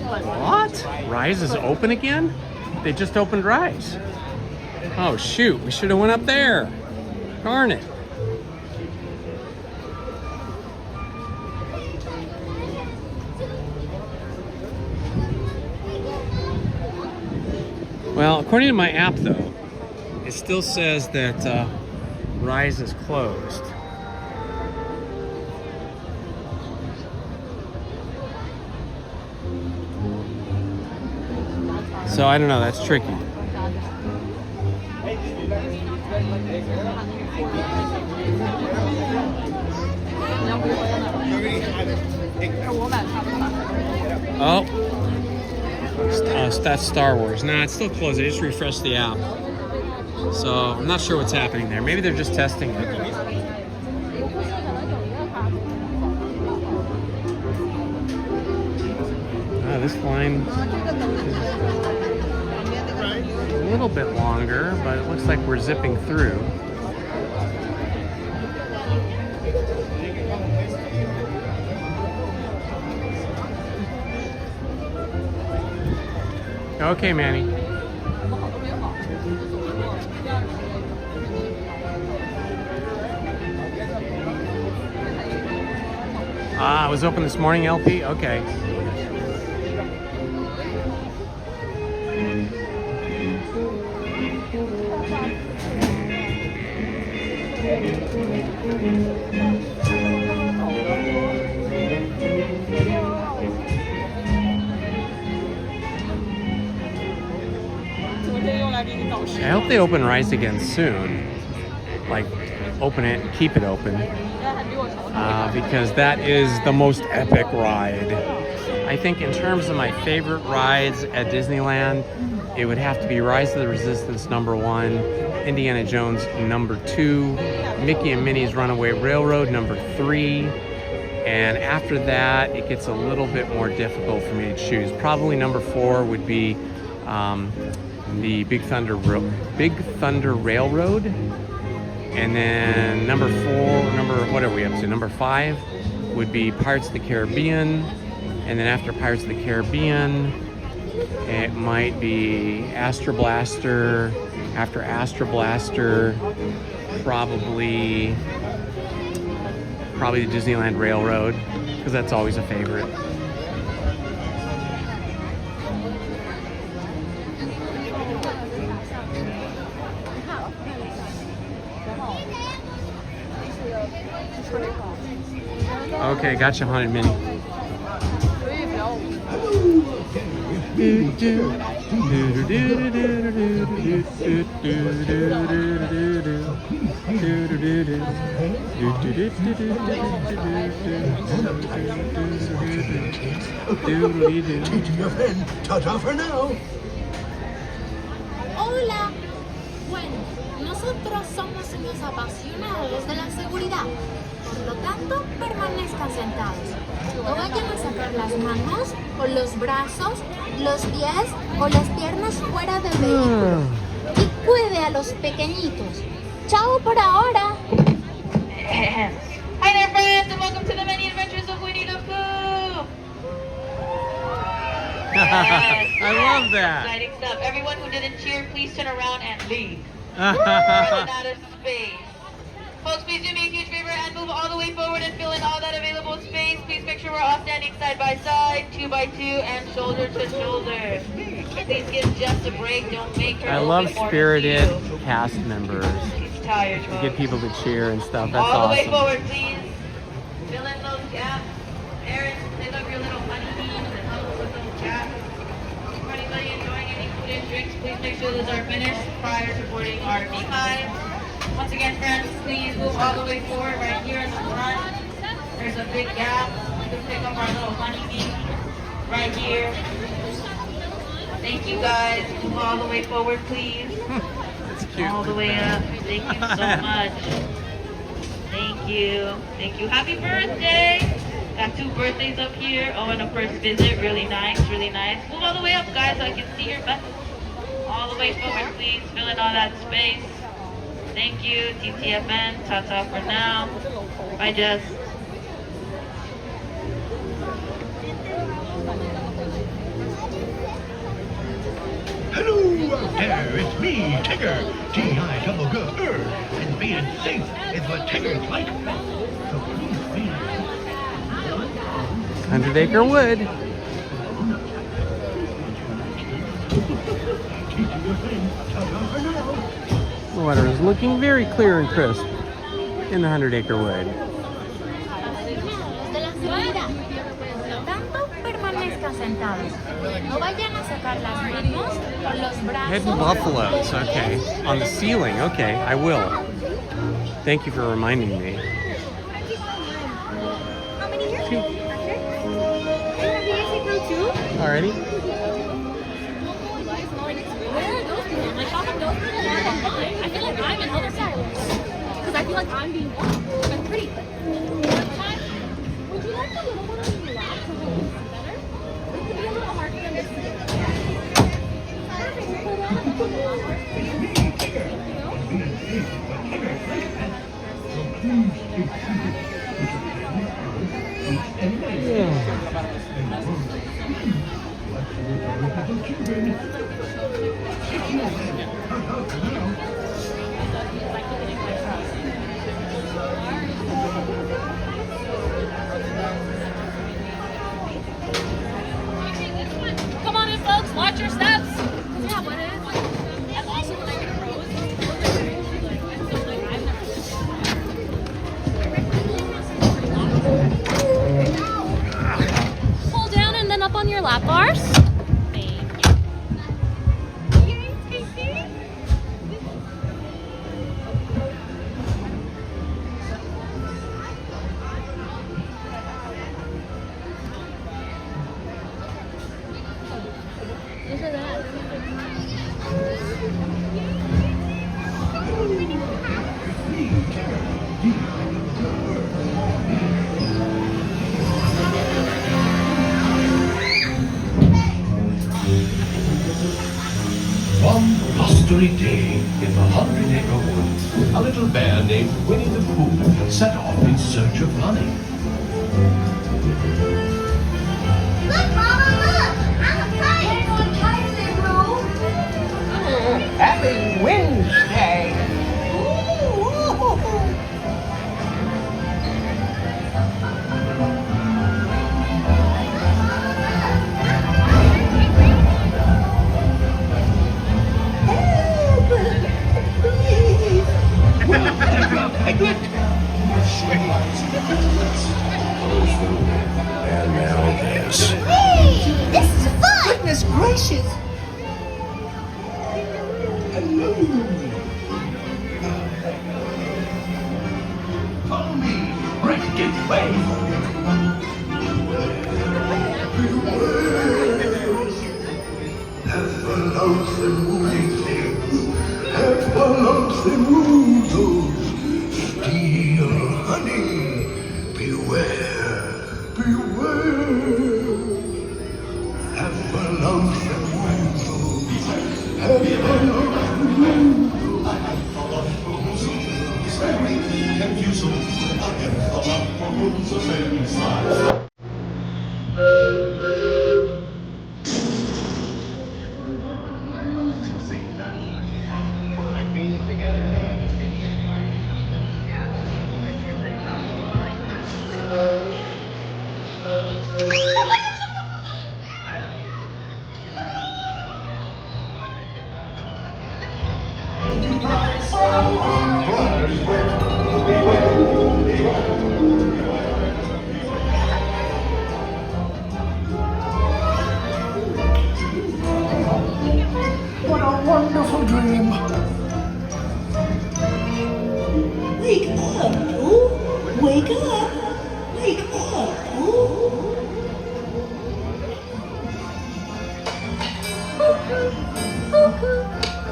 What? Rise is open again? They just opened Rise. Oh shoot, we should have went up there. Darn it. Well, according to my app though, it still says that Rise is closed. So I don't know, that's tricky. Oh, that's Star Wars. Nah, it's still closed. I just refreshed the app. So I'm not sure what's happening there. Maybe they're just testing it. This line is a little bit longer, but it looks like we're zipping through. Okay, Manny. Ah, it was open this morning, LP? Okay. I hope they open Rise again soon. Like, open it and keep it open. Because that is the most epic ride. I think in terms of my favorite rides at Disneyland, it would have to be Rise of the Resistance #1, Indiana Jones #2, Mickey and Minnie's Runaway Railroad #3, and after that it gets a little bit more difficult for me to choose. Probably #4 would be the Big Thunder Railroad, and then what are we up to? #5 would be Pirates of the Caribbean, and then after Pirates of the Caribbean, it might be Astro Blaster. After Astro Blaster, probably the Disneyland Railroad, because that's always a favorite. Okay, gotcha, Haunted Minnie. Ta-ta for now. Hola. Bueno, nosotros somos unos apasionados de la seguridad. Por lo tanto, permanezcan sentados. No vayan a sacar las manos o los brazos, los pies o las piernas fuera del vehículo. Y cuide a los pequeñitos. Chao por ahora. Hi there, friends, and welcome to the many adventures of Winnie the Pooh. Yes, I love that. Exciting stuff. Everyone who didn't cheer, please turn around and leave. Running out of space. Folks, please do me a huge favor and move all the way forward and fill in all that available space. Please make sure we're all standing side by side, 2 by 2, and shoulder to shoulder. Please give just a break. Don't make her. I love spirited cast members. She's tired, folks. Get people to cheer and stuff. That's all the way awesome. forward, please. Fill in those gaps. Aaron, pick up your little honeybees and help us with those gaps. For anybody enjoying any food and drinks, please make sure those are finished prior to boarding our beehive. Once again, friends, please move all the way forward right here in the front. There's a big gap. We can pick up our little honeybee right here. Thank you, guys. Move all the way forward, please. That's cute. All the way up. Thank you so much. Thank you. Thank you. Happy birthday. Got 2 birthdays up here. Oh, and a first visit. Really nice, really nice. Move all the way up, guys, so I can see your butt. All the way forward, please. Fill in all that space. Thank you, TTFN, ta-ta for now. Bye, Jess. Hello out there, it's me, Tigger. T-I-double-G-R. And being safe is what Tiggers like. So please be 100 Acre Wood. The water is looking very clear and crisp in the 100 Acre Wood. De la seguridad. Por lo tanto, permanezcan sentados. No vayan a sacar las manos o los brazos. Hidden buffaloes, okay. On the ceiling, okay, I will. Thank you for reminding me. How many here? 2. Alrighty. I feel like I'm in other side. Because I feel like I'm being watched. I'm pretty. Would you like the little one on your lap so we can see better? It could be a little hard for them to see. Perfect. Hold on. Come on in, folks. Watch your steps. Yeah, what is? And also when I get a rose. Pull down and then up on your lap bars. One blustery day in the 100-acre woods, a little bear named Winnie the Pooh set off in search of honey. Look, Mama, look! I'm a kite! Hey, on kites, they roll! Happy Wednesday! And now this. Hey! This is fun! Goodness gracious! Follow me, break it way. Have the lonesome moving things, have the lonesome woozles, steal honey, beware, beware. Have the lonesome woozles, have the lonesome woozles. What a wonderful dream. Wake up, Pooh! Wake up! Wake up, Pooh!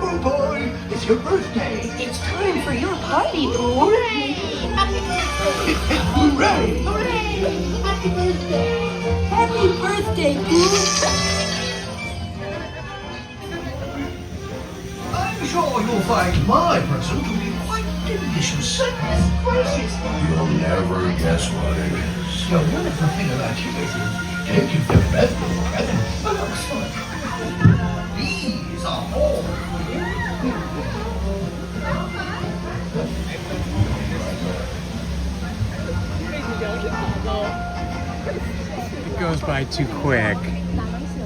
Oh boy, it's your birthday. It's time for your party, Pooh! Hooray! Happy birthday! Hooray! Hooray! Happy birthday! Happy birthday, Pooh! I'm sure you'll find my present to be quite delicious. Goodness gracious! You'll never guess what it is. The wonderful thing about you is take you the birthday present. Oh, excellent. These are all for you. It goes by too quick.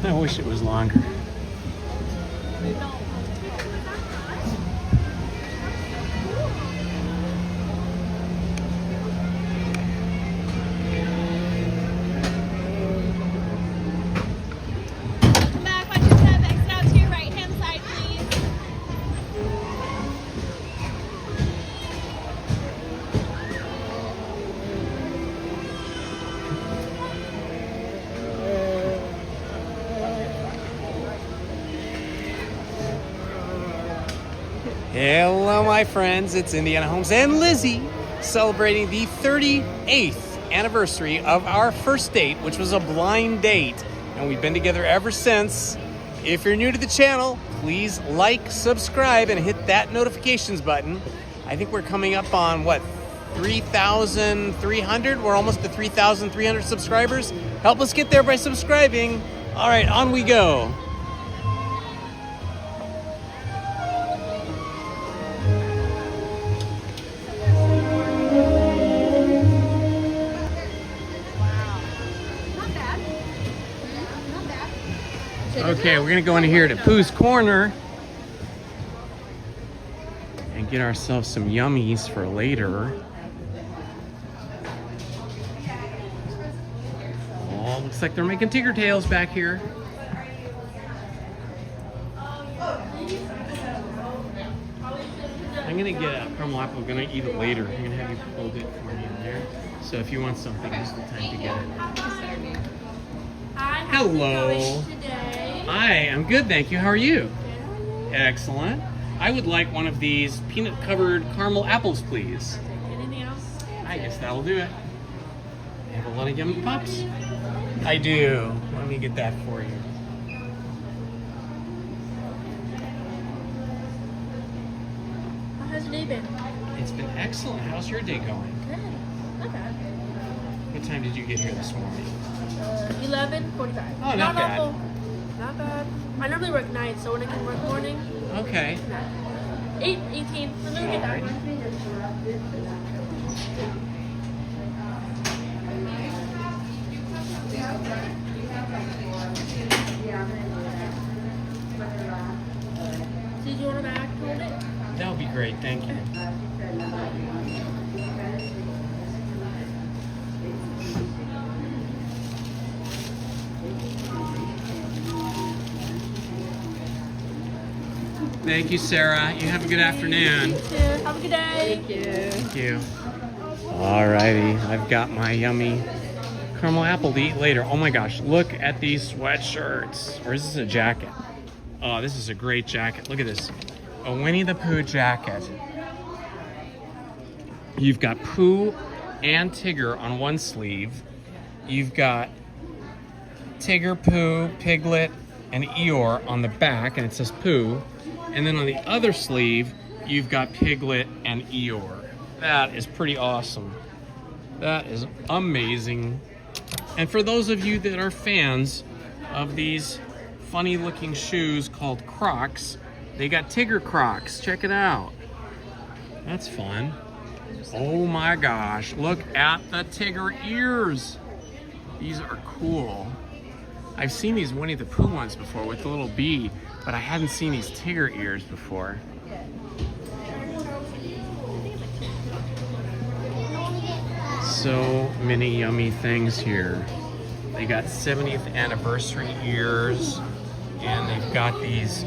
I wish it was longer. Come back, watch your step, exit out to your right-hand side, please. Hello, my friends. It's Indiana Holmes and Lizzy celebrating the 38th anniversary of our first date, which was a blind date. And we've been together ever since. If you're new to the channel, please like, subscribe, and hit that notifications button. I think we're coming up on, what, 3,300? We're almost to 3,300 subscribers. Help us get there by subscribing. All right, on we go. Okay, we're gonna go in here to Pooh's Corner and get ourselves some yummies for later. Oh, looks like they're making ticker tails back here. I'm gonna get a caramel apple. I'm gonna eat it later. I'm gonna have you hold it for me in there. So if you want something, this is the time to get it. Hello. Hi, I'm good, thank you. How are you? Excellent. I would like one of these peanut-covered caramel apples, please. Anything else? I guess that'll do it. You have a lot of yummy pups? I do. Let me get that for you. How's your day been? It's been excellent. How's your day going? Good. Not bad. What time did you get here this morning? 11:45. Oh, not bad. awful. Not bad. I normally work nights, so when I can work morning. Okay. 8:18. Let me get that one. Did you want to back hold it? That would be great, thank you. Thank you, Sarah. You have a good afternoon. You too. Have a good day. Thank you. Thank you. Alrighty, I've got my yummy caramel apple to eat later. Oh my gosh, look at these sweatshirts. Or is this a jacket? Oh, this is a great jacket. Look at this. A Winnie the Pooh jacket. You've got Pooh and Tigger on one sleeve. You've got Tigger, Pooh, Piglet, and Eeyore on the back, and it says Pooh. And then on the other sleeve, you've got Piglet and Eeyore. That is pretty awesome. That is amazing. And for those of you that are fans of these funny looking shoes called Crocs, they got Tigger Crocs. Check it out. That's fun. Oh my gosh, look at the Tigger ears. These are cool. I've seen these Winnie the Pooh ones before with the little bee, but I hadn't seen these Tigger ears before. So many yummy things here. They got 70th anniversary ears, and they've got these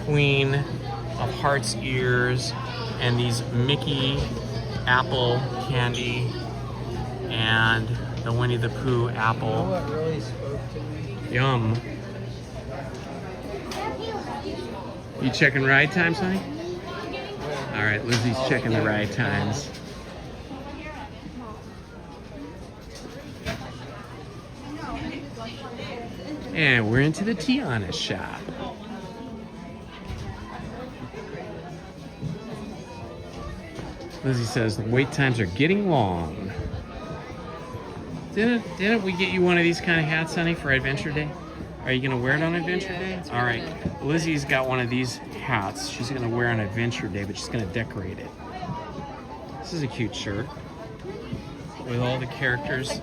Queen of Hearts ears, and these Mickey apple candy, and the Winnie the Pooh apple. What really spoke to me? Yum. You checking ride times, honey? All right, Lizzie's checking the ride times. And we're into the Tiana shop. Lizzie says the wait times are getting long. Didn't we get you one of these kind of hats, honey, for Adventure Day? Are you gonna wear it on Adventure Day? All right, Lizzie's got one of these hats. She's gonna wear on Adventure Day, but she's gonna decorate it. This is a cute shirt with all the characters.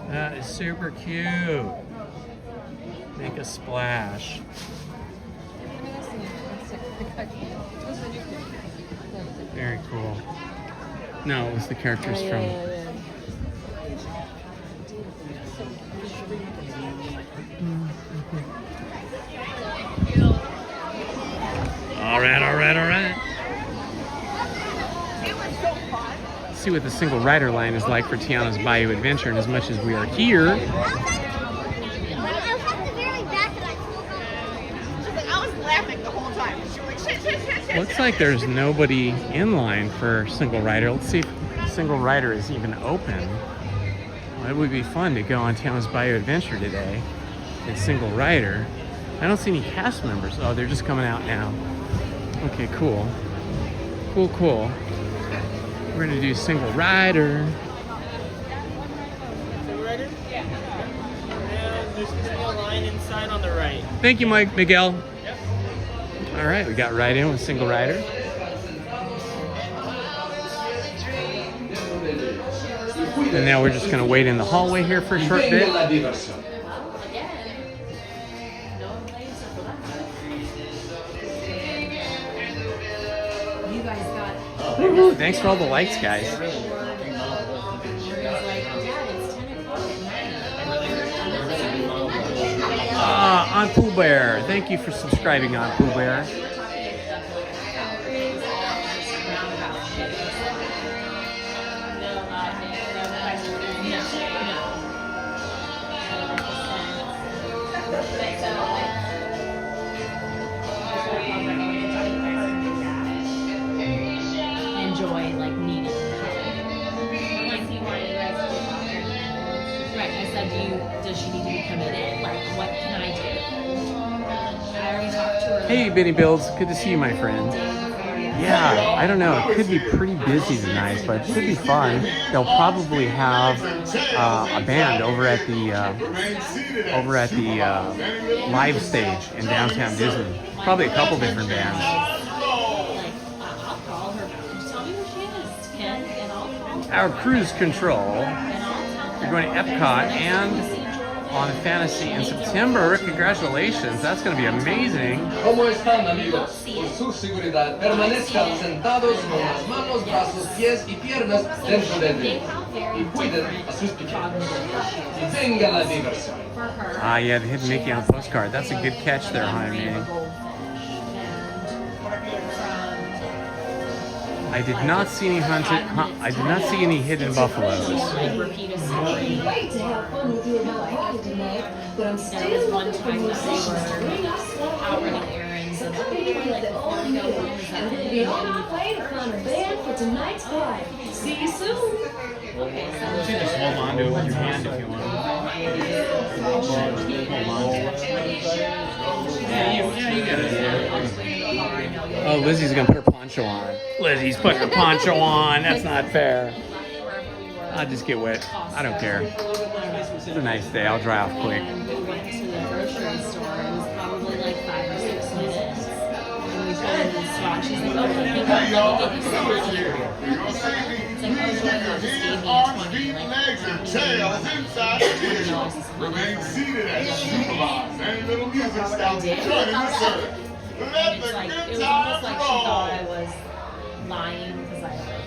That is super cute. Make a splash. Very cool. No, it was the characters from. All right. Let's see what the single rider line is like for Tiana's Bayou Adventure, and as much as we are here. I was laughing the whole time. She was like, shit. Looks like there's nobody in line for single rider. Let's see if single rider is even open. Well, it would be fun to go on Tiana's Bayou Adventure today in single rider. I don't see any cast members. Oh, they're just coming out now. Okay, cool. Cool. We're gonna do single rider. Single rider? Yeah. And There's going to be a line inside on the right. Thank you, Miguel. All right, we got right in with single rider. And now we're just going to wait in the hallway here for a short bit. Woo-hoo, thanks for all the likes, guys. Aunt Pooh Bear. Thank you for subscribing, Aunt Pooh Bear. Enjoy, like, needing right, I said, does she need to be committed? Like, what can I do? I already talked to her. Hey, Benny Builds. Good to see you, my friend. Yeah, I don't know. It could be pretty busy tonight, but it could be fun. They'll probably have a band over at the live stage in downtown Disney. Probably a couple different bands. I'll call her. Just tell me where she is, Ken, and I'll call her. Our cruise control. You're going to Epcot and on Fantasy in September. Congratulations. That's going to be amazing. ¿Cómo están, amigos? Por su seguridad, permanezcan sentados con las manos, brazos, pies y piernas dentro del vehículo. Y cuiden a sus pequeños. Y venga la diversión. Ah, yeah, the hidden Mickey on the postcard. That's a good catch there, honey. I did not see any I did not see any hidden buffaloes. Wait to have fun with you about hockey tonight, but I'm still looking for you to say out running errands and and be on our way to find a band for tonight's party. See you soon. You can just hold on to it with your hand if you want. Oh, Lizzie's gonna put her poncho on. Lizzie's putting her poncho on. That's not fair. I'll just get wet. I don't care. It's a nice day. I'll dry off quick. We went to the grocery store. It was probably like 5 or 6 minutes. And we put in this spot. She's like, oh, let me get you some money. It's like, oh, Joanna just gave me a 20. Legs and tails inside the vehicle. Remain seated as supervised. And little music stops joining the service. Let the It good was almost times like she thought I roll. was lying because I was like,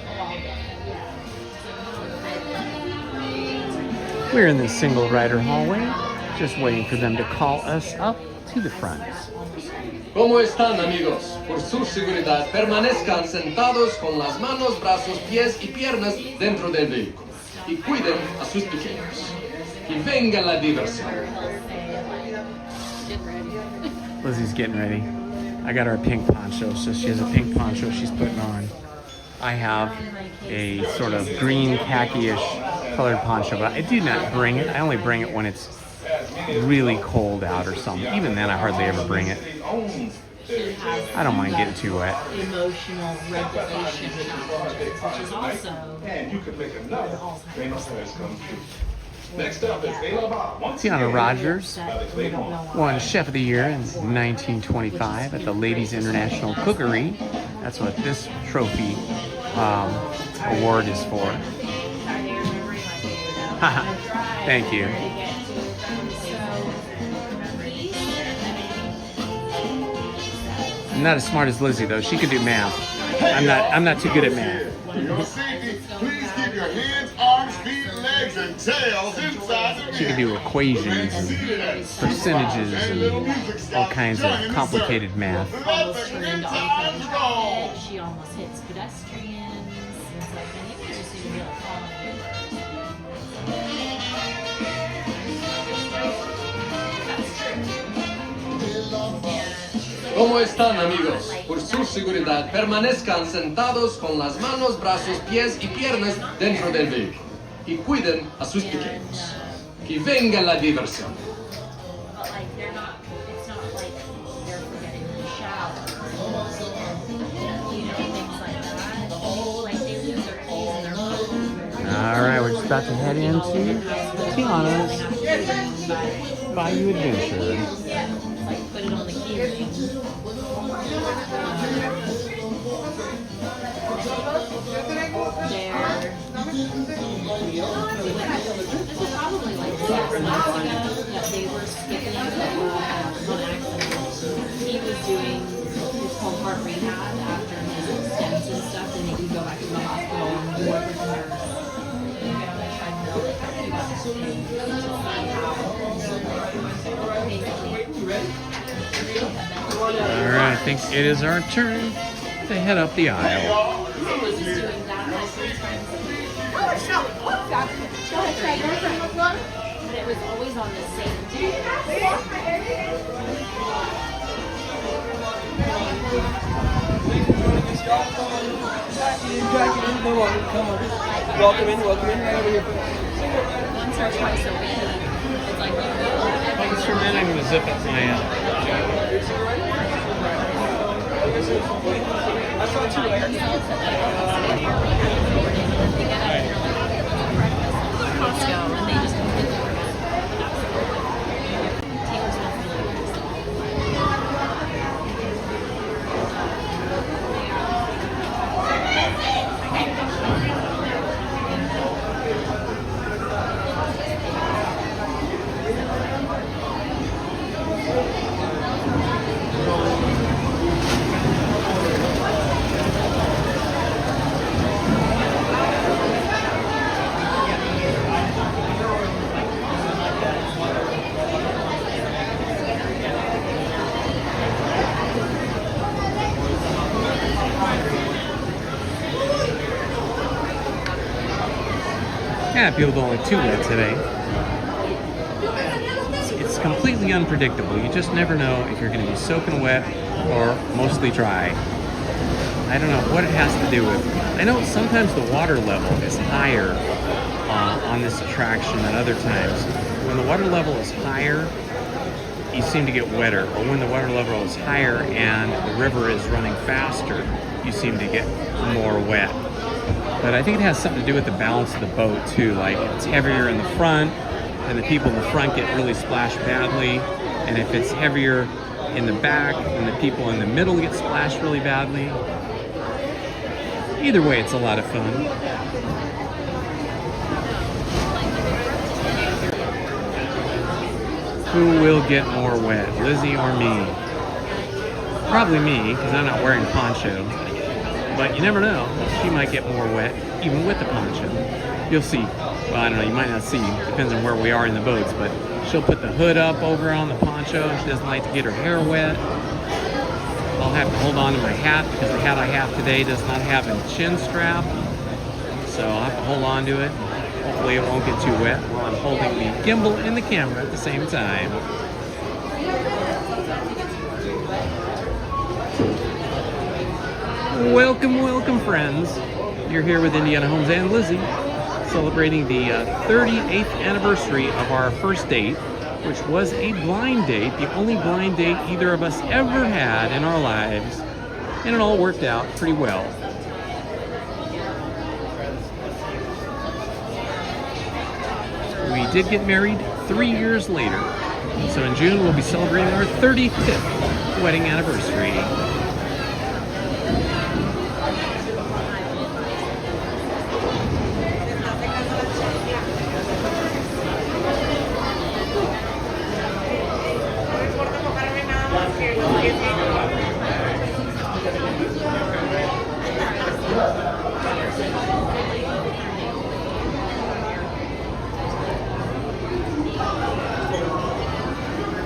We're in this single rider hallway, just waiting for them to call us up to the front. ¿Cómo están, amigos? Por su seguridad, permanezcan sentados con las manos, brazos, pies y piernas dentro del vehículo. Y cuiden a sus pequeños. Y venga la diversión. Lizzie's getting ready. I got her a pink poncho, so she has a pink poncho she's putting on. I have a sort of green khaki-ish colored poncho, but I do not bring it. I only bring it when it's really cold out or something. Even then, I hardly ever bring it. I don't mind getting too wet. emotional regulation challenges, which is also And you could make another famous voice come true. Next up is Tiana Rogers won Chef of the Year in 1925 at the Ladies International Cookery. That's what this trophy award is for. Thank you. I'm not as smart as Lizzie though. She could do math. I'm not too good at math. For your safety, please keep your hands, arms, feet, legs, and tails inside the She can do equations and percentages and all kinds of complicated math. almost turned into oncoming traffic. She almost hits pedestrians. It's like, man, you guys just need to be like following ¿Cómo están, amigos? Por su seguridad, permanezcan sentados con las manos, brazos, pies y piernas dentro del vehículo. Y cuiden a sus pequeños. Que venga la diversión. But like they're not, it's not like they're forgetting to shower. You know, things like that. Like they lose their keys in their phone. All right, we're just about to head into Tiana's Bayou Adventure. Like put it on the key ring. This is probably like 6 months ago that they were skipping on accident. He was doing his home heart rehab after his stents and stuff, and he could go back to the hospital and work with the nurse. All right, I think it is our turn to head up the aisle. But it was always on the same day. Welcome in, right over here. Once or twice a week. It's like, Thanks for a minute. I'm going to zip up my Costco, and they just completely forget. Take responsibility. Happy with only 2 wet today. It's completely unpredictable. You just never know if you're going to be soaking wet or mostly dry. I don't know what it has to do with. I know sometimes the water level is higher on this attraction than other times. When the water level is higher, you seem to get wetter. Or when the water level is higher and the river is running faster, you seem to get more wet. But I think it has something to do with the balance of the boat too. Like it's heavier in the front, and the people in the front get really splashed badly. And if it's heavier in the back, then the people in the middle get splashed really badly. Either way, it's a lot of fun. Who will get more wet, Lizzie or me? Probably me, because I'm not wearing a poncho. But you never know. She might get more wet, even with the poncho. You'll see. Well, I don't know. You might not see. Depends on where we are in the boats. But she'll put the hood up over on the poncho. She doesn't like to get her hair wet. I'll have to hold on to my hat because the hat I have today does not have a chin strap. So I'll have to hold on to it. Hopefully it won't get too wet while I'm holding the gimbal and the camera at the same time. Welcome, welcome, friends. You're here with Indiana Holmes and Lizzy, celebrating the 38th anniversary of our first date, which was a blind date, the only blind date either of us ever had in our lives, and it all worked out pretty well. We did get married 3 years later, so in June we'll be celebrating our 35th wedding anniversary.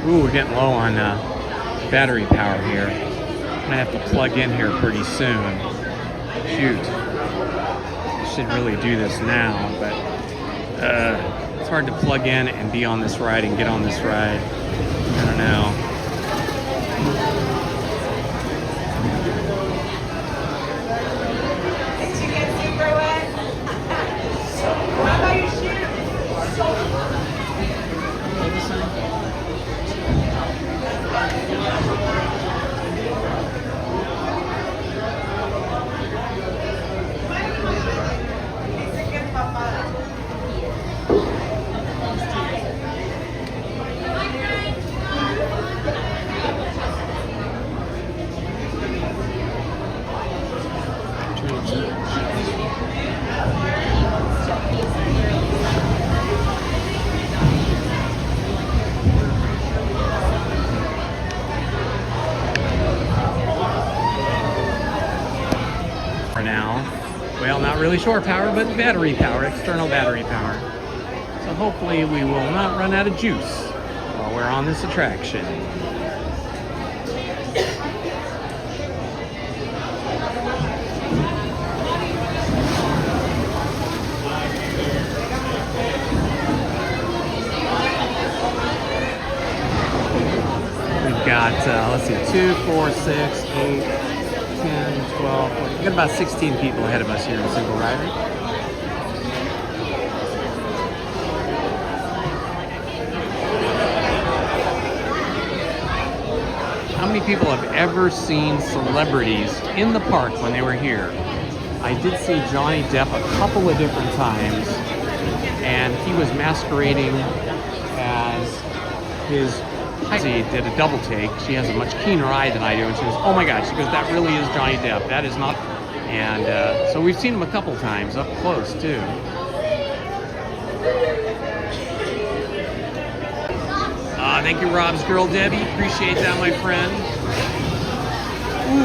Ooh, we're getting low on battery power here. I'm gonna have to plug in here pretty soon. Shoot. I should really do this now, but it's hard to plug in and be on this ride and get on this ride. I don't know. Did you get super wet? How about your shoes? really shore power, but battery power, external battery power. So hopefully we will not run out of juice while we're on this attraction. We've got, let's see, 2, 4, 6, 8, 10, 12, 14. We've got about 16 people ahead of us here in single rider. How many people have ever seen celebrities in the park when they were here? I did see Johnny Depp a couple of different times, and he was masquerading as his... She did a double take. She has a much keener eye than I do, and she goes, "Oh my God!" She goes, "That really is Johnny Depp. That is not." And so we've seen him a couple times up close too. Thank you, Rob's girl Debbie. Appreciate that, my friend.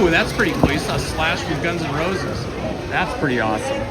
Ooh, that's pretty cool. You saw Slash with Guns N' Roses. That's pretty awesome.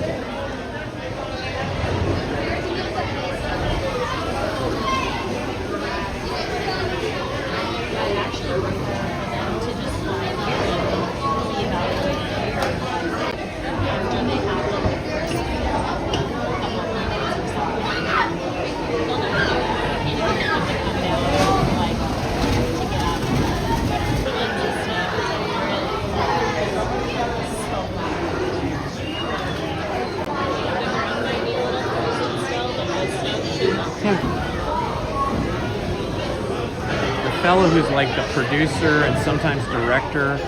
The fellow who's like the producer and sometimes director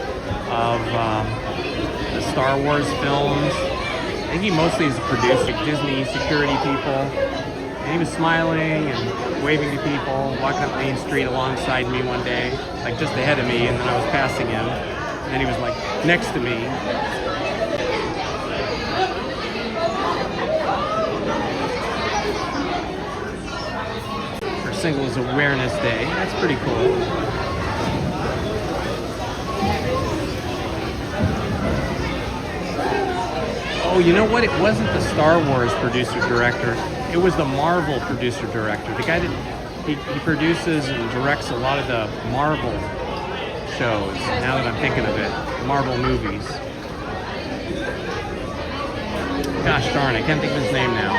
of the Star Wars films. I think he mostly is a producer, like Disney security people. And he was smiling and waving to people, walking up Main Street alongside me one day, like just ahead of me, and then I was passing him. And then he was like next to me. Singles Awareness Day. That's pretty cool. Oh, you know what? It wasn't the Star Wars producer director. It was the Marvel producer director. The guy that he produces and directs a lot of the Marvel shows. Now that I'm thinking of it, Marvel movies. Gosh darn, I can't think of his name now.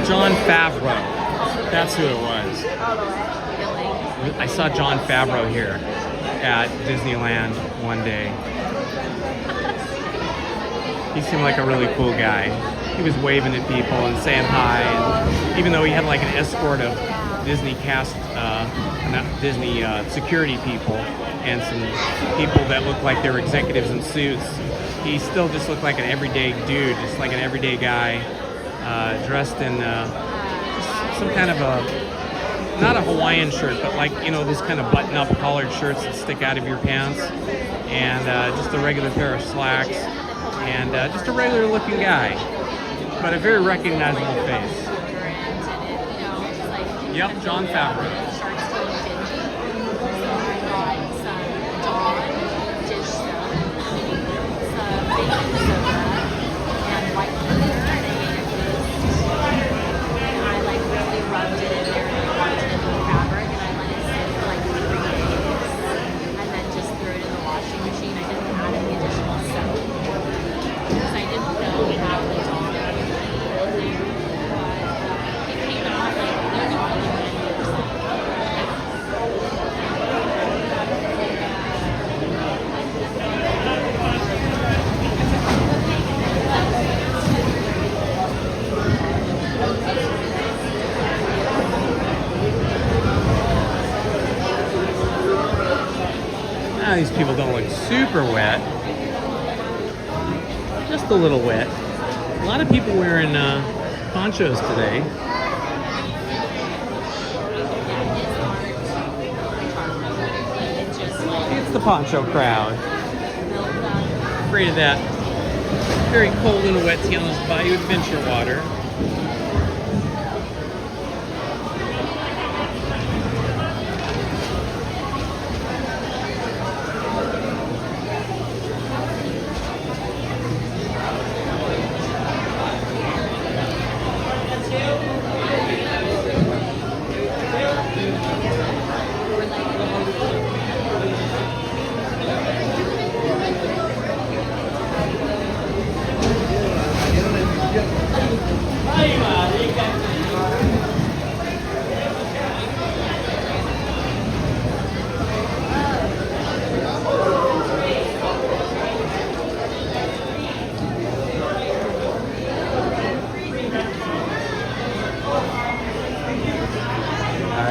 Jon Favreau. That's who it was. I saw Jon Favreau here at Disneyland one day. He seemed like a really cool guy. He was waving at people and saying hi, and even though he had like an escort of Disney cast, not Disney security people and some people that looked like they were executives in suits, he still just looked like an everyday dude, just like an everyday guy. Dressed in some kind of a, not a Hawaiian shirt, but like, you know, this kind of button-up collared shirts that stick out of your pants, and just a regular pair of slacks, and just a regular looking guy, but a very recognizable face. Yep, Jon Favreau. super wet. Just a little wet. A lot of people wearing ponchos today. It's the poncho crowd. Afraid of that very cold and wet Tiana's Bayou Adventure water.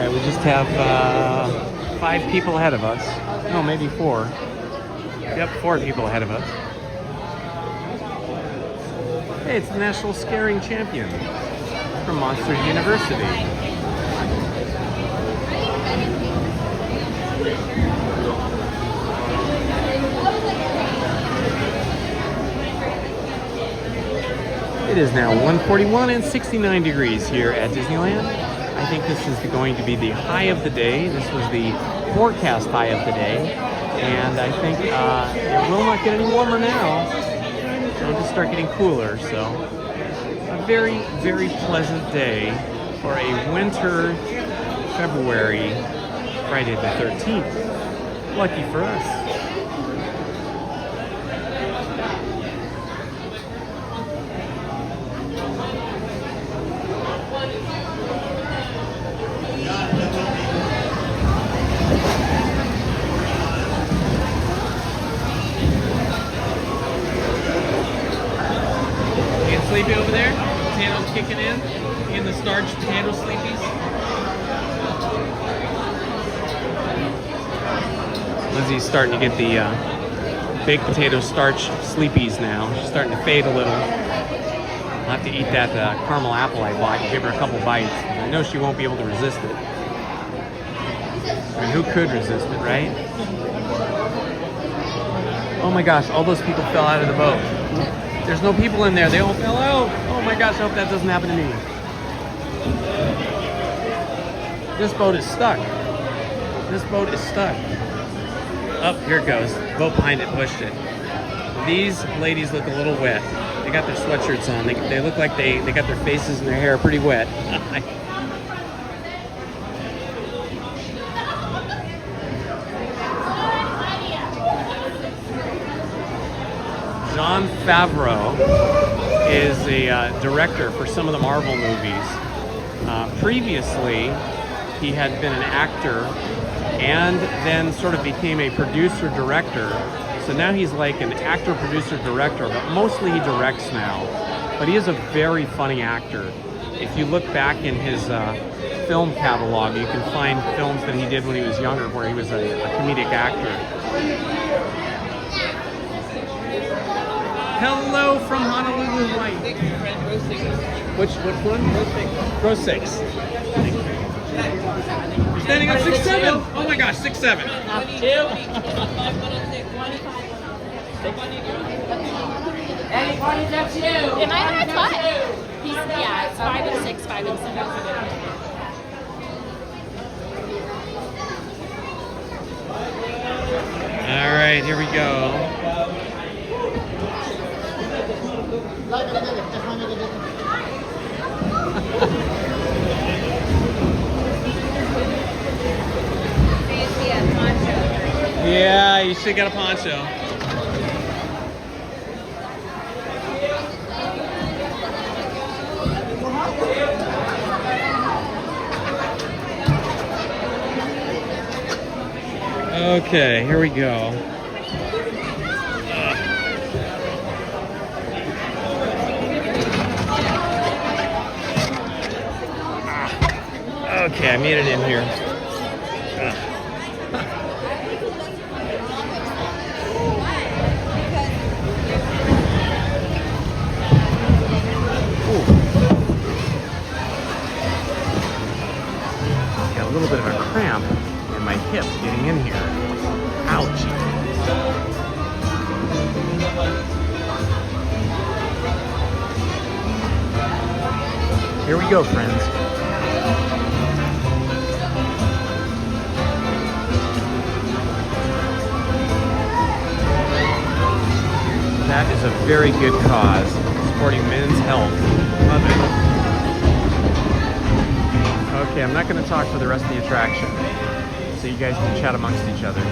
We just have 5 people ahead of us. No, maybe 4. Yep, 4 people ahead of us. Hey, it's the National Scaring Champion from Monsters University. It is now 1:41 and 69 degrees here at Disneyland. I think this is going to be the high of the day. This was the forecast high of the day. And I think it will not get any warmer now. It'll just start getting cooler. So a very, very pleasant day for a winter February, Friday the 13th. Lucky for us. Sleepy over there, potatoes kicking in the starch potato sleepies. Lizzie's starting to get the baked potato starch sleepies now. She's starting to fade a little. I'll have to eat that caramel apple I bought and give her a couple bites. I know she won't be able to resist it. I mean, who could resist it, right? Oh my gosh, all those people fell out of the boat. There's no people in there. They all fell out. Oh my gosh, I hope that doesn't happen to me. This boat is stuck. This boat is stuck. Oh, here it goes. Boat behind it pushed it. These ladies look a little wet. They got their sweatshirts on. They look like they got their faces and their hair pretty wet. Jon Favreau is a director for some of the Marvel movies. Previously, he had been an actor and then sort of became a producer-director. So now he's like an actor, producer, director, but mostly he directs now. But he is a very funny actor. If you look back in his film catalog, you can find films that he did when he was younger where he was a comedic actor. Hello from Honolulu, Hawaii. Which one? Row 6. You're standing up 6'7". Oh my gosh, 6'7". Am I on my foot? Yeah, it's 5 and 6, 5 and 7. All right, here we go. Yeah, you should get a poncho. Okay, here we go. Okay, I made it in here. Here we go, friends. That is a very good cause, supporting men's health. Love it. Okay, I'm not going to talk for the rest of the attraction, so you guys can chat amongst each other.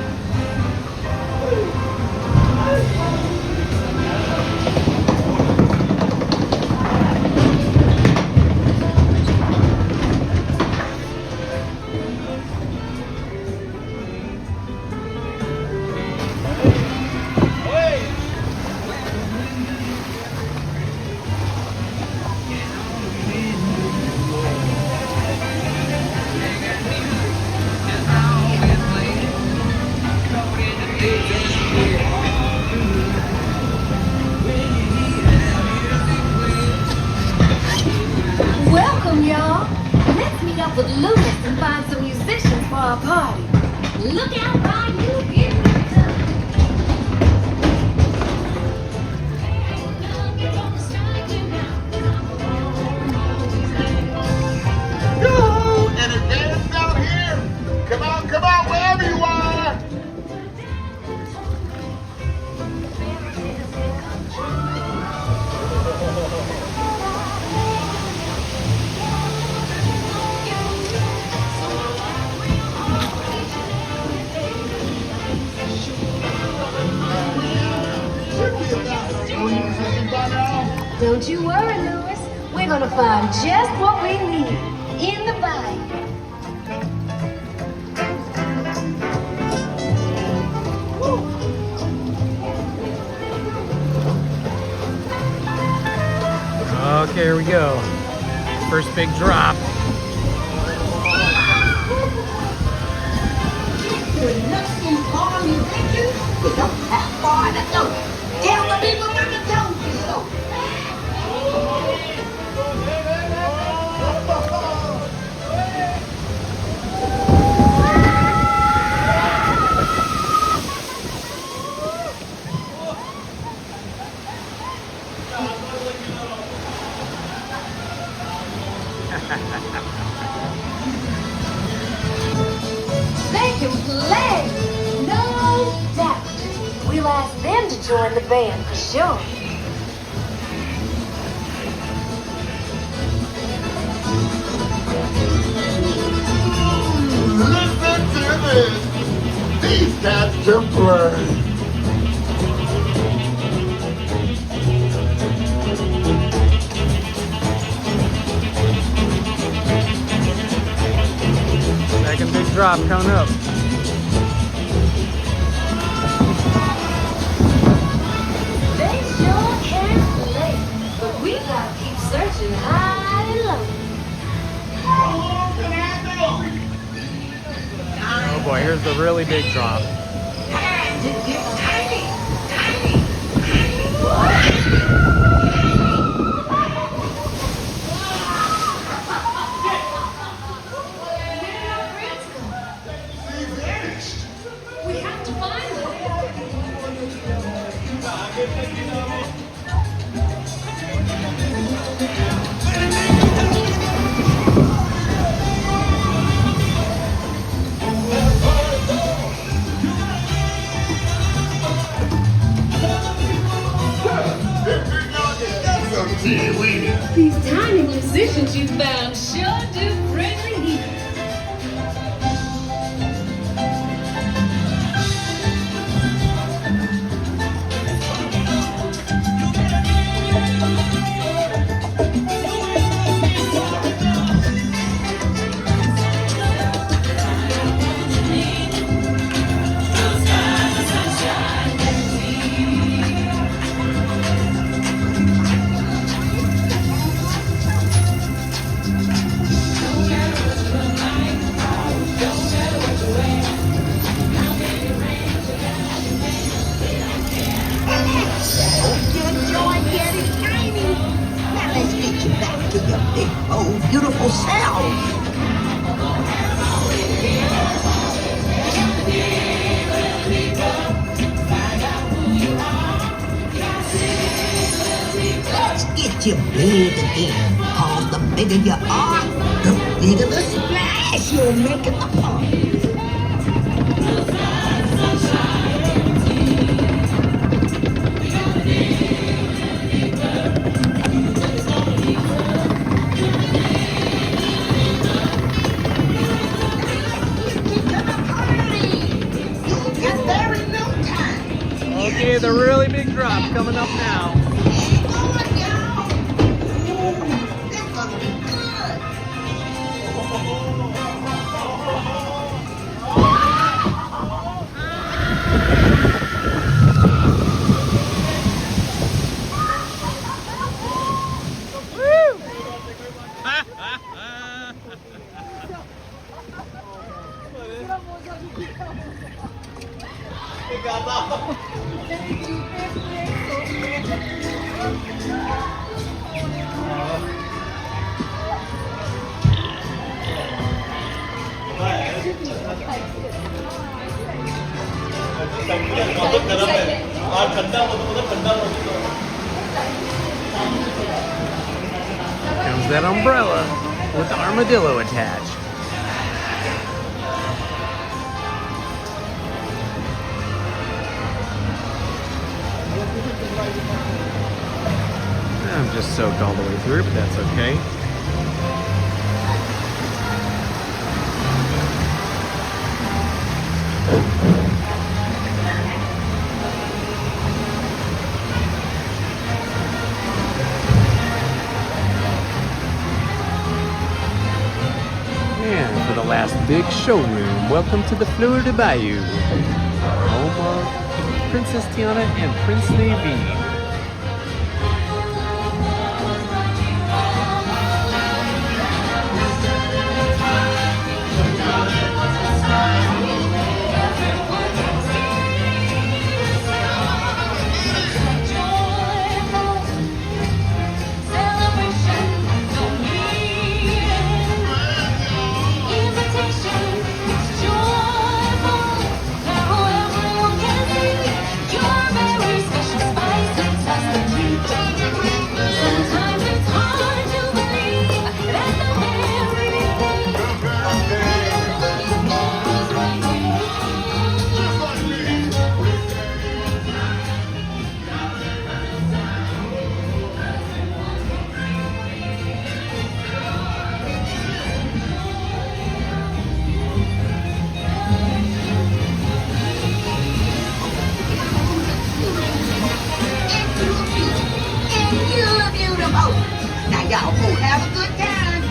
Welcome, y'all. Let's meet up with Lewis and find some musicians for our party. Look out, Bayou. Here we come. Yoo-hoo! And a dance out here. Come on, wherever you are. Don't you worry, Lewis. We're gonna find just what we need in the bayou. Okay, here we go. First big drop. They can play, no doubt. We'll ask them to join the band for sure. Listen to this. These cats can play. Second big drop coming up. They sure can play, but we gotta keep searching high and low. Oh boy, here's the really big drop. We have to find them. These tiny musicians you found sure do bring the heat. Get getting tiny. you big again. Cause the bigger you are, the bigger the splash you'll make in the pond. Okay, the really big drop coming up now. Comes that umbrella with the armadillo attached. I'm just soaked all the way through, but that's okay. And for the last big showroom, welcome to the Florida Bayou, home of Princess Tiana and Prince Naveen. Y'all go have a good time.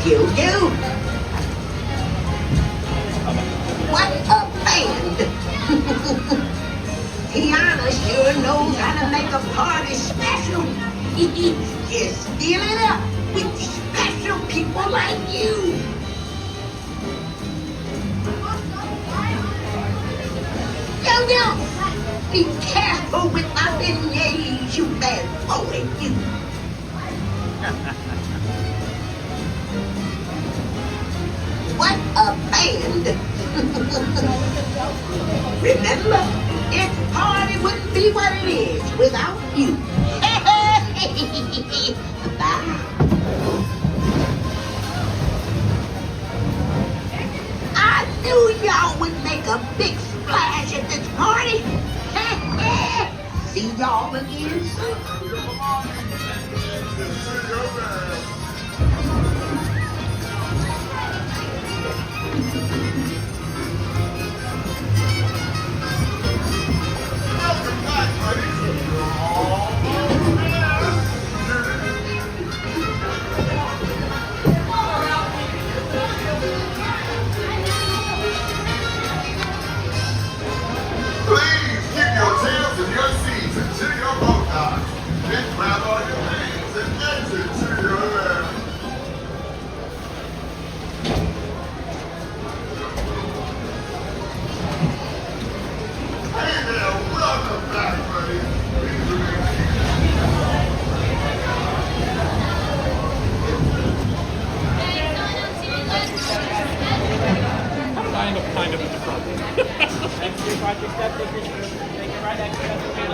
You. What a band. Tiana sure knows how to make a party special. Just fill it up with special people like you. Yo, be careful with my beignets, you bad boy, you. What a band. Remember, this party wouldn't be what it is without you. Bye. I knew y'all would make a big splash at this party. See y'all again soon.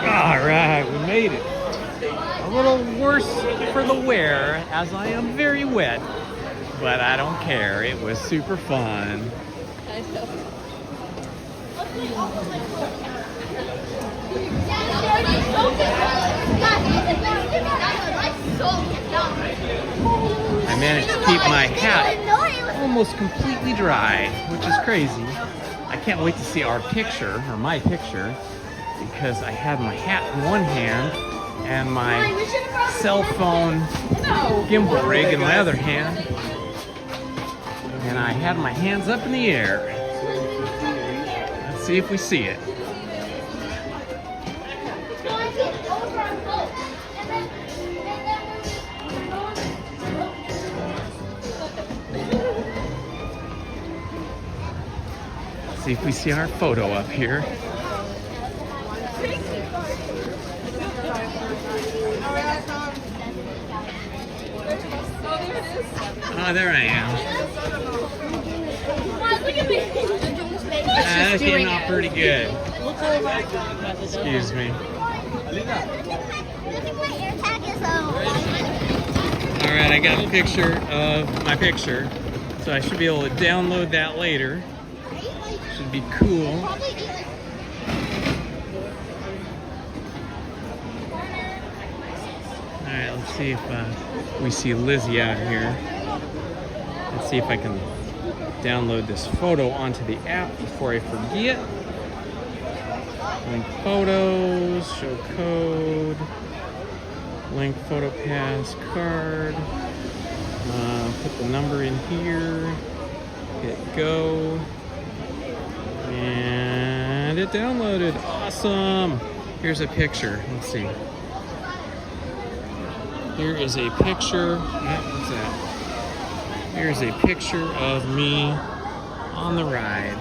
All right, we made it. A little worse for the wear, as I am very wet, but I don't care. It was super fun. I managed to keep my hat almost completely dry, which is crazy. I can't wait to see our picture, or my picture, because I had my hat in one hand and my cell phone gimbal rig in my other hand, and I had my hands up in the air. Let's see if we see it. See if we see our photo up here. Oh, there I am. That came out pretty good. Excuse me. Alright, I got a picture of my picture, so I should be able to download that later. Should be cool. Alright, let's see if we see Lizzy out here. Let's see if I can download this photo onto the app before I forget. Link photos, show code, link photo pass card. Put the number in here, hit go, and it downloaded. Awesome. Here's a picture. Let's see. Here is a picture. What's that? Here's a picture of me on the ride.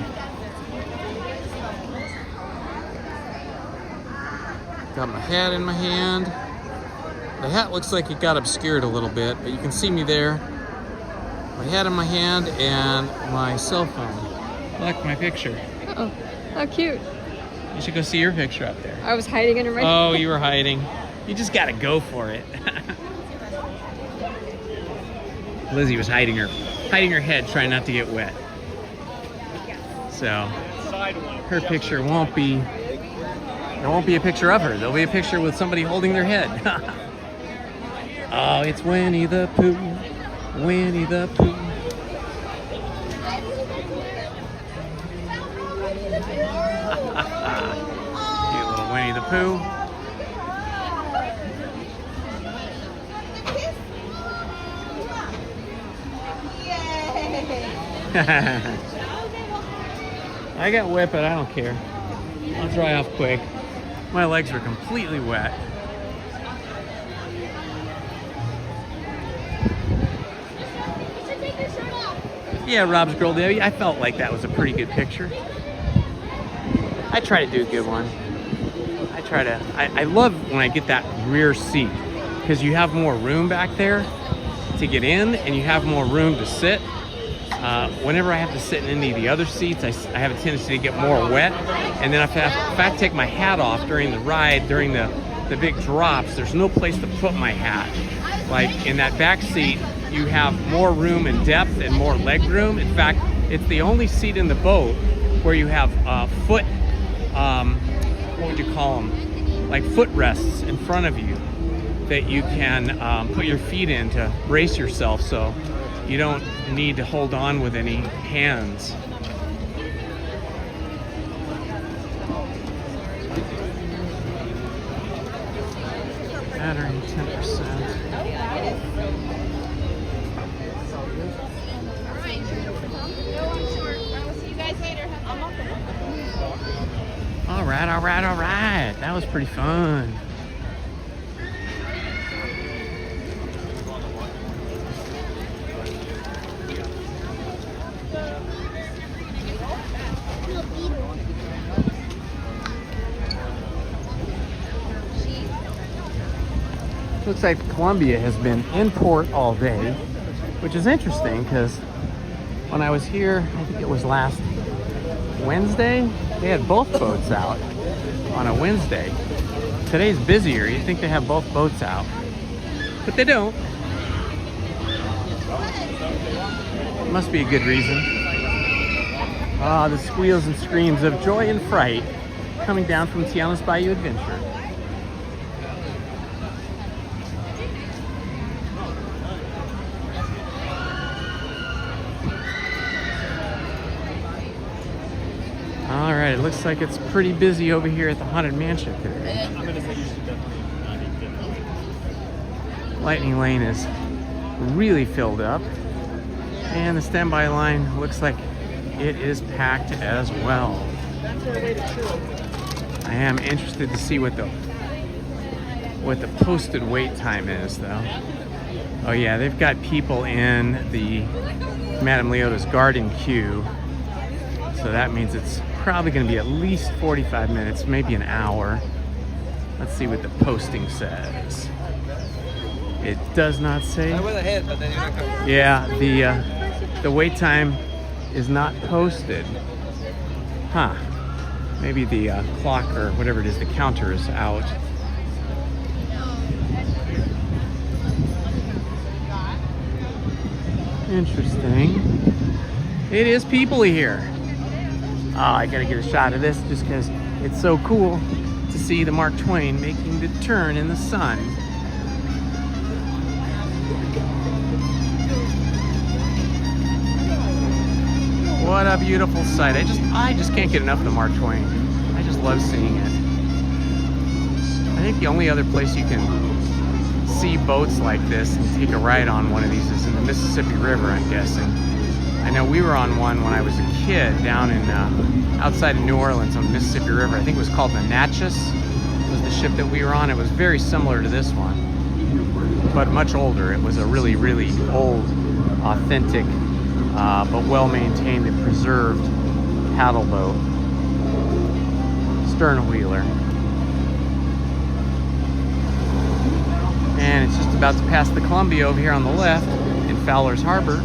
Got my hat in my hand. The hat looks like it got obscured a little bit, but you can see me there. My hat in my hand and my cell phone. Look, my picture. Oh, how cute. You should go see your picture up there. I was hiding in it right Oh, you were hiding. You just gotta go for it. Lizzy was hiding her head, trying not to get wet. So her picture won't be. There won't be a picture of her. There'll be a picture with somebody holding their head. Oh, it's Winnie the Pooh. Winnie the Pooh. Cute little Winnie the Pooh. I got wet, but I don't care. I'll dry off quick. My legs were completely wet. Yeah, Rob's Girl Day. I felt like that was a pretty good picture. I try to do a good one. I love when I get that rear seat, because you have more room back there to get in, and you have more room to sit. Whenever I have to sit in any of the other seats, I have a tendency to get more wet. And then if I have to take my hat off during the ride, during the big drops, there's no place to put my hat. Like in that back seat, you have more room and depth and more leg room. In fact, it's the only seat in the boat where you have foot, what would you call them? Like foot rests in front of you that you can put your feet in to brace yourself, so you don't need to hold on with any hands. Battery 10%. All right. That was pretty fun. Looks like Columbia has been in port all day, which is interesting because when I was here, I think it was last Wednesday? They had both boats out on a Wednesday. Today's busier. You'd think they have both boats out, but they don't. Must be a good reason. Ah, the squeals and screams of joy and fright coming down from Tiana's Bayou Adventure. All right, it looks like it's pretty busy over here at the Haunted Mansion today. Lightning Lane is really filled up, and the standby line looks like it is packed as well. I am interested to see what the posted wait time is, though. Oh yeah, they've got people in the Madame Leota's garden queue, so that means it's probably going to be at least 45 minutes, maybe an hour. Let's see what the posting says. It does not say. Yeah, the wait time is not posted. Huh. Maybe the clock or whatever it is, the counter is out. Interesting. It is people here. Oh, I gotta get a shot of this just because it's so cool to see the Mark Twain making the turn in the sun. What a beautiful sight. I just can't get enough of the Mark Twain. I just love seeing it. I think the only other place you can see boats like this and take a ride on one of these is in the Mississippi River, I'm guessing. I know we were on one when I was a kid down in outside of New Orleans on the Mississippi River. I think it was called the Natchez was the ship that we were on. It was very similar to this one, but much older. It was a really, really old, authentic, but well-maintained and preserved paddle boat. Stern wheeler. And it's just about to pass the Columbia over here on the left in Fowler's Harbor.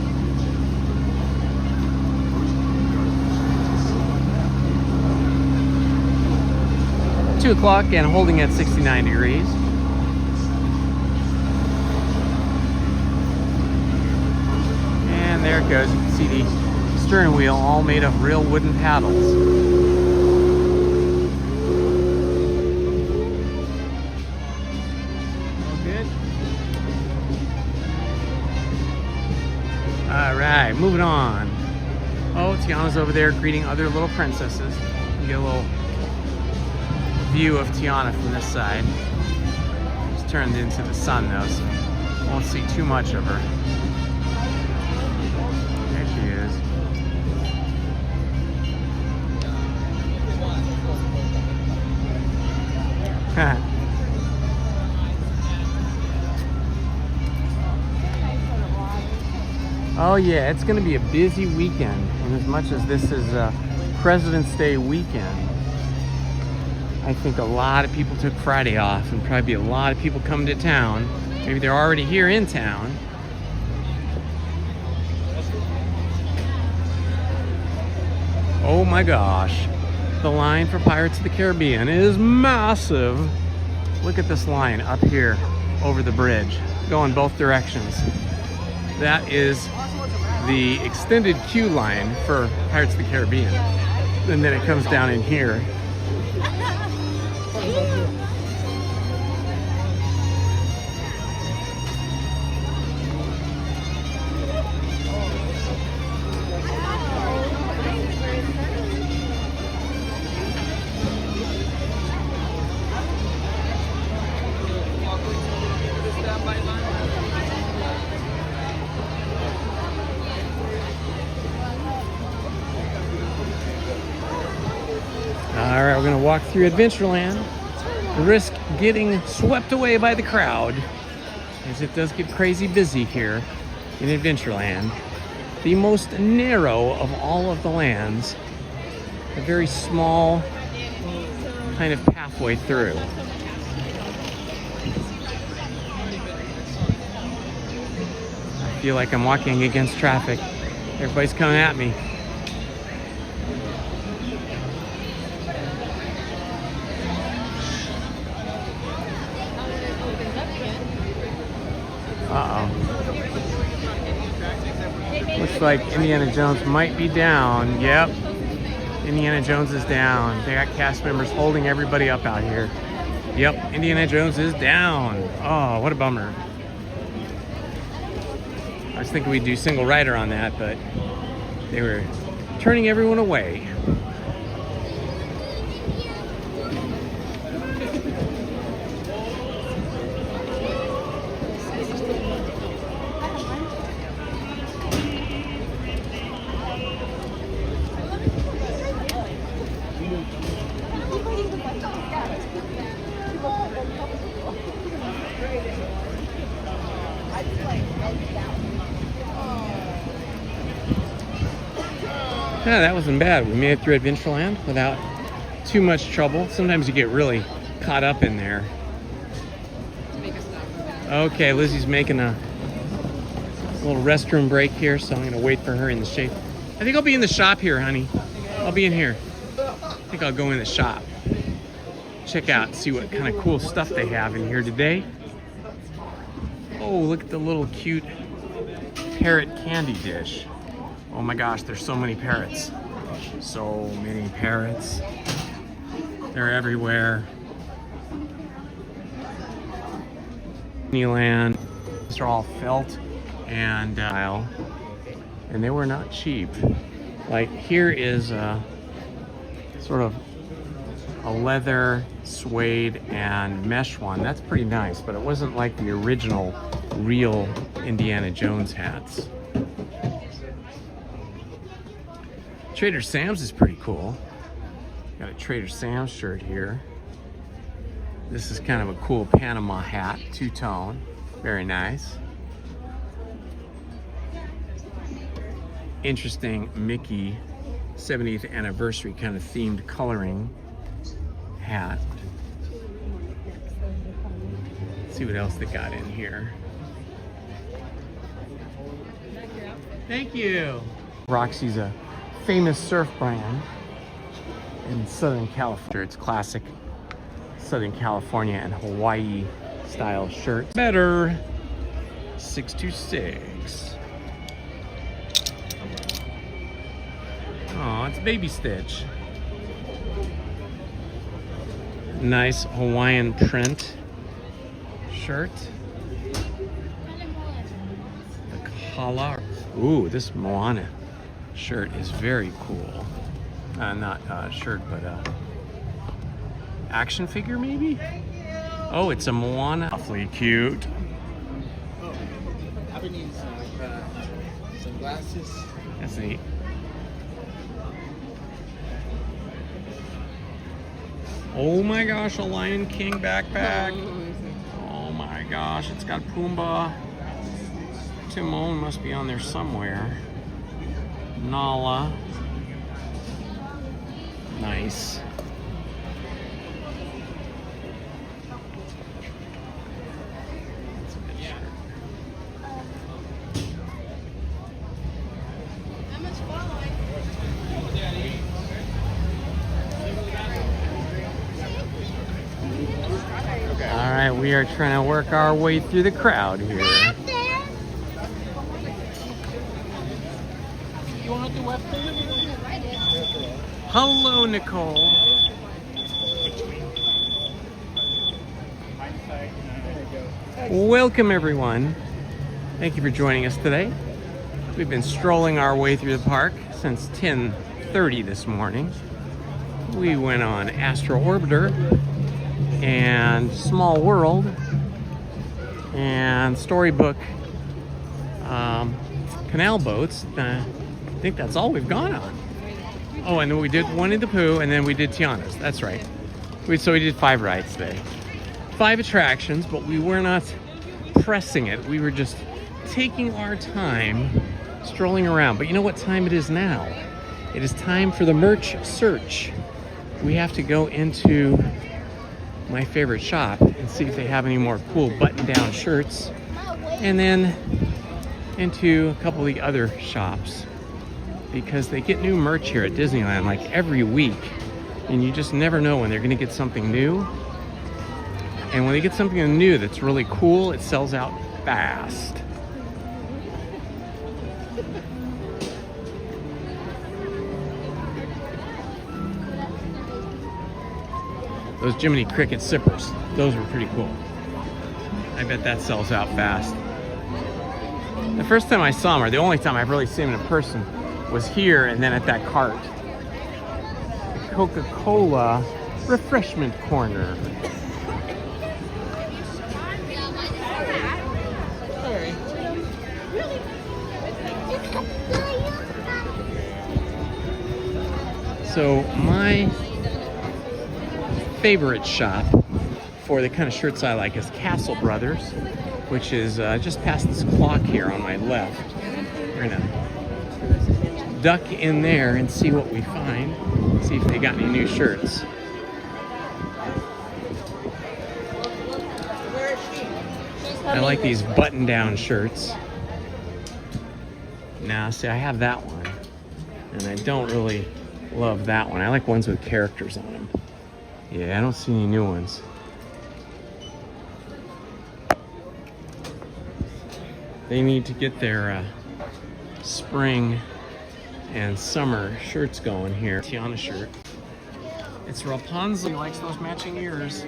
It's 2 o'clock and holding at 69 degrees. And there it goes. You can see the stern wheel all made of real wooden paddles. All good? All right, moving on. Oh, Tiana's over there greeting other little princesses. You get a little view of Tiana from this side. It's turned into the sun though, so won't see too much of her. There she is. Oh yeah, it's gonna be a busy weekend, and as much as this is President's Day weekend, I think a lot of people took Friday off, and probably a lot of people come to town. Maybe they're already here in town. Oh my gosh. The line for Pirates of the Caribbean is massive. Look at this line up here over the bridge, going both directions. That is the extended queue line for Pirates of the Caribbean. And then it comes down in here. All right, we're gonna walk through Adventureland, risk getting swept away by the crowd, as it does get crazy busy here in Adventureland. The most narrow of all of the lands, a very small kind of pathway through. I feel like I'm walking against traffic. Everybody's coming at me. Looks like Indiana Jones might be down. Yep, Indiana Jones is down. They got cast members holding everybody up out here. Yep, Indiana Jones is down. Oh, what a bummer. I was thinking we'd do single rider on that, but they were turning everyone away. Yeah, that wasn't bad. We made it through Adventureland without too much trouble. Sometimes you get really caught up in there. Okay, Lizzie's making a little restroom break here, so I'm gonna wait for her in the shade. I think I'll be in the shop here, honey. I'll be in here. I think I'll go in the shop. Check out, see what kind of cool stuff they have in here today. Oh, look at the little cute parrot candy dish. Oh my gosh, there's so many parrots. So many parrots. They're everywhere. Disneyland. These are all felt and and they were not cheap. Like here is a sort of a leather, suede, and mesh one. That's pretty nice, but it wasn't like the original real Indiana Jones hats. Trader Sam's is pretty cool. Got a Trader Sam's shirt here. This is kind of a cool Panama hat, two-tone. Very nice. Interesting Mickey 70th anniversary kind of themed coloring hat. Let's see what else they got in here. Thank you. Roxy's a famous surf brand in Southern California. It's classic Southern California and Hawaii style shirts. Better 626. Oh, it's Baby Stitch. Nice Hawaiian print shirt. The collar. Ooh, this Moana shirt is very cool. Not shirt, but action figure maybe? Oh, it's a Moana. Awfully cute. Oh, I've been using some glasses. That's neat. Oh my gosh, a Lion King backpack. Oh my gosh, it's got Pumbaa. Timon must be on there somewhere. Nala. Nice. That's a good shirt. All right, we are trying to work our way through the crowd here. Hello, Nicole. Welcome, everyone. Thank you for joining us today. We've been strolling our way through the park since 10:30 this morning. We went on Astro Orbiter and Small World and Storybook Canal boats. I think that's all we've gone on. Oh, and then we did Winnie the Pooh, and then we did Tiana's. That's right. So we did 5 rides today. 5 attractions, but we were not pressing it. We were just taking our time strolling around. But you know what time it is now? It is time for the merch search. We have to go into my favorite shop and see if they have any more cool button-down shirts, and then into a couple of the other shops, because they get new merch here at Disneyland like every week, and you just never know when they're gonna get something new. And when they get something new that's really cool, it sells out fast. Those Jiminy Cricket sippers. Those were pretty cool. I bet that sells out fast. The first time I saw them, or the only time I've really seen them in person, was here and then at that cart. The Coca-Cola refreshment corner. So my favorite shop for the kind of shirts I like is Castle Brothers, which is just past this clock here on my left. We're gonna duck in there and see what we find, see if they got any new shirts. I like these button-down shirts. Now, see, I have that one, and I don't really love that one. I like ones with characters on them. Yeah, I don't see any new ones. They need to get their spring and summer shirts going here. Tiana shirt. It's Rapunzel. He likes those matching ears.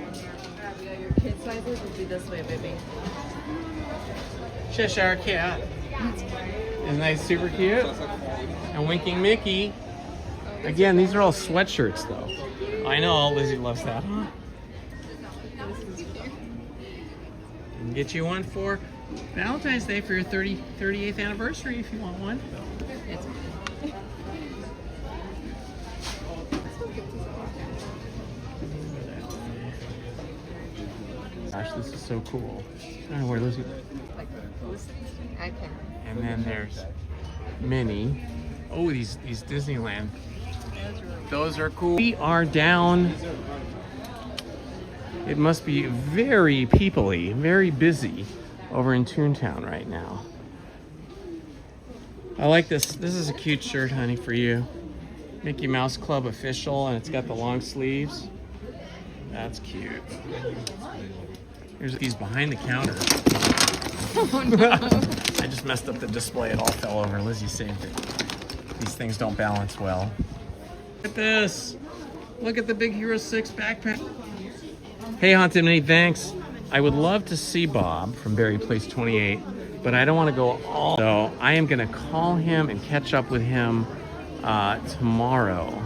Your kid sizes would be this way, baby. Cheshire Cat. Isn't that super cute? And Winking Mickey. Again, these are all sweatshirts, though. I know Lizzie loves that, huh? And get you one for Valentine's Day for your 38th anniversary if you want one. Gosh, this is so cool. I don't know where Lizzie. I can. And then there's Minnie. Oh, these Disneyland. Those are cool. We are down. It must be very people-y, very busy over in Toontown right now. I like this. This is a cute shirt, honey, for you. Mickey Mouse Club official, and it's got the long sleeves. That's cute. Here's these behind the counter. Oh, no. I just messed up the display. It all fell over. Lizzie saved it. These things don't balance well. Look at this. Look at the Big Hero 6 backpack. Hey, Haunted Minnie, thanks. I would love to see Bob from Berry Place 28, but I don't want to go all. So I am going to call him and catch up with him tomorrow.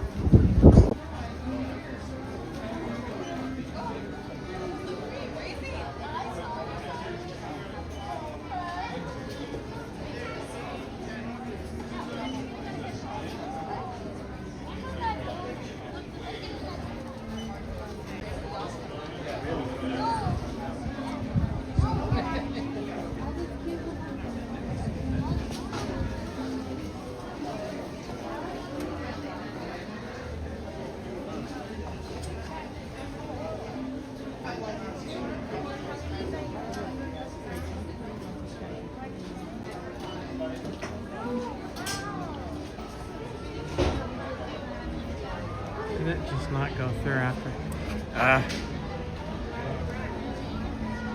Did it just not go through after?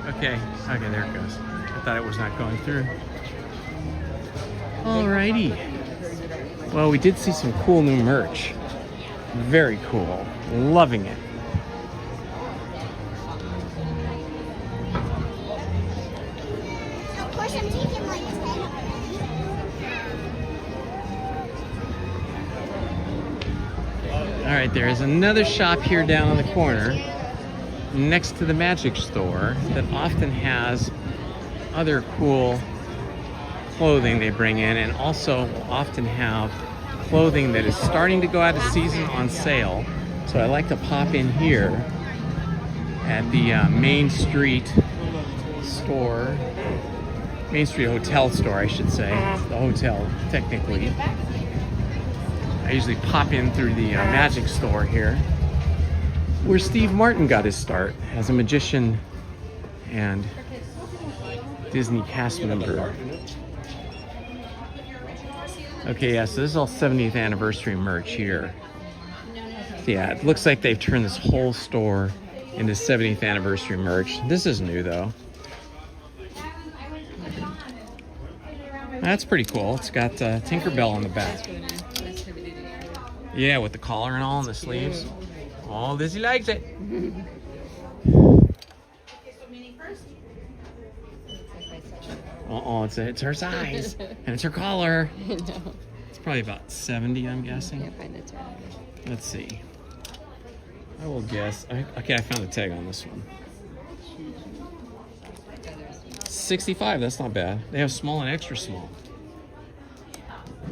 Okay, there it goes. I thought it was not going through. Alrighty. Well, we did see some cool new merch. Very cool. Loving it. Of course, I'm taking like 10. All right, there is another shop here down on the corner next to the magic store that often has other cool clothing they bring in, and also will often have clothing that is starting to go out of season on sale. So I like to pop in here at the Main Street store, Main Street Hotel store, I should say. It's the hotel, technically. I usually pop in through the magic store here, where Steve Martin got his start as a magician and Disney cast member. Okay, yeah, so this is all 70th anniversary merch here. Yeah, it looks like they've turned this whole store into 70th anniversary merch. This is new, though. That's pretty cool. It's got Tinkerbell on the back. Yeah, with the collar and all and the sleeves. Oh, Lizzy likes it. Oh, it's her size, and it's her collar. It's probably about 70, I'm guessing. Can't find the tag. Let's see. I will guess. Okay, I found a tag on this one. 65. That's not bad. They have small and extra small.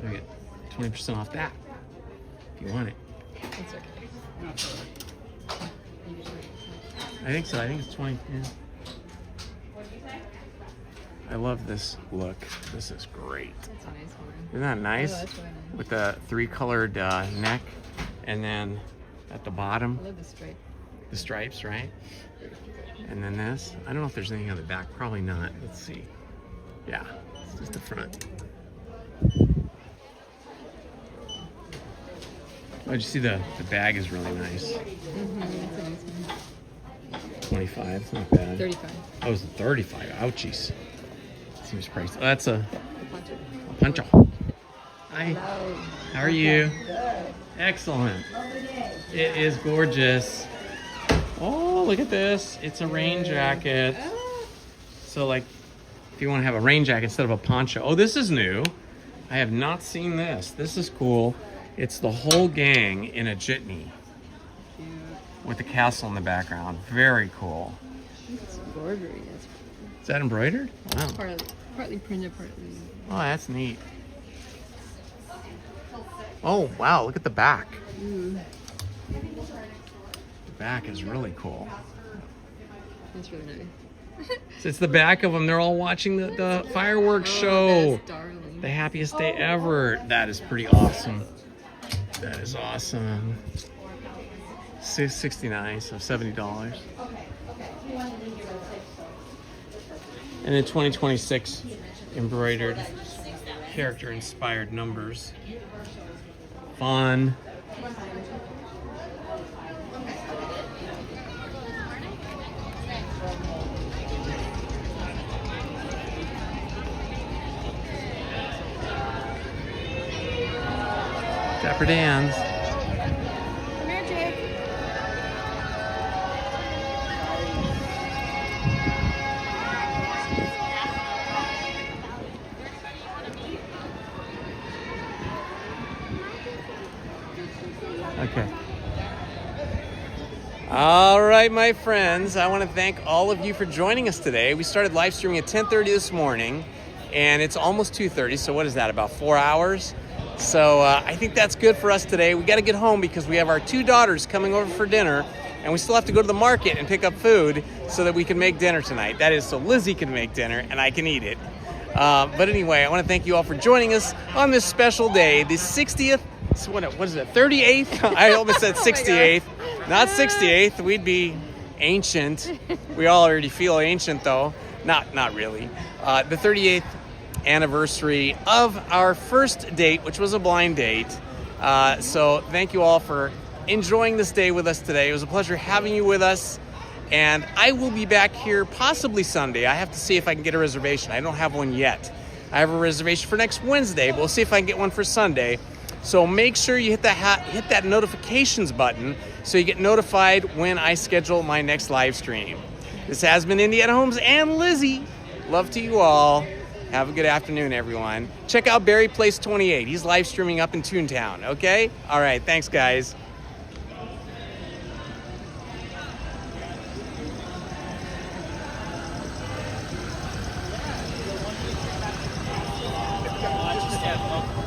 You get 20% off that if you want it. It's okay. I think so. I think it's 20. Yeah. I love this look. This is great. That's a nice one. Isn't that nice? Oh, that's really nice. With the 3-colored neck, and then at the bottom, I love the stripe. the stripes, right? And then this. I don't know if there's anything on the back. Probably not. Let's see. Yeah, it's just the front. Oh, did you see the bag is really nice. Mm-hmm. That's a nice one. 25. It's not bad. 35. Oh, it's a 35. Ouchies. Seems pricey. Oh, that's a Poncho. poncho. Hi. How are you? Excellent. It is gorgeous. Oh, look at this. It's a rain jacket. So, like, if you want to have a rain jacket instead of a poncho. Oh, this is new. I have not seen this. This is cool. It's the whole gang in a jitney with the castle in the background. Very cool. It's embroidery. Is that embroidered? Wow. Partly printed, partly. Oh, that's neat. Oh, wow. Look at the back. Mm. The back is really cool. That's really nice. So it's the back of them. They're all watching the fireworks show. That's darling. The happiest day ever. That is pretty awesome. That is awesome. $6.69, so $70. And then 2026 embroidered character inspired numbers. Fun. Dapper Dan's. Come here, Jake. Okay. All right, my friends. I want to thank all of you for joining us today. We started live streaming at 10:30 this morning, and it's almost 2:30. So what is that? About 4 hours. So I think that's good for us today. We got to get home because we have our 2 daughters coming over for dinner, and we still have to go to the market and pick up food so that we can make dinner tonight. That is, so Lizzy can make dinner and I can eat it. But anyway, I want to thank you all for joining us on this special day, the 60th. So what is it? 38th? I almost said 68th. Not 68th. We'd be ancient. We all already feel ancient, though. Not really. The 38th anniversary of our first date, which was a blind date. So thank you all for enjoying this day with us today. It was a pleasure having you with us. And I will be back here possibly Sunday. I have to see if I can get a reservation. I don't have one yet. I have a reservation for next Wednesday, but we'll see if I can get one for Sunday. So make sure you hit that notifications button so you get notified when I schedule my next live stream. This has been Indiana Holmes and Lizzy. Love to you all. Have a good afternoon, everyone. Check out Barry Place 28. He's live streaming up in Toontown, okay? All right, thanks, guys.